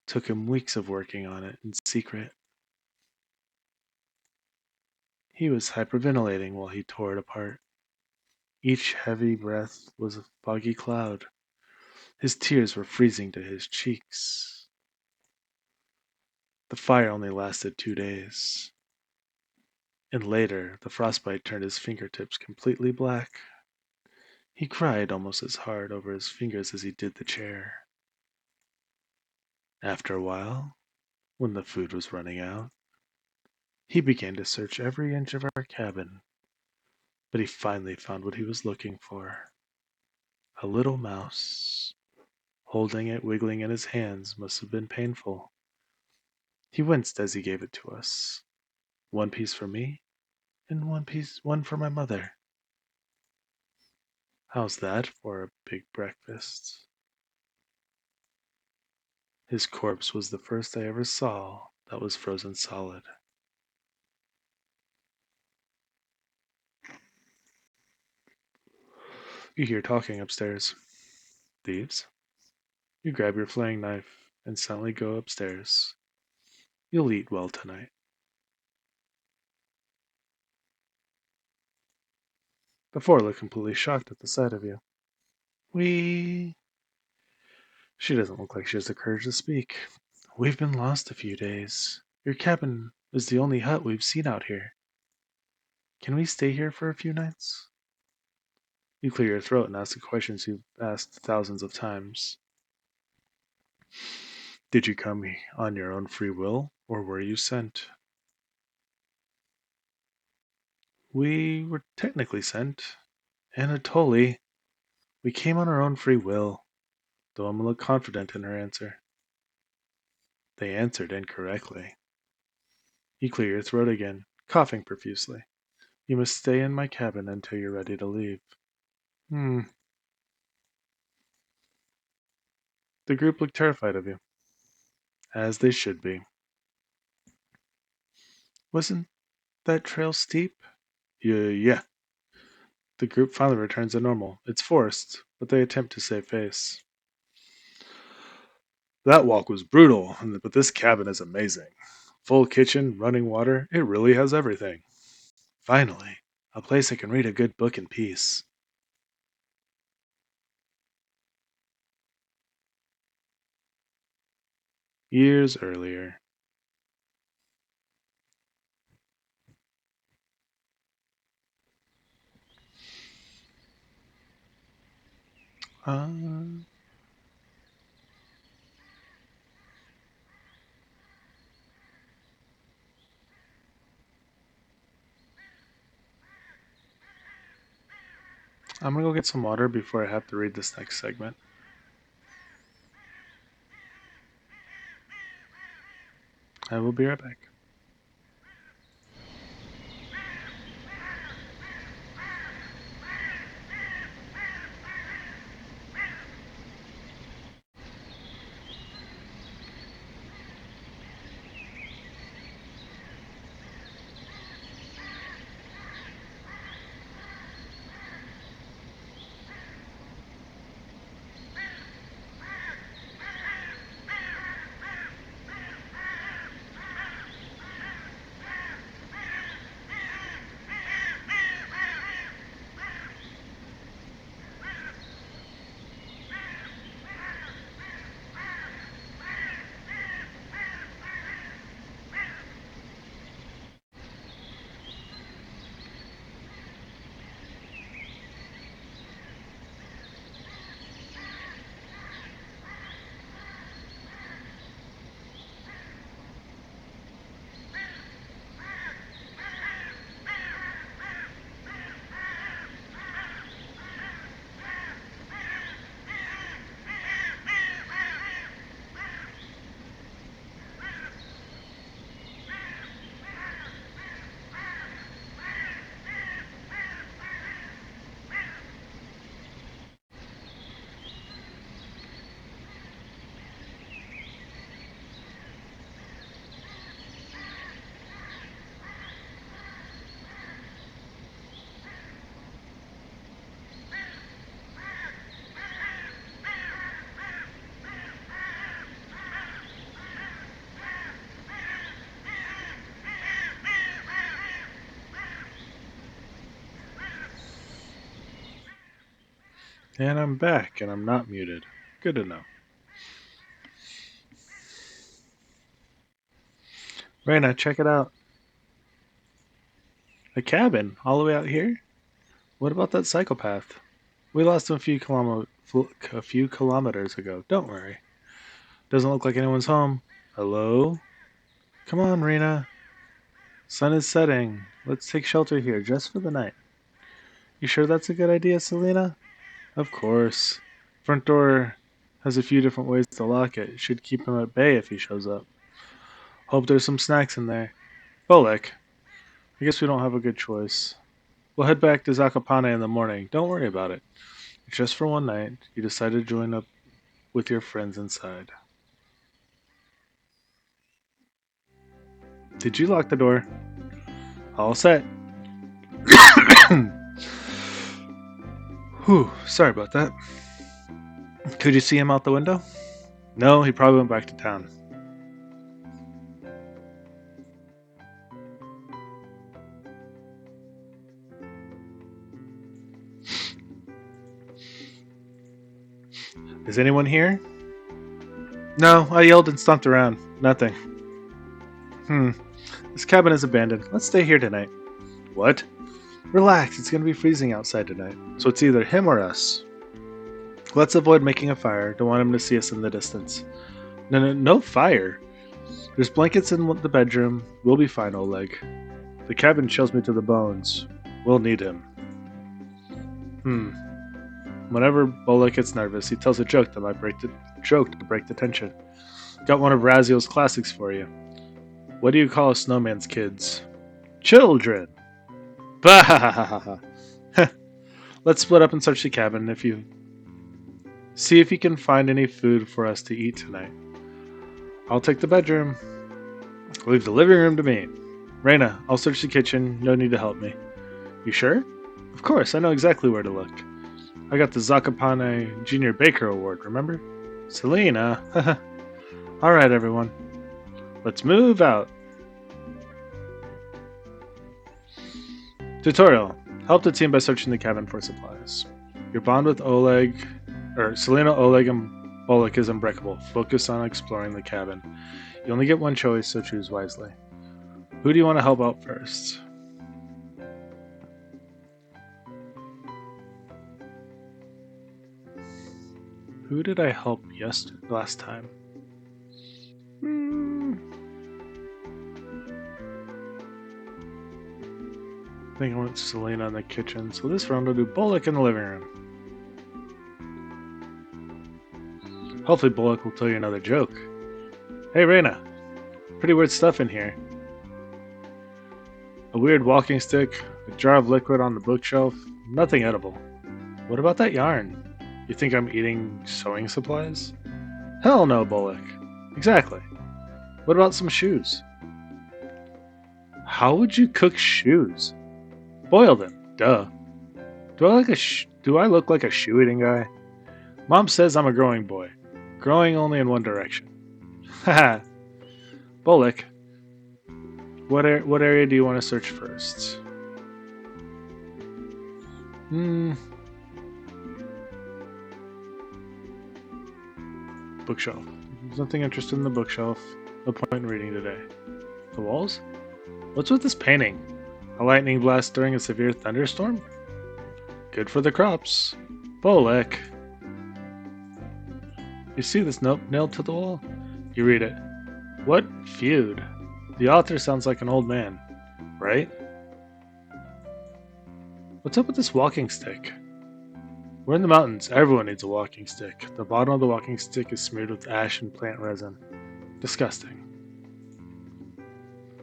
Took him weeks of working on it in secret. He was hyperventilating while he tore it apart. Each heavy breath was a foggy cloud. His tears were freezing to his cheeks. The fire only lasted 2 days. And later, the frostbite turned his fingertips completely black. He cried almost as hard over his fingers as he did the chair. After a while, when the food was running out, he began to search every inch of our cabin, but he finally found what he was looking for. A little mouse. Holding it wiggling in his hands must have been painful. He winced as he gave it to us. One piece for me, and one for my mother. How's that for a big breakfast? His corpse was the first I ever saw that was frozen solid. You hear talking upstairs. Thieves? You grab your flaying knife and silently go upstairs. You'll eat well tonight. before looked completely shocked at the sight of you. We... She doesn't look like she has the courage to speak. We've been lost a few days. Your cabin is the only hut we've seen out here. Can we stay here for a few nights? You clear your throat and ask the questions you've asked thousands of times. Did you come on your own free will, or were you sent? We were technically sent. Anatoly, we came on our own free will, though I'm a little confident in her answer. They answered incorrectly. You clear your throat again, coughing profusely. You must stay in my cabin until you're ready to leave. Hmm. The group looked terrified of you, as they should be. Wasn't that trail steep? Yeah. The group finally returns to normal. It's forced, but they attempt to save face. That walk was brutal, but this cabin is amazing. Full kitchen, running water, it really has everything. Finally, a place I can read a good book in peace. Years earlier. Uh, I'm gonna go get some water before I have to read this next segment. I will be right back. And I'm back, and I'm not muted. Good to know. Reina, check it out. A cabin all the way out here? What about that psychopath? We lost him a few kilometers ago. Don't worry. Doesn't look like anyone's home. Hello? Come on, Reina. Sun is setting. Let's take shelter here just for the night. You sure that's a good idea, Selena? Of course. Front door has a few different ways to lock it. Should keep him at bay if he shows up. Hope there's some snacks in there. Bolek, I guess we don't have a good choice. We'll head back to Zakopane in the morning. Don't worry about it. It's just for one night. You decided to join up with your friends inside. Did you lock the door? All set. Whew, sorry about that. Could you see him out the window? No, he probably went back to town. Is anyone here? No, I yelled and stomped around. Nothing. This cabin is abandoned. Let's stay here tonight. What? Relax, it's going to be freezing outside tonight. So it's either him or us. Let's avoid making a fire. Don't want him to see us in the distance. No fire. There's blankets in the bedroom. We'll be fine, Oleg. The cabin chills me to the bones. We'll need him. Whenever Bolek gets nervous, he tells a joke that might break the tension. Got one of Raziel's classics for you. What do you call a snowman's kids? Children! Bah! Let's split up and search the cabin. See if you can find any food for us to eat tonight. I'll take the bedroom. Leave the living room to me. Reina, I'll search the kitchen. No need to help me. You sure? Of course, I know exactly where to look. I got the Zakopane Junior Baker Award, remember? Selena. Alright, everyone. Let's move out. Tutorial. Help the team by searching the cabin for supplies. Your bond with Selena, Oleg, and Bolek is unbreakable. Focus on exploring the cabin. You only get one choice, so choose wisely. Who do you want to help out first? Who did I help last time? I think I went Selena in the kitchen, so this round I'll do Bolek in the living room. Hopefully Bolek will tell you another joke. Hey Reina, pretty weird stuff in here. A weird walking stick, a jar of liquid on the bookshelf, nothing edible. What about that yarn? You think I'm eating sewing supplies? Hell no, Bolek. Exactly. What about some shoes? How would you cook shoes? Boil them. Duh. Do I look like a shoe-eating guy? Mom says I'm a growing boy. Growing only in one direction. Haha. Bolek, what area do you want to search first? Bookshelf. There's nothing interesting in the bookshelf. No point in reading today. The walls? What's with this painting? A lightning blast during a severe thunderstorm? Good for the crops. Bolek. You see this note nailed to the wall? You read it. What feud? The author sounds like an old man, right? What's up with this walking stick? We're in the mountains. Everyone needs a walking stick. The bottom of the walking stick is smeared with ash and plant resin. Disgusting.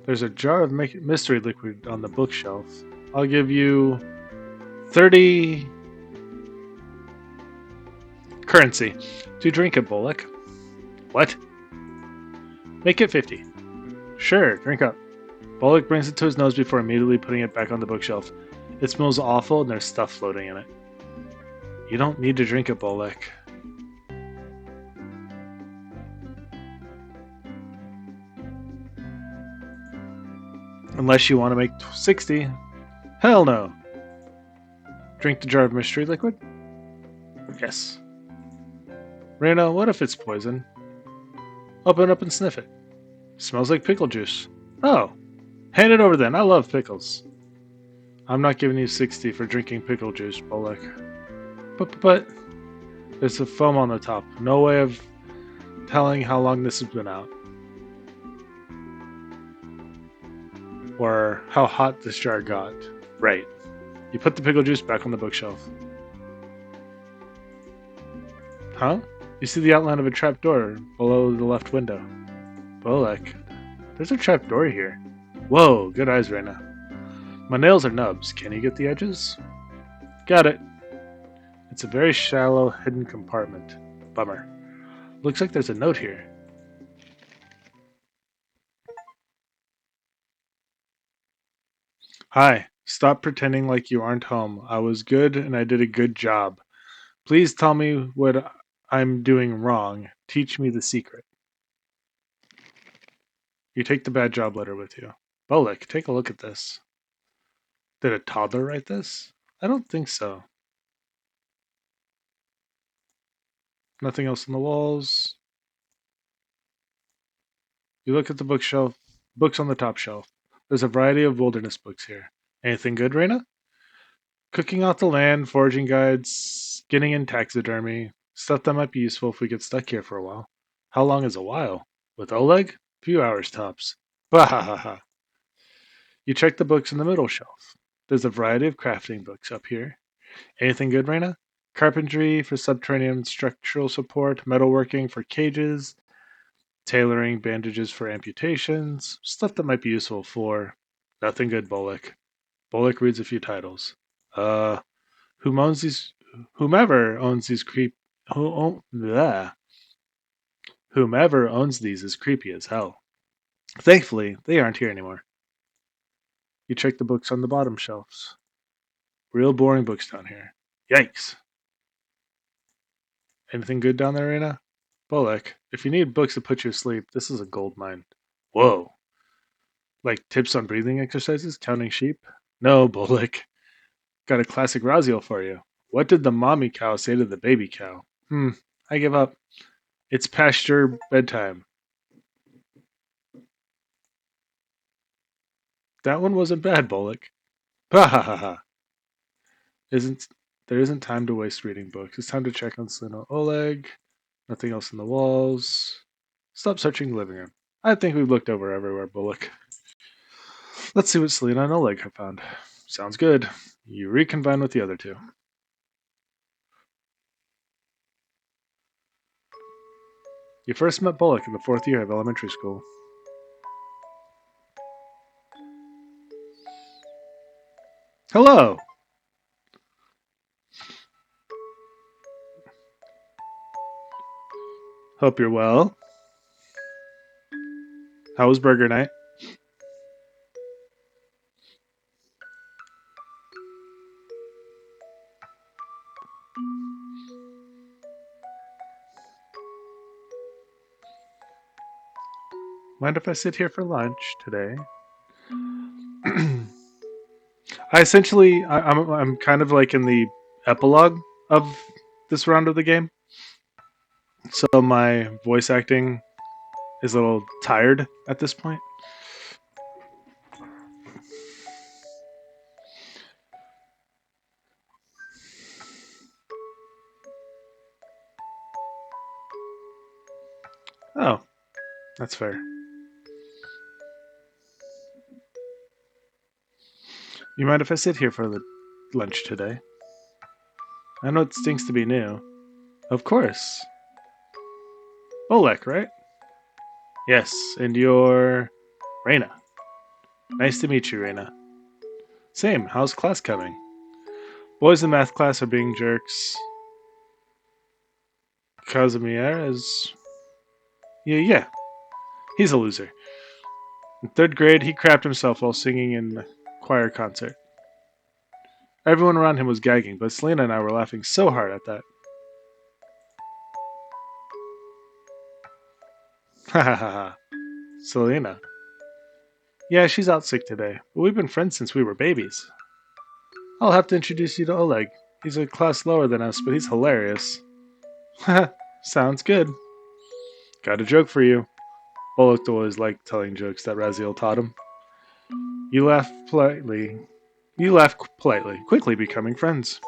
There's a jar of mystery liquid on the bookshelf. I'll give you 30 currency to drink it, Bolek. What? Make it 50. Sure, drink up. Bolek brings it to his nose before immediately putting it back on the bookshelf. It smells awful and there's stuff floating in it. You don't need to drink it, Bolek. Unless you want to make 60. Hell no. Drink the jar of mystery liquid? Yes. Reina, what if it's poison? Open up and sniff it. Smells like pickle juice. Oh. Hand it over then. I love pickles. I'm not giving you 60 for drinking pickle juice, Bolek. But there's a foam on the top. No way of telling how long this has been out. Or how hot this jar got. Right. You put the pickle juice back on the bookshelf. Huh? You see the outline of a trap door below the left window. Bolek, there's a trap door here. Whoa, good eyes, Reina. My nails are nubs. Can you get the edges? Got it. It's a very shallow, hidden compartment. Bummer. Looks like there's a note here. Hi. Stop pretending like you aren't home. I was good and I did a good job. Please tell me what I'm doing wrong. Teach me the secret. You take the bad job letter with you. Bolek, take a look at this. Did a toddler write this? I don't think so. Nothing else on the walls. You look at the bookshelf. Books on the top shelf. There's a variety of wilderness books here. Anything good, Reina? Cooking out the land, foraging guides, getting in taxidermy. Stuff that might be useful if we get stuck here for a while. How long is a while? With Oleg? Few hours tops. Bahahaha. You check the books in the middle shelf. There's a variety of crafting books up here. Anything good, Reina? Carpentry for subterranean structural support, metalworking for cages, tailoring, bandages for amputations, stuff that might be useful for nothing good, Bullock. Bullock reads a few titles. Uh, who owns these? Whomever owns these whomever owns these is creepy as hell. Thankfully, they aren't here anymore. You check the books on the bottom shelves. Real boring books down here. Yikes. Anything good down there, Reina? Bullock, if you need books to put you to sleep, this is a gold mine. Whoa. Like tips on breathing exercises, counting sheep? No, Bullock. Got a classic Raziel for you. What did the mommy cow say to the baby cow? I give up. It's past your bedtime. That one wasn't bad, Bullock. Ha ha ha ha. There isn't time to waste reading books. It's time to check on Selena Oleg. Nothing else in the walls. Stop searching the living room. I think we've looked over everywhere, Bullock. Let's see what Selena and Oleg have found. Sounds good. You reconvene with the other two. You first met Bullock in the 4th year of elementary school. Hello! Hope you're well. How was burger night? Mind if I sit here for lunch today? I'm kind of like in the epilogue of this round of the game, so my voice acting is a little tired at this point. Oh, that's fair. You mind if I sit here for the lunch today? I know it stinks to be new. Of course. Olek, right? Yes, and you're Reina. Nice to meet you, Reina. Same, how's class coming? Boys in math class are being jerks. Casimir is... Yeah, he's a loser. In 3rd grade, he crapped himself while singing in a choir concert. Everyone around him was gagging, but Selena and I were laughing so hard at that. Ha ha ha ha. Selena. Yeah, she's out sick today, but we've been friends since we were babies. I'll have to introduce you to Oleg. He's a class lower than us, but he's hilarious. Haha, sounds good. Got a joke for you. Oleg always liked telling jokes that Raziel taught him. You laugh politely, quickly becoming friends.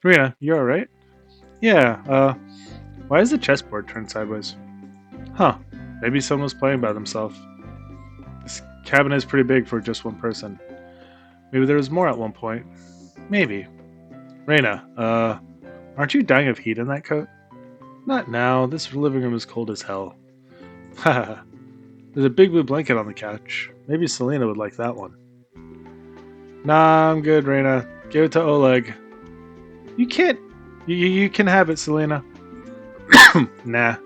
Rena, you alright? Yeah, why is the chessboard turned sideways? Huh, maybe someone was playing by themselves. This cabin is pretty big for just one person. Maybe there was more at one point. Maybe. Rena, aren't you dying of heat in that coat? Not now, this living room is cold as hell. Haha. There's a big blue blanket on the couch. Maybe Selena would like that one. Nah, I'm good, Reina. Give it to Oleg. You can't. You can have it, Selena. Nah.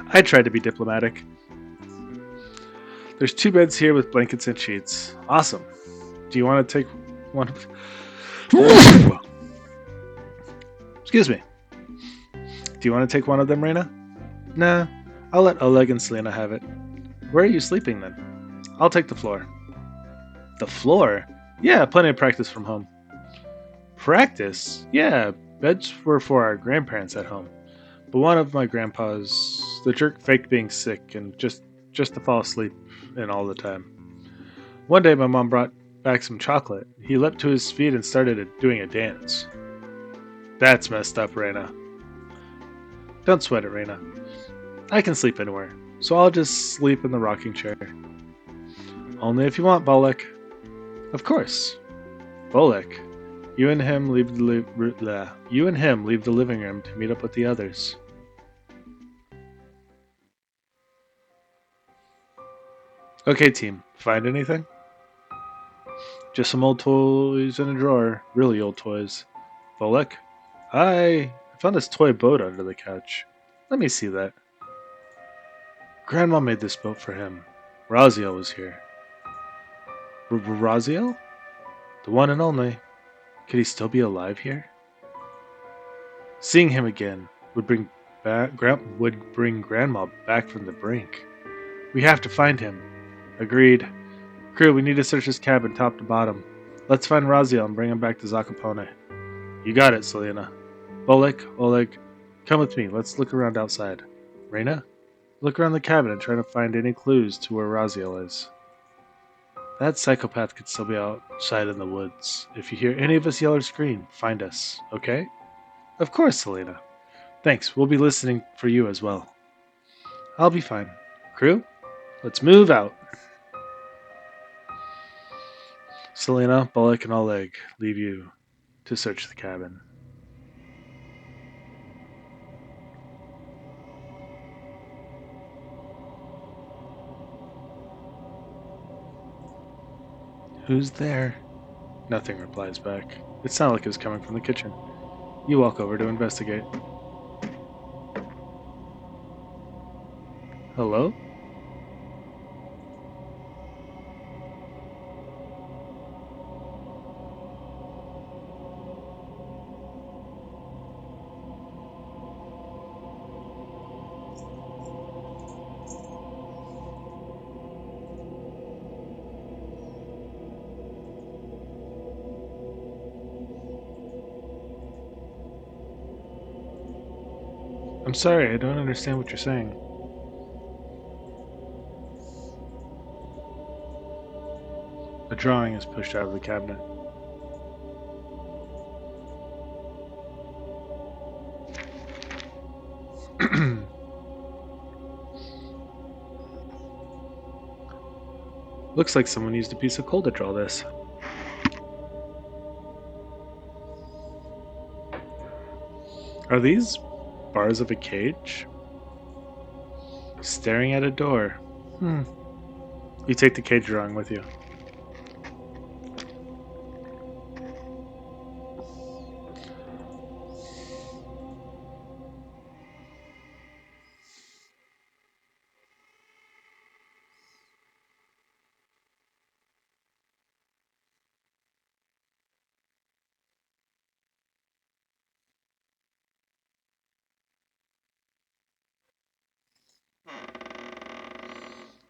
I tried to be diplomatic. There's 2 beds here with blankets and sheets. Awesome. Do you want to take one? Excuse me. Do you want to take one of them, Reina? Nah. I'll let Oleg and Selena have it. Where are you sleeping then? I'll take the floor. The floor? Yeah, plenty of practice from home. Practice? Yeah, beds were for our grandparents at home. But one of my grandpas, the jerk, faked being sick and just to fall asleep in all the time. One day my mom brought back some chocolate. He leapt to his feet and started doing a dance. That's messed up, Reina. Don't sweat it, Reina. I can sleep anywhere, so I'll just sleep in the rocking chair. Only if you want, Bolek. Of course. Bolek, you and him leave the living room to meet up with the others. Okay, team. Find anything? Just some old toys in a drawer. Really old toys. Bolek? I found this toy boat under the couch. Let me see that. Grandma made this boat for him. Raziel was here. Raziel? The one and only. Could he still be alive here? Seeing him again would bring Grandma back from the brink. We have to find him. Agreed. Crew, we need to search his cabin top to bottom. Let's find Raziel and bring him back to Zakopane. You got it, Selena. Bolek, Oleg, come with me. Let's look around outside. Reina, look around the cabin and try to find any clues to where Raziel is. That psychopath could still be outside in the woods. If you hear any of us yell or scream, find us, okay? Of course, Selena. Thanks, we'll be listening for you as well. I'll be fine. Crew, let's move out. Selena, Bolek, and Oleg leave you to search the cabin. Who's there? Nothing replies back. It sounded like it was coming from the kitchen. You walk over to investigate. Hello? I'm sorry, I don't understand what you're saying. A drawing is pushed out of the cabinet. Looks like someone used a piece of coal to draw this. Are these bars of a cage? Staring at a door. You take the cage drawing with you.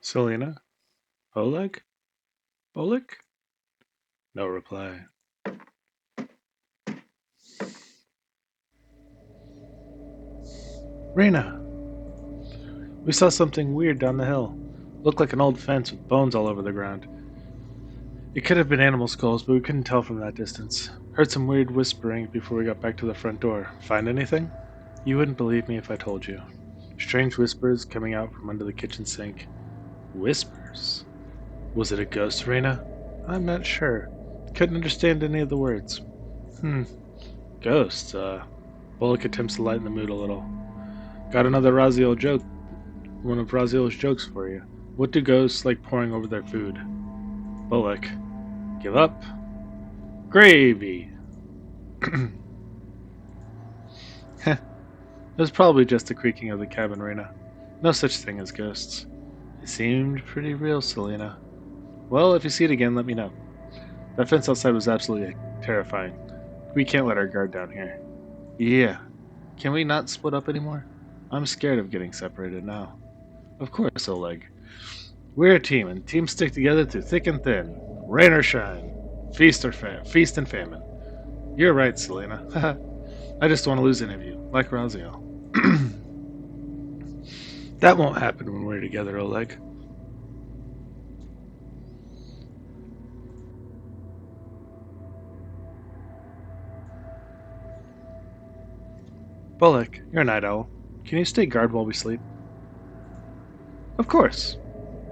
Selena? Oleg? Oleg? No reply. Reina! We saw something weird down the hill. Looked like an old fence with bones all over the ground. It could have been animal skulls, but we couldn't tell from that distance. Heard some weird whispering before we got back to the front door. Find anything? You wouldn't believe me if I told you. Strange whispers coming out from under the kitchen sink. Whispers? Was it a ghost, Reina? I'm not sure. Couldn't understand any of the words. Ghost, Bullock attempts to lighten the mood a little. Got another Raziel joke. One of Raziel's jokes for you. What do ghosts like pouring over their food? Bullock. Give up. Gravy. It was probably just the creaking of the cabin, Reina. No such thing as ghosts. It seemed pretty real, Selena. Well, if you see it again, let me know. That fence outside was absolutely terrifying. We can't let our guard down here. Yeah. Can we not split up anymore? I'm scared of getting separated now. Of course, Oleg. We're a team, and teams stick together through thick and thin. Rain or shine. Feast and famine. You're right, Selena. I just don't want to lose any of you, like Raziel. That won't happen when we're together, Oleg. Bullock, you're a night owl. Can you stay guard while we sleep? Of course.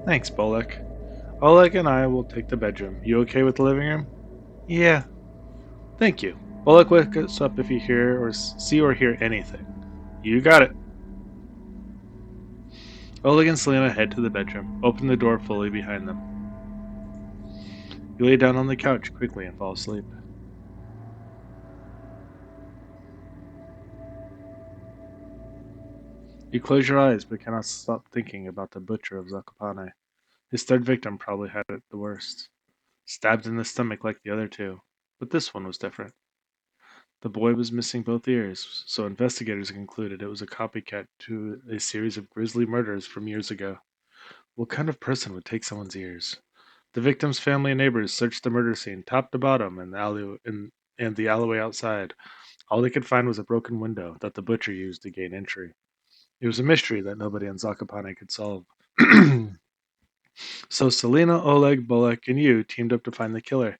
Thanks, Bullock. Oleg and I will take the bedroom. You okay with the living room? Yeah. Thank you. Bullock, wake us up if you hear or see or hear anything. You got it. Oleg and Selena head to the bedroom, open the door fully behind them. You lay down on the couch quickly and fall asleep. You close your eyes but cannot stop thinking about the butcher of Zakopane. His third victim probably had it the worst. Stabbed in the stomach like the other two, but this one was different. The boy was missing both ears, so investigators concluded it was a copycat to a series of grisly murders from years ago. What kind of person would take someone's ears? The victim's family and neighbors searched the murder scene top to bottom and the alleyway outside. All they could find was a broken window that the butcher used to gain entry. It was a mystery that nobody in Zakopane could solve. So Selena, Oleg, Bullock, and you teamed up to find the killer.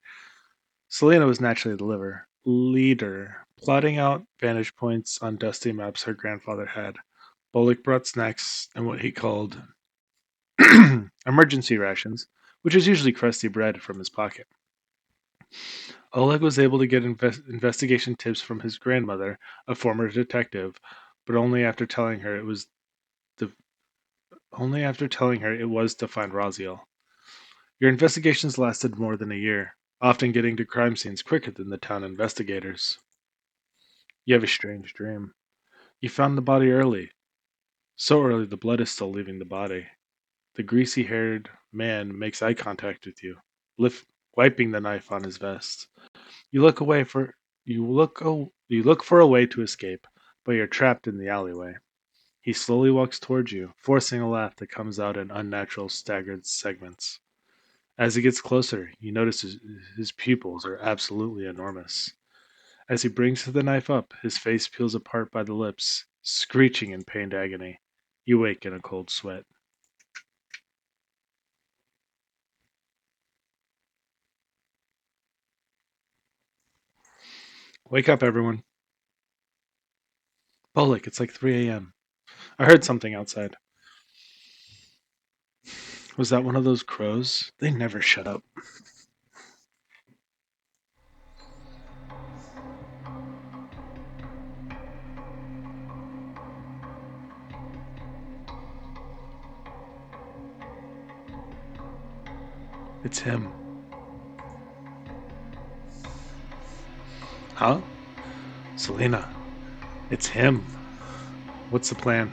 Selena was naturally the leader, plotting out vantage points on dusty maps her grandfather had. Bullock brought snacks and what he called emergency rations, which is usually crusty bread from his pocket. Oleg was able to get investigation tips from his grandmother, a former detective, but the only after telling her it was to find Raziel. Your investigations lasted more than a year, often getting to crime scenes quicker than the town investigators. You have a strange dream. You found the body early. So early the blood is still leaving the body. The greasy haired man makes eye contact with you, wiping the knife on his vest. You look away for you look for a way to escape, but you're trapped in the alleyway. He slowly walks towards you, forcing a laugh that comes out in unnatural staggered segments. As he gets closer, you notice his pupils are absolutely enormous. As he brings the knife up, his face peels apart by the lips, screeching in pained agony. You wake in a cold sweat. Wake up, everyone. Bullock, it's like 3 a.m. I heard something outside. Was that one of those crows? They never shut up. It's him. Huh? Selena. It's him. What's the plan?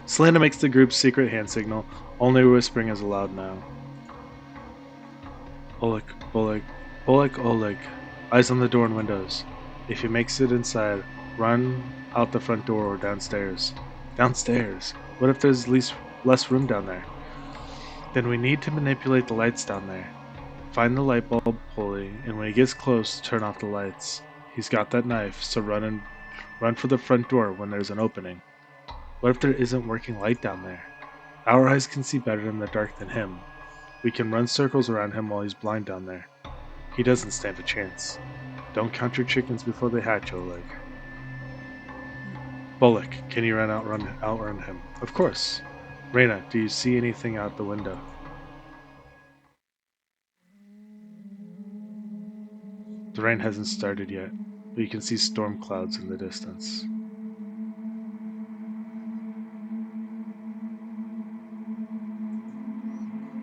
Selena makes the group's secret hand signal, only whispering is allowed now. Oleg, Oleg, Oleg. Eyes on the door and windows. If he makes it inside, run out the front door or downstairs. Downstairs? What if there's less room down there? Then we need to manipulate the lights down there. Find the light bulb pulley, and when he gets close, turn off the lights. He's got that knife, so run for the front door when there's an opening. What if there isn't working light down there? Our eyes can see better in the dark than him. We can run circles around him while he's blind down there. He doesn't stand a chance. Don't count your chickens before they hatch, Oleg. Bullock, can you outrun him? Of course. Reina, do you see anything out the window? The rain hasn't started yet, but you can see storm clouds in the distance.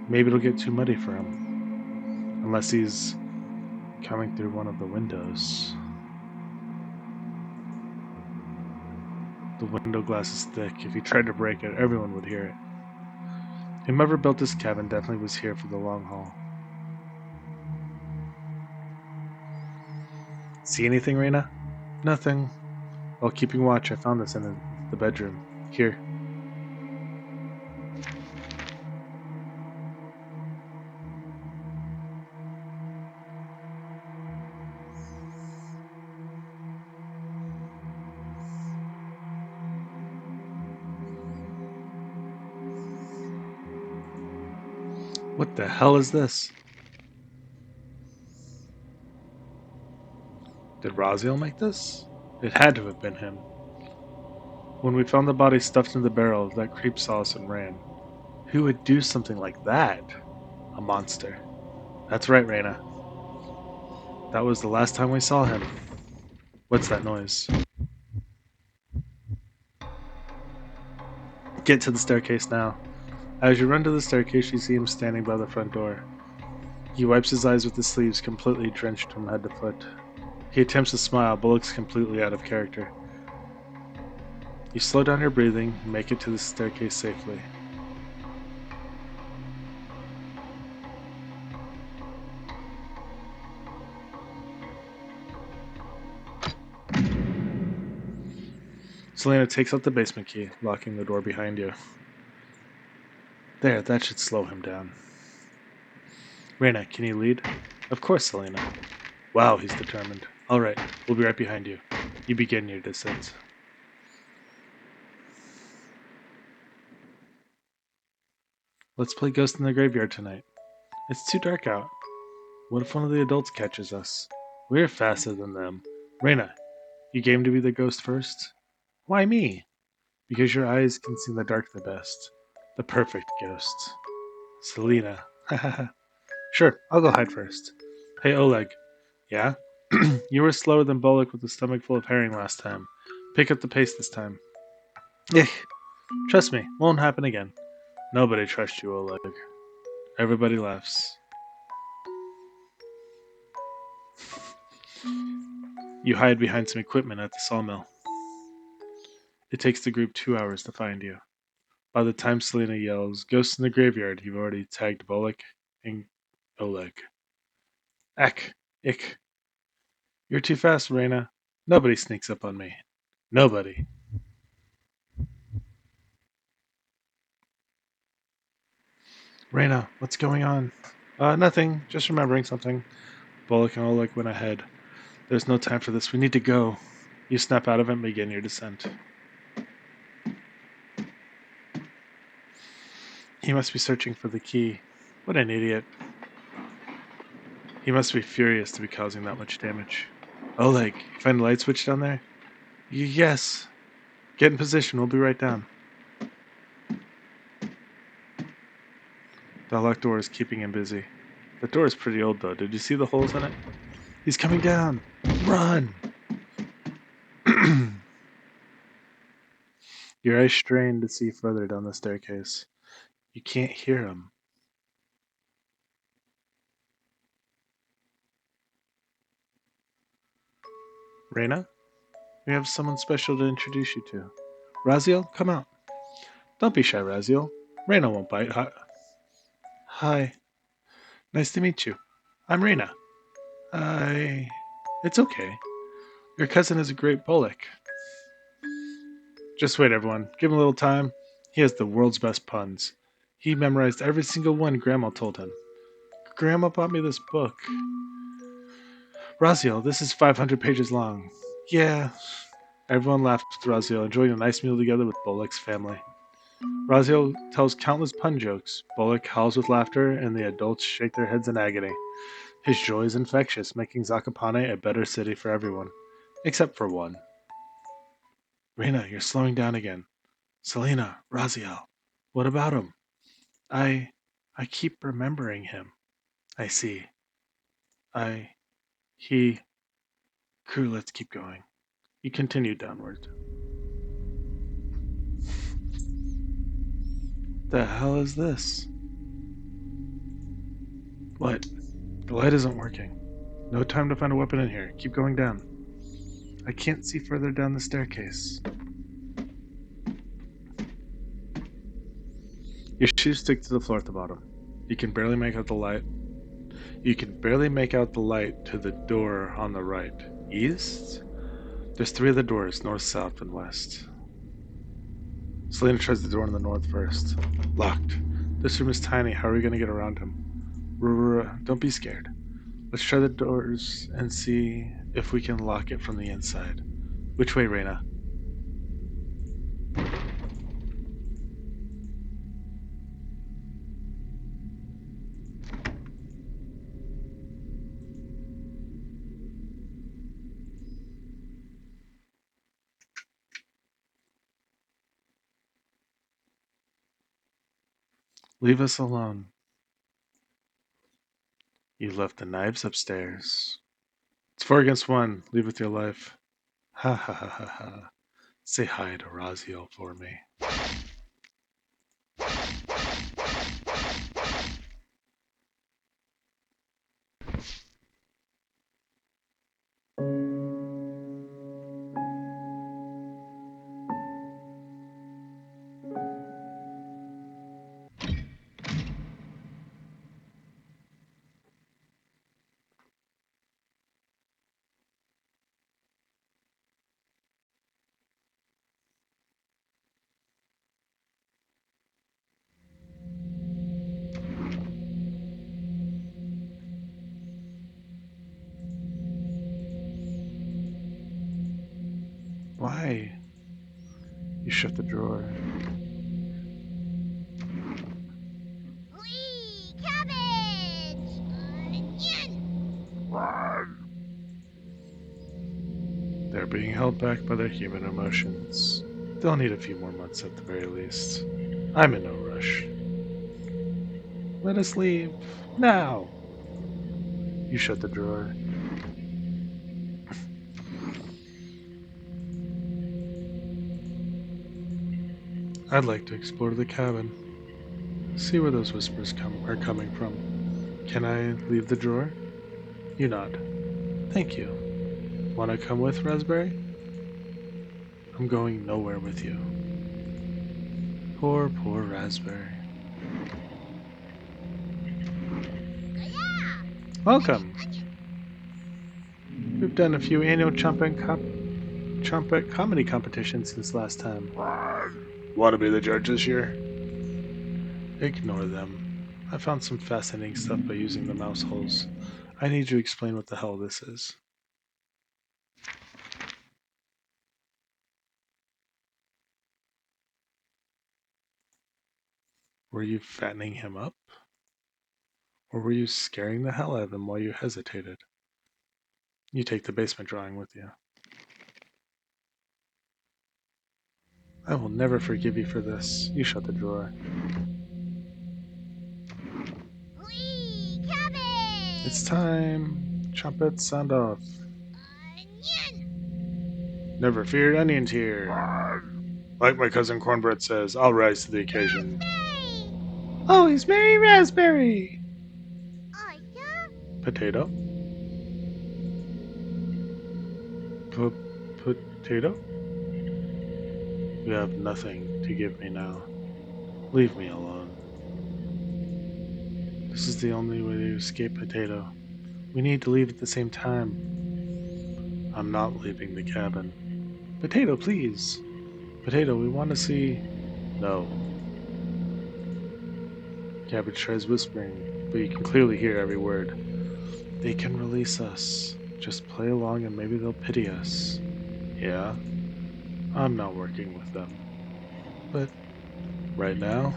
Maybe it'll get too muddy for him. Unless he's coming through one of the windows. The window glass is thick. If he tried to break it, everyone would hear it. Whomever built this cabin definitely was here for the long haul. See anything, Reina? Nothing. While keeping watch, I found this in the bedroom. Here. What the hell is this? Did Raziel make this? It had to have been him. When we found the body stuffed in the barrel, that creep saw us and ran. Who would do something like that? A monster. That's right, Reina. That was the last time we saw him. What's that noise? Get to the staircase now. As you run to the staircase, you see him standing by the front door. He wipes his eyes with his sleeves, completely drenched from head to foot. He attempts to smile, but looks completely out of character. You slow down your breathing and make it to the staircase safely. Selena takes out the basement key, locking the door behind you. There, that should slow him down. Reina, can you lead? Of course, Selena. Wow, he's determined. Alright, we'll be right behind you. You begin your descent. Let's play Ghost in the Graveyard tonight. It's too dark out. What if one of the adults catches us? We're faster than them. Reina, you game to be the ghost first? Why me? Because your eyes can see in the dark the best. The perfect ghost. Selena. Sure, I'll go hide first. Hey, Oleg. Yeah? You were slower than Bolek with a stomach full of herring last time. Pick up the pace this time. Ich. Trust me, won't happen again. Nobody trusts you, Oleg. Everybody laughs. You hide behind some equipment at the sawmill. It takes the group 2 hours to find you. By the time Selena yells, Ghost in the Graveyard, you've already tagged Bolek and Oleg. Ek. Ich. You're too fast, Reina. Nobody sneaks up on me. Nobody. Reina, what's going on? Nothing. Just remembering something. Bolek and Oleg went ahead. There's no time for this. We need to go. You snap out of it and begin your descent. He must be searching for the key. What an idiot. He must be furious to be causing that much damage. Oleg, you find the light switch down there? Yes. Get in position. We'll be right down. The locked door is keeping him busy. The door is pretty old, though. Did you see the holes in it? He's coming down. Run! Your eyes strain to see further down the staircase. You can't hear him. Reina? We have someone special to introduce you to. Raziel, come out. Don't be shy, Raziel. Reina won't bite. Hi. Nice to meet you. I'm Reina. It's okay. Your cousin is a great Bolek. Just wait, everyone. Give him a little time. He has the world's best puns. He memorized every single one Grandma told him. Grandma bought me this book. Raziel, this is 500 pages long. Yeah. Everyone laughed with Raziel, enjoying a nice meal together with Bolek's family. Raziel tells countless pun jokes. Bolek howls with laughter, and the adults shake their heads in agony. His joy is infectious, making Zakopane a better city for everyone. Except for one. Reina, you're slowing down again. Selena, Raziel, what about him? I keep remembering him. I see. Crew, let's keep going. He continued downward. The hell is this? What? The light isn't working. No time to find a weapon in here. Keep going down. I can't see further down the staircase. Your shoes stick to the floor at the bottom. You can barely make out the light. You can barely make out the light to the door on the right. East? There's 3 other doors, north, south, and west. Selena tries the door on the north first. Locked. This room is tiny. How are we going to get around him? Don't be scared. Let's try the doors and see if we can lock it from the inside. Which way, Reina? Leave us alone. You left the knives upstairs. It's 4 against 1. Leave with your life. Ha ha ha ha ha. Say hi to Raziel for me. Why? You shut the drawer. Wee! Cabbage! Onion! They're being held back by their human emotions. They'll need a few more months at the very least. I'm in no rush. Let us leave. Now! You shut the drawer. I'd like to explore the cabin. See where those whispers are coming from. Can I leave the drawer? You nod. Thank you. Wanna come with, Raspberry? I'm going nowhere with you. Poor, poor Raspberry. Yeah! Welcome! Onion! We've done a few annual Chompette comedy competitions since last time. Want to be the judge this year? Ignore them. I found some fascinating stuff by using the mouse holes. I need you to explain what the hell this is. Were you fattening him up? Or were you scaring the hell out of him while you hesitated? You take the basement drawing with you. I will never forgive you for this. You shut the drawer. Wee! Cabbage! It's time. Chompette, sound off. Onion! Never fear, onions here. Like my cousin Cornbread says, I'll rise to the occasion. Raspberry! Oh, he's Mary Raspberry! Oh, yeah? Potato? Potato? You have nothing to give me now. Leave me alone. This is the only way to escape Potato. We need to leave at the same time. I'm not leaving the cabin. Potato, please! Potato, we want to see... No. Cabbage tries whispering, but you can clearly hear every word. They can release us. Just play along and maybe they'll pity us. Yeah? I'm not working with them. But right now,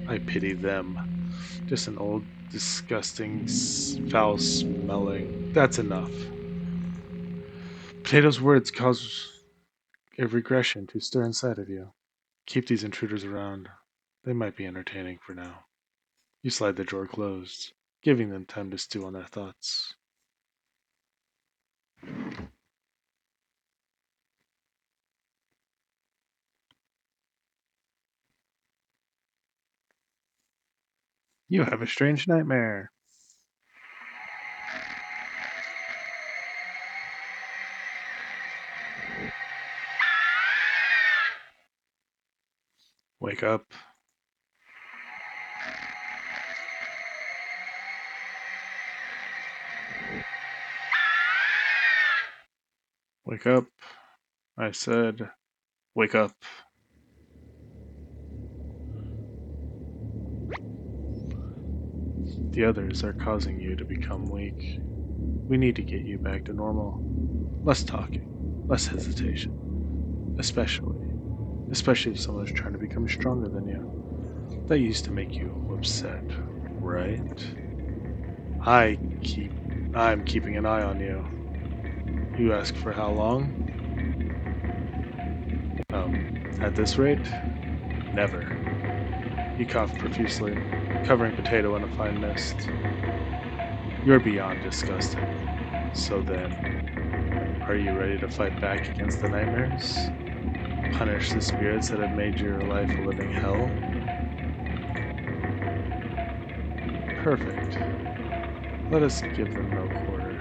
I pity them. Just an old, disgusting, foul smelling. That's enough. Potato's words cause a regression to stir inside of you. Keep these intruders around. They might be entertaining for now. You slide the drawer closed, giving them time to stew on their thoughts. You have a strange nightmare. Wake up. Wake up. I said, wake up. The others are causing you to become weak. We need to get you back to normal. Less talking, less hesitation. Especially if someone's trying to become stronger than you. That used to make you upset, right? I'm keeping an eye on you. You ask for how long? At this rate, never. He coughed profusely, covering Potato in a fine mist. You're beyond disgusting. So then, are you ready to fight back against the nightmares? Punish the spirits that have made your life a living hell? Perfect. Let us give them no quarter.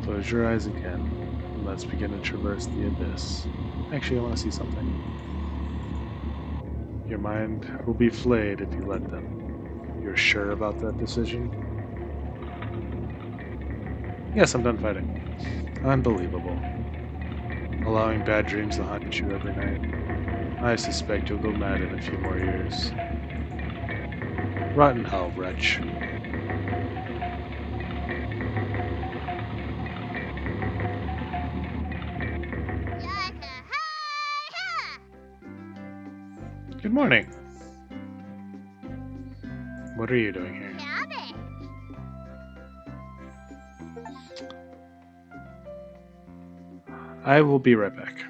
Close your eyes again, and let's begin to traverse the abyss. Actually, I want to see something. Your mind will be flayed if you let them. You're sure about that decision? Yes, I'm done fighting. Unbelievable. Allowing bad dreams to haunt you every night. I suspect you'll go mad in a few more years. Rotten hell, wretch. Good morning. What are you doing here? Cabbage. I will be right back.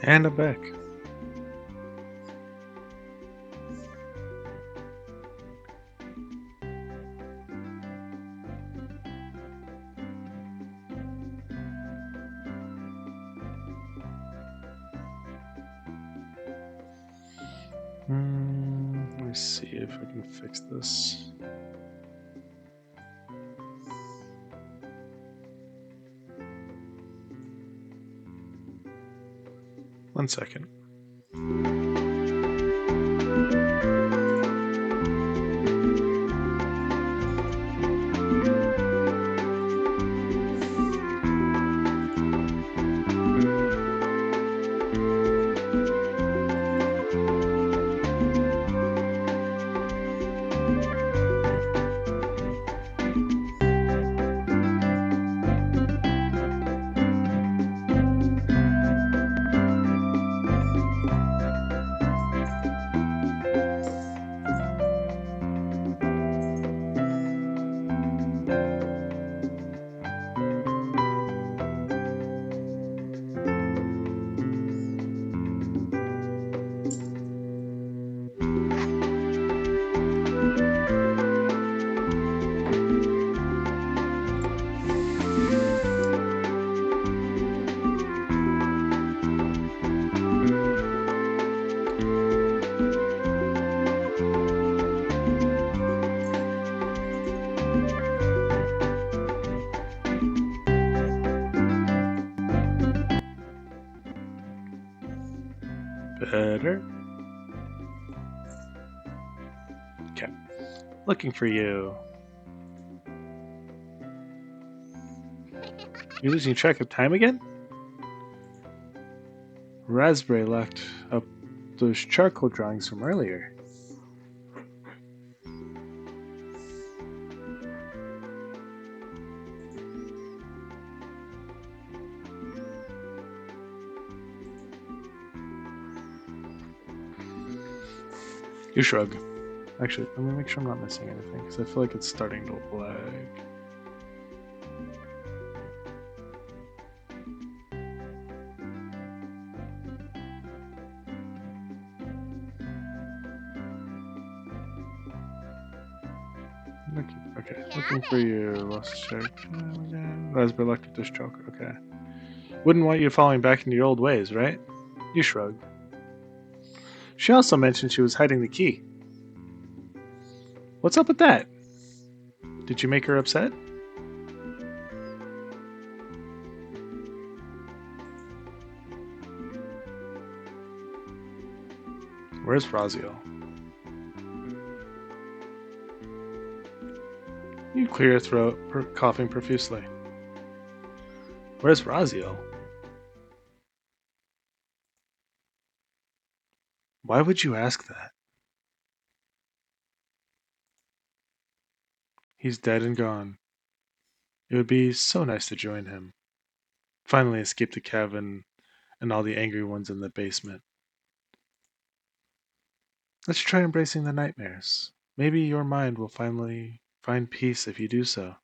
And I'm back. Let me see if I can fix this. One second. Better. Okay. Looking for you. You're losing track of time again? Raspberry left up those charcoal drawings from earlier. You shrug. Actually, let me make sure I'm not missing anything, because I feel like it's starting to lag. Okay, looking for you. Lost check again. Raspberry electric dish choker. Okay. Wouldn't want you falling back into your old ways, right? You shrug. She also mentioned she was hiding the key. What's up with that? Did you make her upset? Where's Raziel? You clear your throat, coughing profusely. Where's Raziel? Why would you ask that? He's dead and gone. It would be so nice to join him. Finally escape the cabin and all the angry ones in the basement. Let's try embracing the nightmares. Maybe your mind will finally find peace if you do so.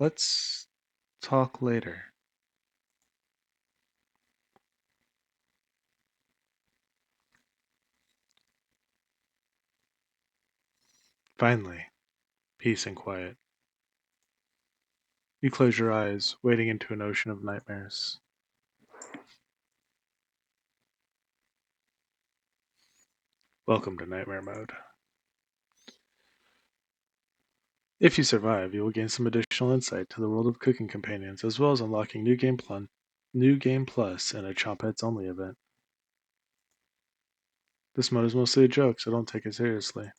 Let's talk later. Finally, peace and quiet. You close your eyes, wading into an ocean of nightmares. Welcome to Nightmare Mode. If you survive, you will gain some additional insight to the world of cooking companions, as well as unlocking New Game Plus and a Chompette only event. This mode is mostly a joke, so don't take it seriously.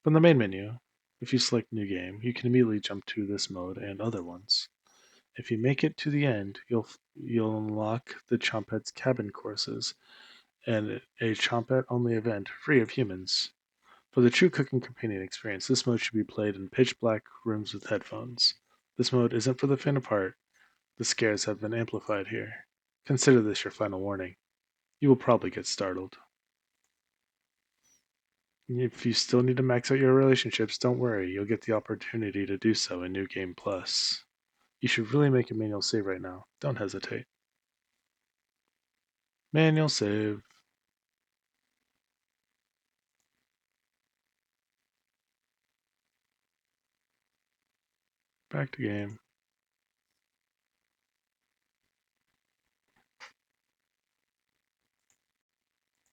From the main menu, if you select New Game, you can immediately jump to this mode and other ones. If you make it to the end, you'll unlock the Chompette's cabin courses and a Chompette only event free of humans. For the true cooking companion experience, this mode should be played in pitch black rooms with headphones. This mode isn't for the faint of heart. The scares have been amplified here. Consider this your final warning. You will probably get startled. If you still need to max out your relationships, don't worry, you'll get the opportunity to do so in New Game Plus. You should really make a manual save right now. Don't hesitate. Manual save. Back to game.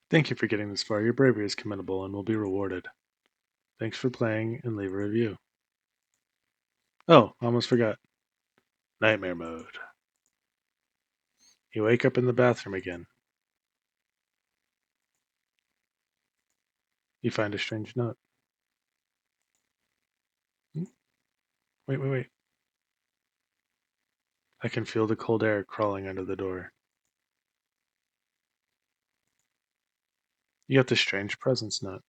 Thank you for getting this far. Your bravery is commendable and will be rewarded. Thanks for playing and leave a review. Oh, almost forgot. Nightmare mode. You wake up in the bathroom again. You find a strange note. Wait. I can feel the cold air crawling under the door. You got this strange presence note.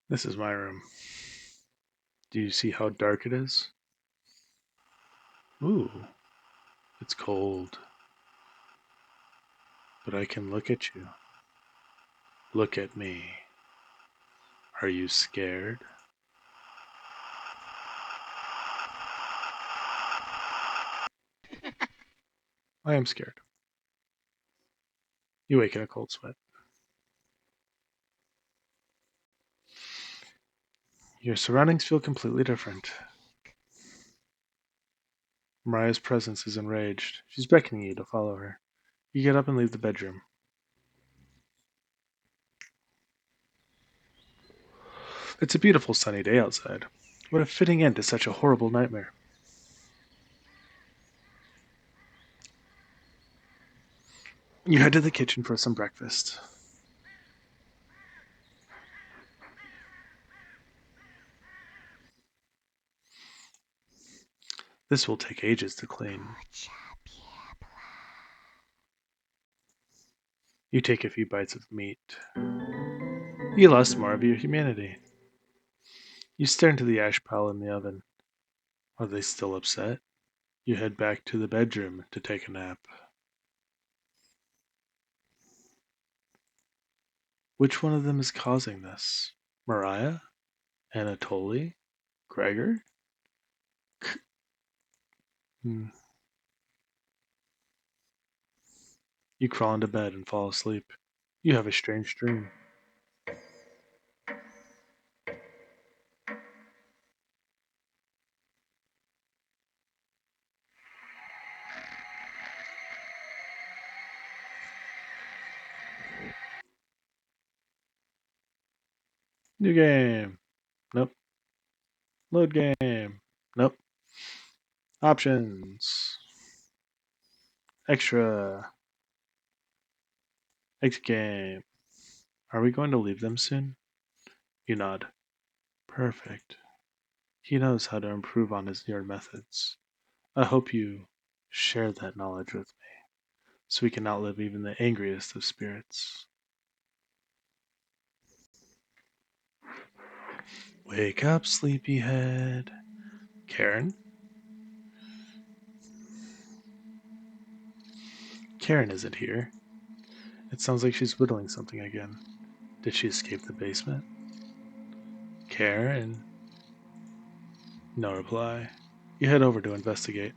This is my room. Do you see how dark it is? Ooh, it's cold. But I can look at you. Look at me. Are you scared? I am scared. You wake in a cold sweat. Your surroundings feel completely different. Mariah's presence is enraged. She's beckoning you to follow her. You get up and leave the bedroom. It's a beautiful sunny day outside. What a fitting end to such a horrible nightmare. You head to the kitchen for some breakfast. This will take ages to clean. You take a few bites of meat. You lost more of your humanity. You stare into the ash pile in the oven. Are they still upset? You head back to the bedroom to take a nap. Which one of them is causing this? Mariah? Anatoly? Gregor? Hmm. You crawl into bed and fall asleep. You have a strange dream. New game. Nope. Load game. Nope. Options. Extra. Exit game. Are we going to leave them soon? You nod. Perfect. He knows how to improve on your methods. I hope you share that knowledge with me, so we can outlive even the angriest of spirits. Wake up, sleepyhead. Karin? Karin isn't here. It sounds like she's whittling something again. Did she escape the basement? Karin? No reply. You head over to investigate.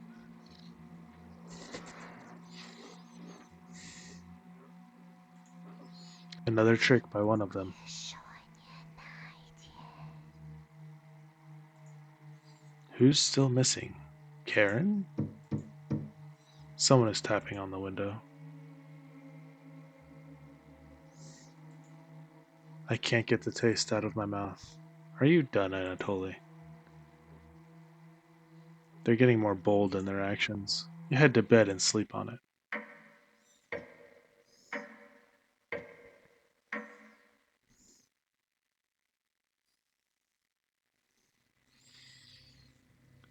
Another trick by one of them. Who's still missing? Karin? Someone is tapping on the window. I can't get the taste out of my mouth. Are you done, Anatoly? They're getting more bold in their actions. You head to bed and sleep on it.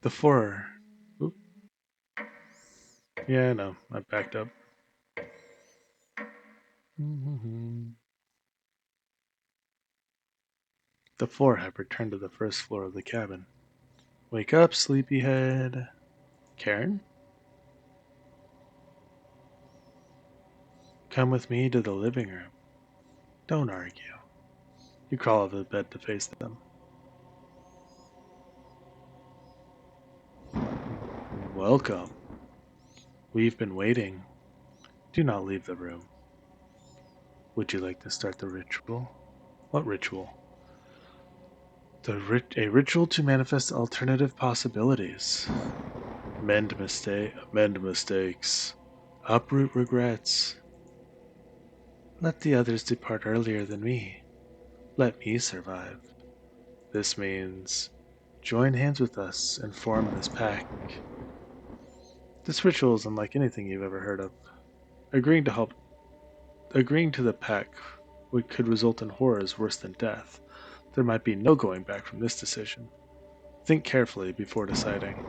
The four. Oop. Yeah, no, I backed up. The four have returned to the first floor of the cabin. Wake up, sleepyhead. Karin? Come with me to the living room. Don't argue. You crawl out of the bed to face them. Welcome. We've been waiting. Do not leave the room. Would you like to start the ritual? What ritual? A ritual to manifest alternative possibilities. Mend mistakes. Uproot regrets. Let the others depart earlier than me. Let me survive. This means join hands with us and form this pack. This ritual is unlike anything you've ever heard of. Agreeing to help Agreeing to the pact could result in horrors worse than death. There might be no going back from this decision. Think carefully before deciding.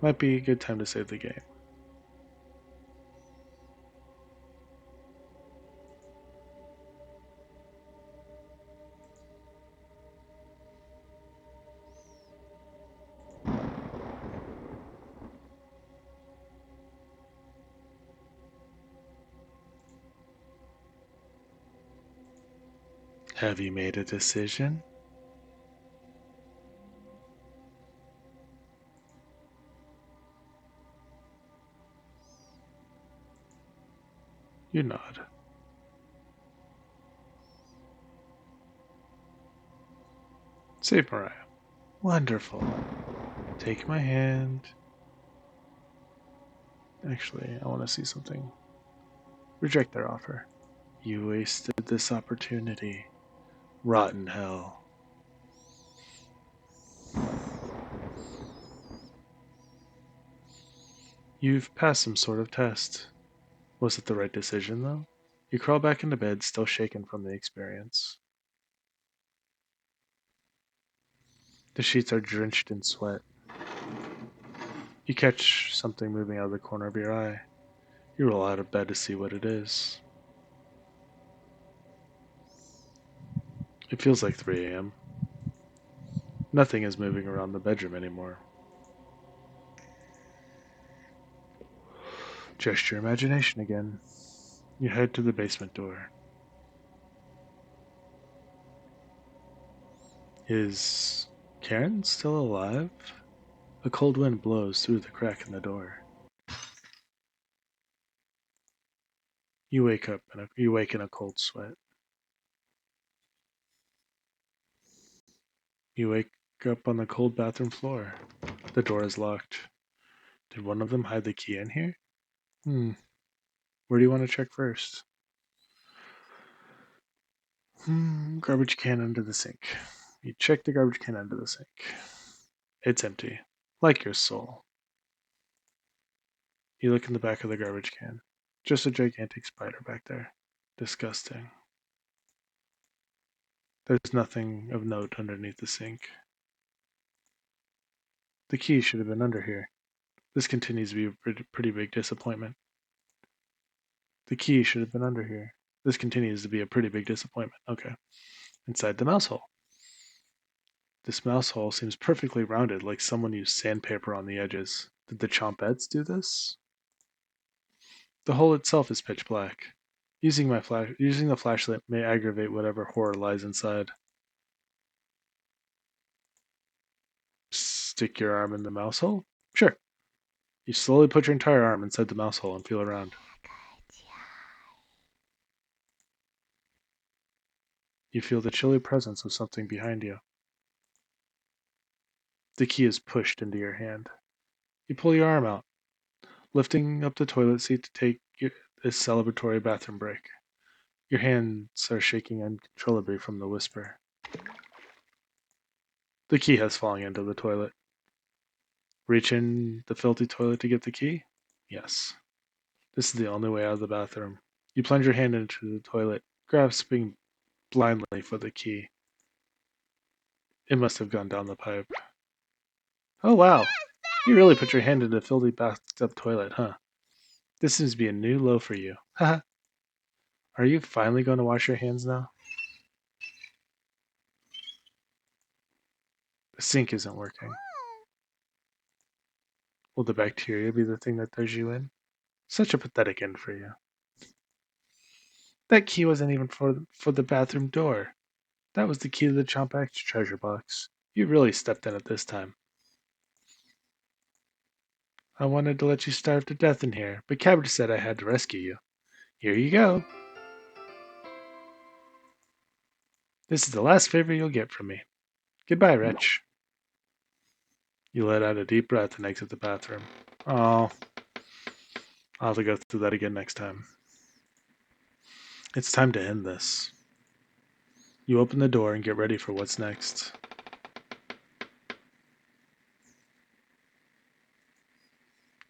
Might be a good time to save the game. Have you made a decision? You nod. Save Mariah. Wonderful. Take my hand. Actually, I want to see something. Reject their offer. You wasted this opportunity. Rotten hell. You've passed some sort of test. Was it the right decision, though? You crawl back into bed, still shaken from the experience. The sheets are drenched in sweat. You catch something moving out of the corner of your eye. You roll out of bed to see what it is. It feels like 3 a.m. Nothing is moving around the bedroom anymore. Gesture your imagination again. You head to the basement door. Is Karin still alive? A cold wind blows through the crack in the door. You wake in a cold sweat. You wake up on the cold bathroom floor. The door is locked. Did one of them hide the key in here? Where do you want to check first? Garbage can under the sink. You check the garbage can under the sink. It's empty, like your soul. You look in the back of the garbage can. Just a gigantic spider back there. Disgusting. There's nothing of note underneath the sink. The key should have been under here. This continues to be a pretty big disappointment. The key should have been under here. This continues to be a pretty big disappointment. Okay. Inside the mouse hole. This mouse hole seems perfectly rounded, like someone used sandpaper on the edges. Did the chompettes do this? The hole itself is pitch black. Using the flashlight may aggravate whatever horror lies inside. Stick your arm in the mouse hole? Sure. You slowly put your entire arm inside the mouse hole and feel around. You feel the chilly presence of something behind you. The key is pushed into your hand. You pull your arm out, lifting up the toilet seat to take this celebratory bathroom break. Your hands are shaking uncontrollably from the whisper. The key has fallen into the toilet. Reach in the filthy toilet to get the key? Yes. This is the only way out of the bathroom. You plunge your hand into the toilet, grasping blindly for the key. It must have gone down the pipe. Oh wow! You really put your hand in the filthy bathtub toilet, huh? This seems to be a new low for you. Haha. Are you finally going to wash your hands now? The sink isn't working. Will the bacteria be the thing that does you in? Such a pathetic end for you. That key wasn't even for the bathroom door. That was the key to the Chompette treasure box. You really stepped in it this time. I wanted to let you starve to death in here, but Cabbage said I had to rescue you. Here you go. This is the last favor you'll get from me. Goodbye, wretch. You let out a deep breath and exit the bathroom. Oh, I'll have to go through that again next time. It's time to end this. You open the door and get ready for what's next.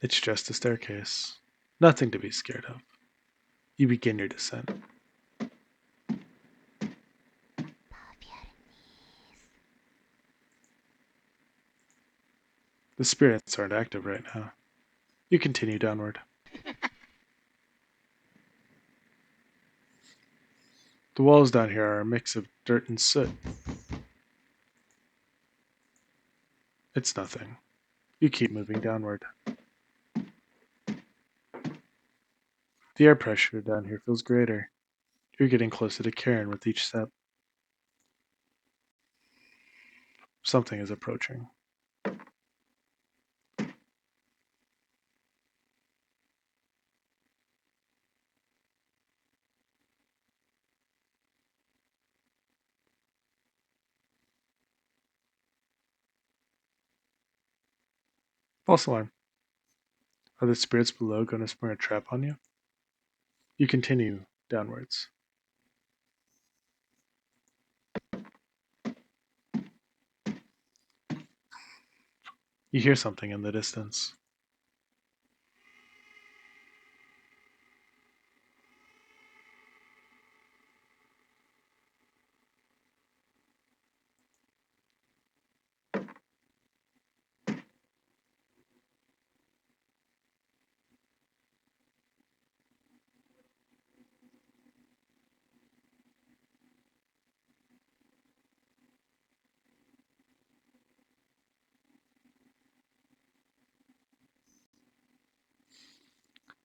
It's just a staircase. Nothing to be scared of. You begin your descent. The spirits aren't active right now. You continue downward. The walls down here are a mix of dirt and soot. It's nothing. You keep moving downward. The air pressure down here feels greater. You're getting closer to Karin with each step. Something is approaching. False alarm. Are the spirits below going to spring a trap on you? You continue downwards. You hear something in the distance.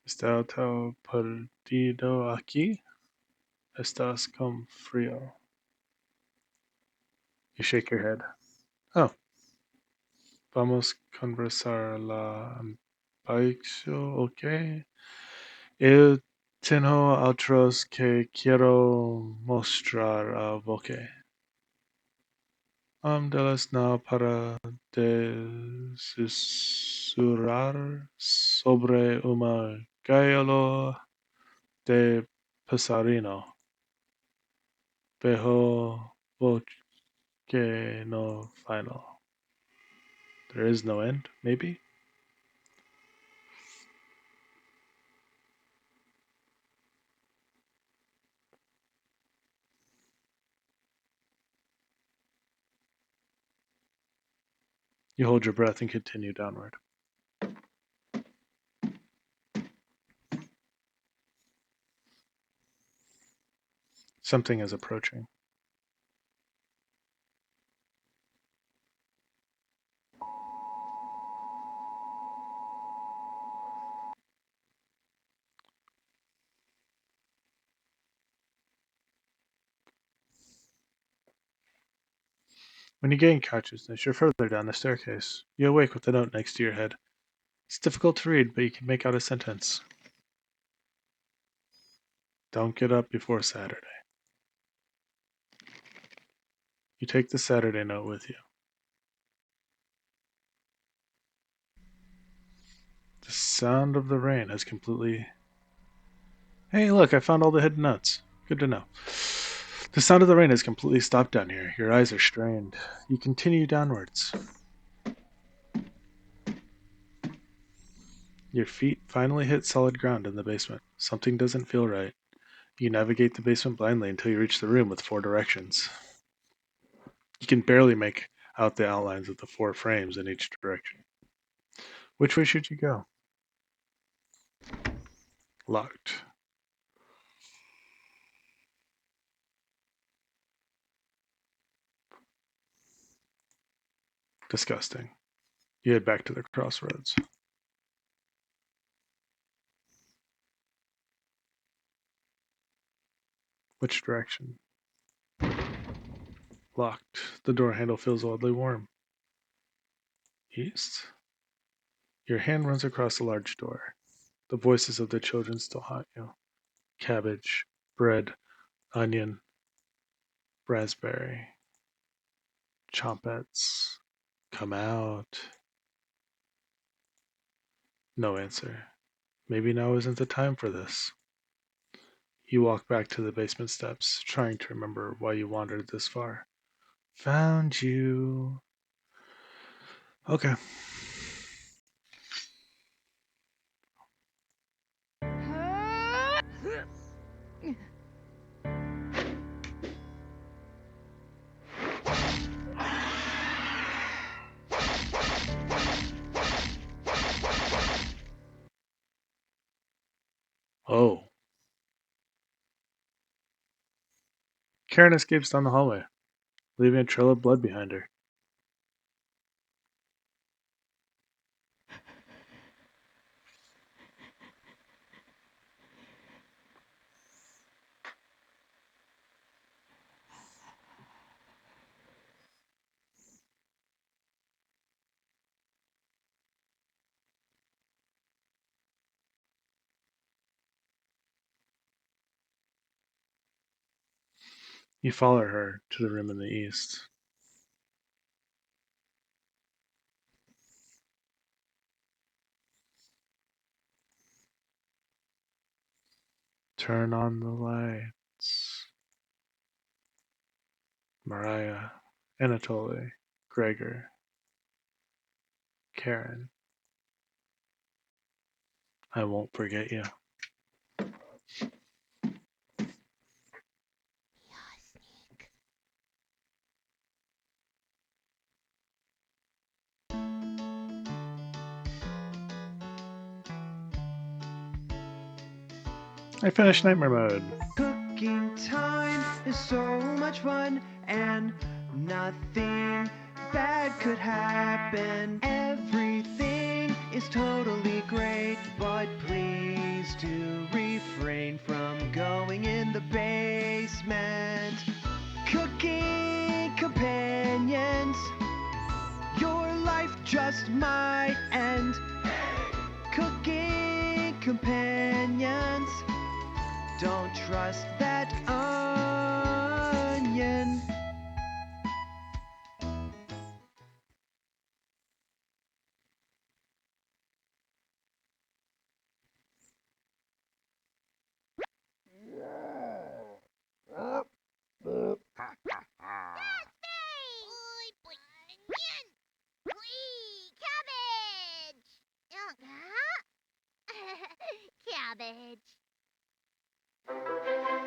Está todo perdido aquí? Estás con frío. You shake your head. Oh, vamos conversar la ambición, ok. Eu tenho outros que quiero mostrar a você. Delas não para de sobre uma gaiola de passarinho. Vejo que no final. There is no end, maybe? You hold your breath and continue downward. Something is approaching. When you gain consciousness, you're further down the staircase. You awake with a note next to your head. It's difficult to read, but you can make out a sentence. Don't get up before Saturday. You take the Saturday note with you. The sound of the rain has completely... Hey, look, I found all the hidden notes. Good to know. The sound of the rain has completely stopped down here. Your eyes are strained. You continue downwards. Your feet finally hit solid ground in the basement. Something doesn't feel right. You navigate the basement blindly until you reach the room with 4 directions. You can barely make out the outlines of the 4 frames in each direction. Which way should you go? Locked. Disgusting. You head back to the crossroads. Which direction? Locked. The door handle feels oddly warm. East? Your hand runs across the large door. The voices of the children still haunt you. Cabbage, bread, onion, raspberry, chompettes. Come out. No answer. Maybe now isn't the time for this. You walk back to the basement steps, trying to remember why you wandered this far. Found you. Okay. Oh. Karin escapes down the hallway, leaving a trail of blood behind her. You follow her to the room in the east. Turn on the lights. Mariah, Anatoly, Gregor, Karin. I won't forget you. I finished Nightmare Mode. Cooking time is so much fun, and nothing bad could happen. Everything is totally great, but please do refrain from going in the basement. Cooking companions, your life just might end. Cooking companions, don't trust that onion. Oi, onion! Wee, cabbage! Cabbage. Hello!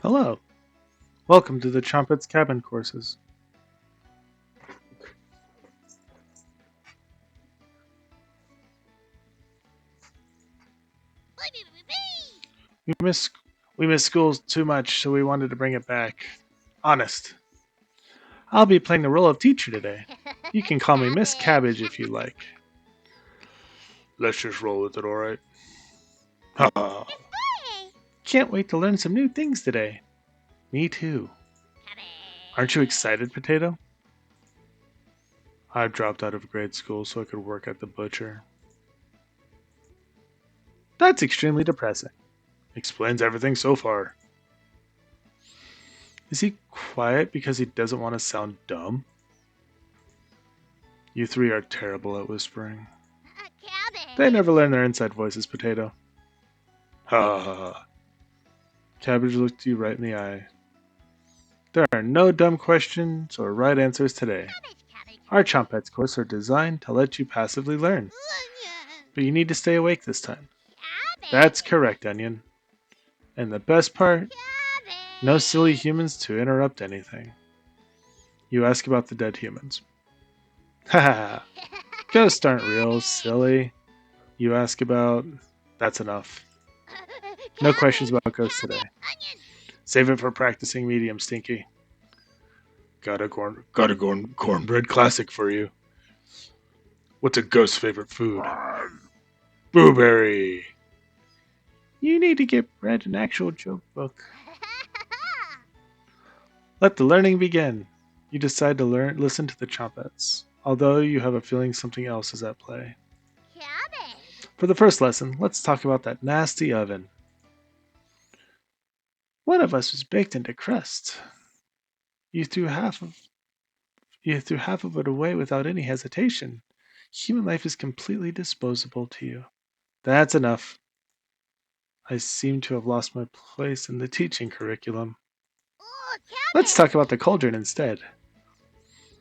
Hello. Welcome to the Chompette's Cabin courses. We miss schools too much, so we wanted to bring it back. Honest. I'll be playing the role of teacher today. You can call me Miss Cabbage if you like. Let's just roll with it, alright? Ha! Can't wait to learn some new things today. Me too. Aren't you excited, Potato? I dropped out of grade school so I could work at the butcher. That's extremely depressing. Explains everything so far. Is he quiet because he doesn't want to sound dumb? You three are terrible at whispering. Cabbage. They never learn their inside voices, Potato. Ha ha ha. Cabbage looked you right in the eye. There are no dumb questions or right answers today. Cabbage. Our Chompettes course are designed to let you passively learn, but you need to stay awake this time. That's correct, Onion. And the best part, no silly humans to interrupt anything. You ask about the dead humans. Haha. Ghosts aren't real, silly. You ask about... That's enough. No questions about ghosts today. Save it for practicing medium, Stinky. Got a cornbread classic for you. What's a ghost's favorite food? Blueberry. You need to get read an actual joke book. Let the learning begin. You decide to listen to the Chompettes, although you have a feeling something else is at play. Cabbage. For the first lesson, let's talk about that nasty oven. One of us was baked into crust. You threw half of it away without any hesitation. Human life is completely disposable to you. That's enough. I seem to have lost my place in the teaching curriculum. Oh, Let's talk about the cauldron instead.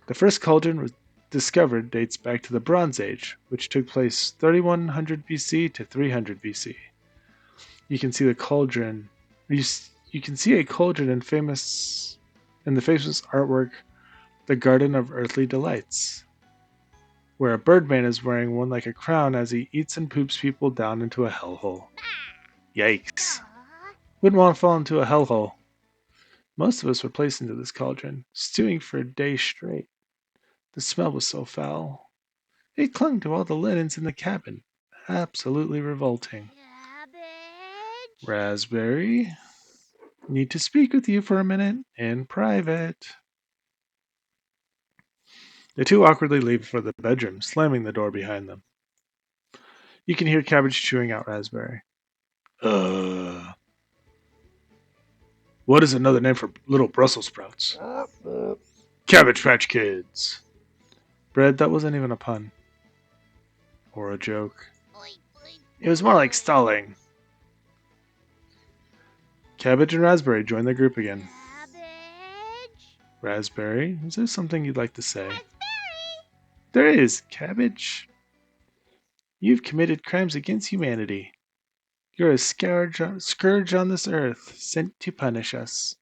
The first cauldron was discovered dates back to the Bronze Age, which took place 3100 BC to 300 BC. You can see the cauldron. You can see a cauldron in the famous artwork, The Garden of Earthly Delights, where a birdman is wearing one like a crown as he eats and poops people down into a hellhole. Yikes. Aw. Wouldn't want to fall into a hellhole. Most of us were placed into this cauldron, stewing for a day straight. The smell was so foul. It clung to all the linens in the cabin. Absolutely revolting. Cabbage. Raspberry, need to speak with you for a minute in private. The two awkwardly leave for the bedroom, slamming the door behind them. You can hear Cabbage chewing out Raspberry. What is another name for little Brussels sprouts? Cabbage Patch Kids. Bread, that wasn't even a pun. Or a joke. Oi, oi, It was more like oi. stalling. Cabbage and Raspberry join the group again. Cabbage. Raspberry, is there something you'd like to say? Raspberry. There is, Cabbage. You've committed crimes against humanity. You're a scourge on this earth, sent to punish us.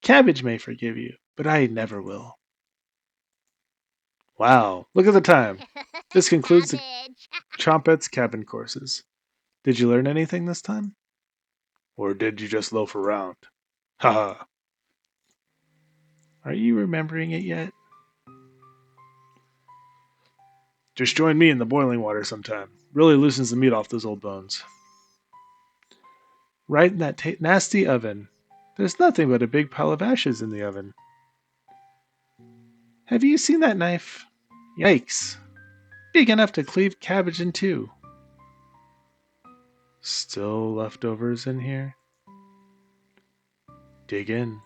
Cabbage may forgive you, but I never will. Wow, look at the time. This concludes the Cabbage. Chompette's cabin courses. Did you learn anything this time? Or did you just loaf around? Haha. Are you remembering it yet? Just join me in the boiling water sometime. Really loosens the meat off those old bones. Right in that nasty oven. There's nothing but a big pile of ashes in the oven. Have you seen that knife? Yikes. Big enough to cleave cabbage in two. Still leftovers in here? Dig in.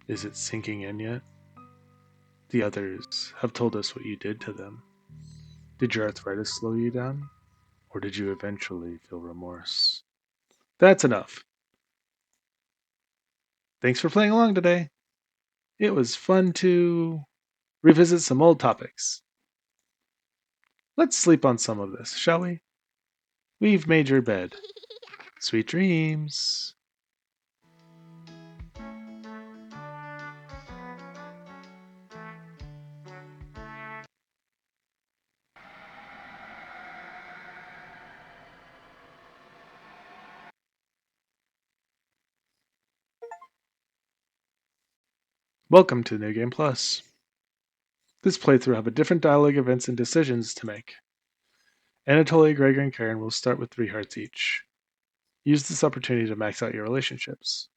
Is it sinking in yet? The others have told us what you did to them. Did your arthritis slow you down? Or did you eventually feel remorse? That's enough. Thanks for playing along today. It was fun to revisit some old topics. Let's sleep on some of this, shall we? We've made your bed. Sweet dreams. Welcome to New Game Plus. This playthrough will have a different dialogue, events, and decisions to make. Anatoly, Gregor, and Karin will start with 3 hearts each. Use this opportunity to max out your relationships.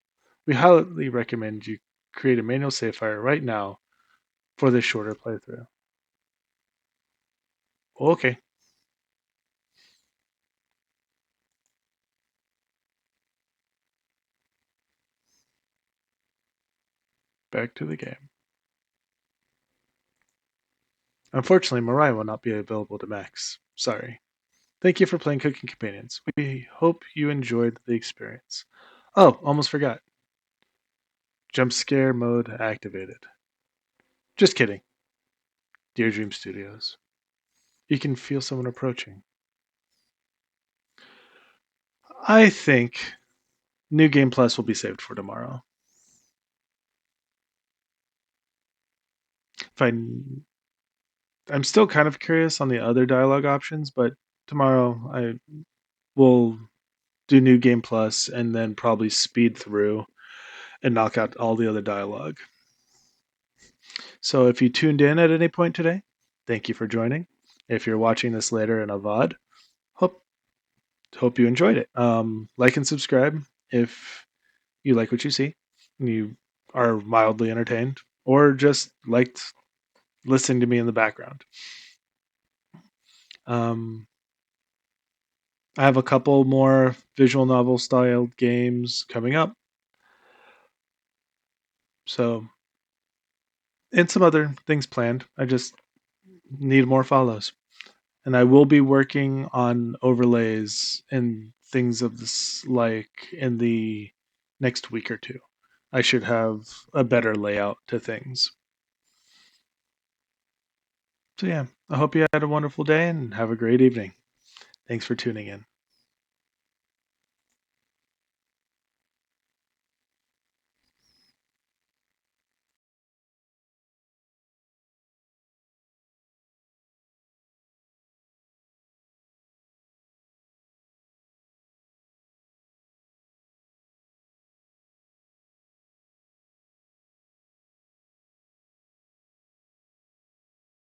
We highly recommend you create a manual save file right now for this shorter playthrough. Okay. Back to the game. Unfortunately, Mariah will not be available to Max. Sorry. Thank you for playing Cooking Companions. We hope you enjoyed the experience. Oh, almost forgot. Jump scare mode activated. Just kidding. Dear Dream Studios. You can feel someone approaching. I think New Game Plus will be saved for tomorrow. I'm still kind of curious on the other dialogue options, but tomorrow I will do New Game Plus and then probably speed through and knock out all the other dialogue. So if you tuned in at any point today, thank you for joining. If you're watching this later in a VOD, hope you enjoyed it. Like and subscribe if you like what you see, and you are mildly entertained, or just liked listening to me in the background. I have a couple more visual novel styled games coming up. So, and some other things planned. I just need more follows. And I will be working on overlays and things of this like in the next week or two. I should have a better layout to things. So yeah, I hope you had a wonderful day and have a great evening. Thanks for tuning in.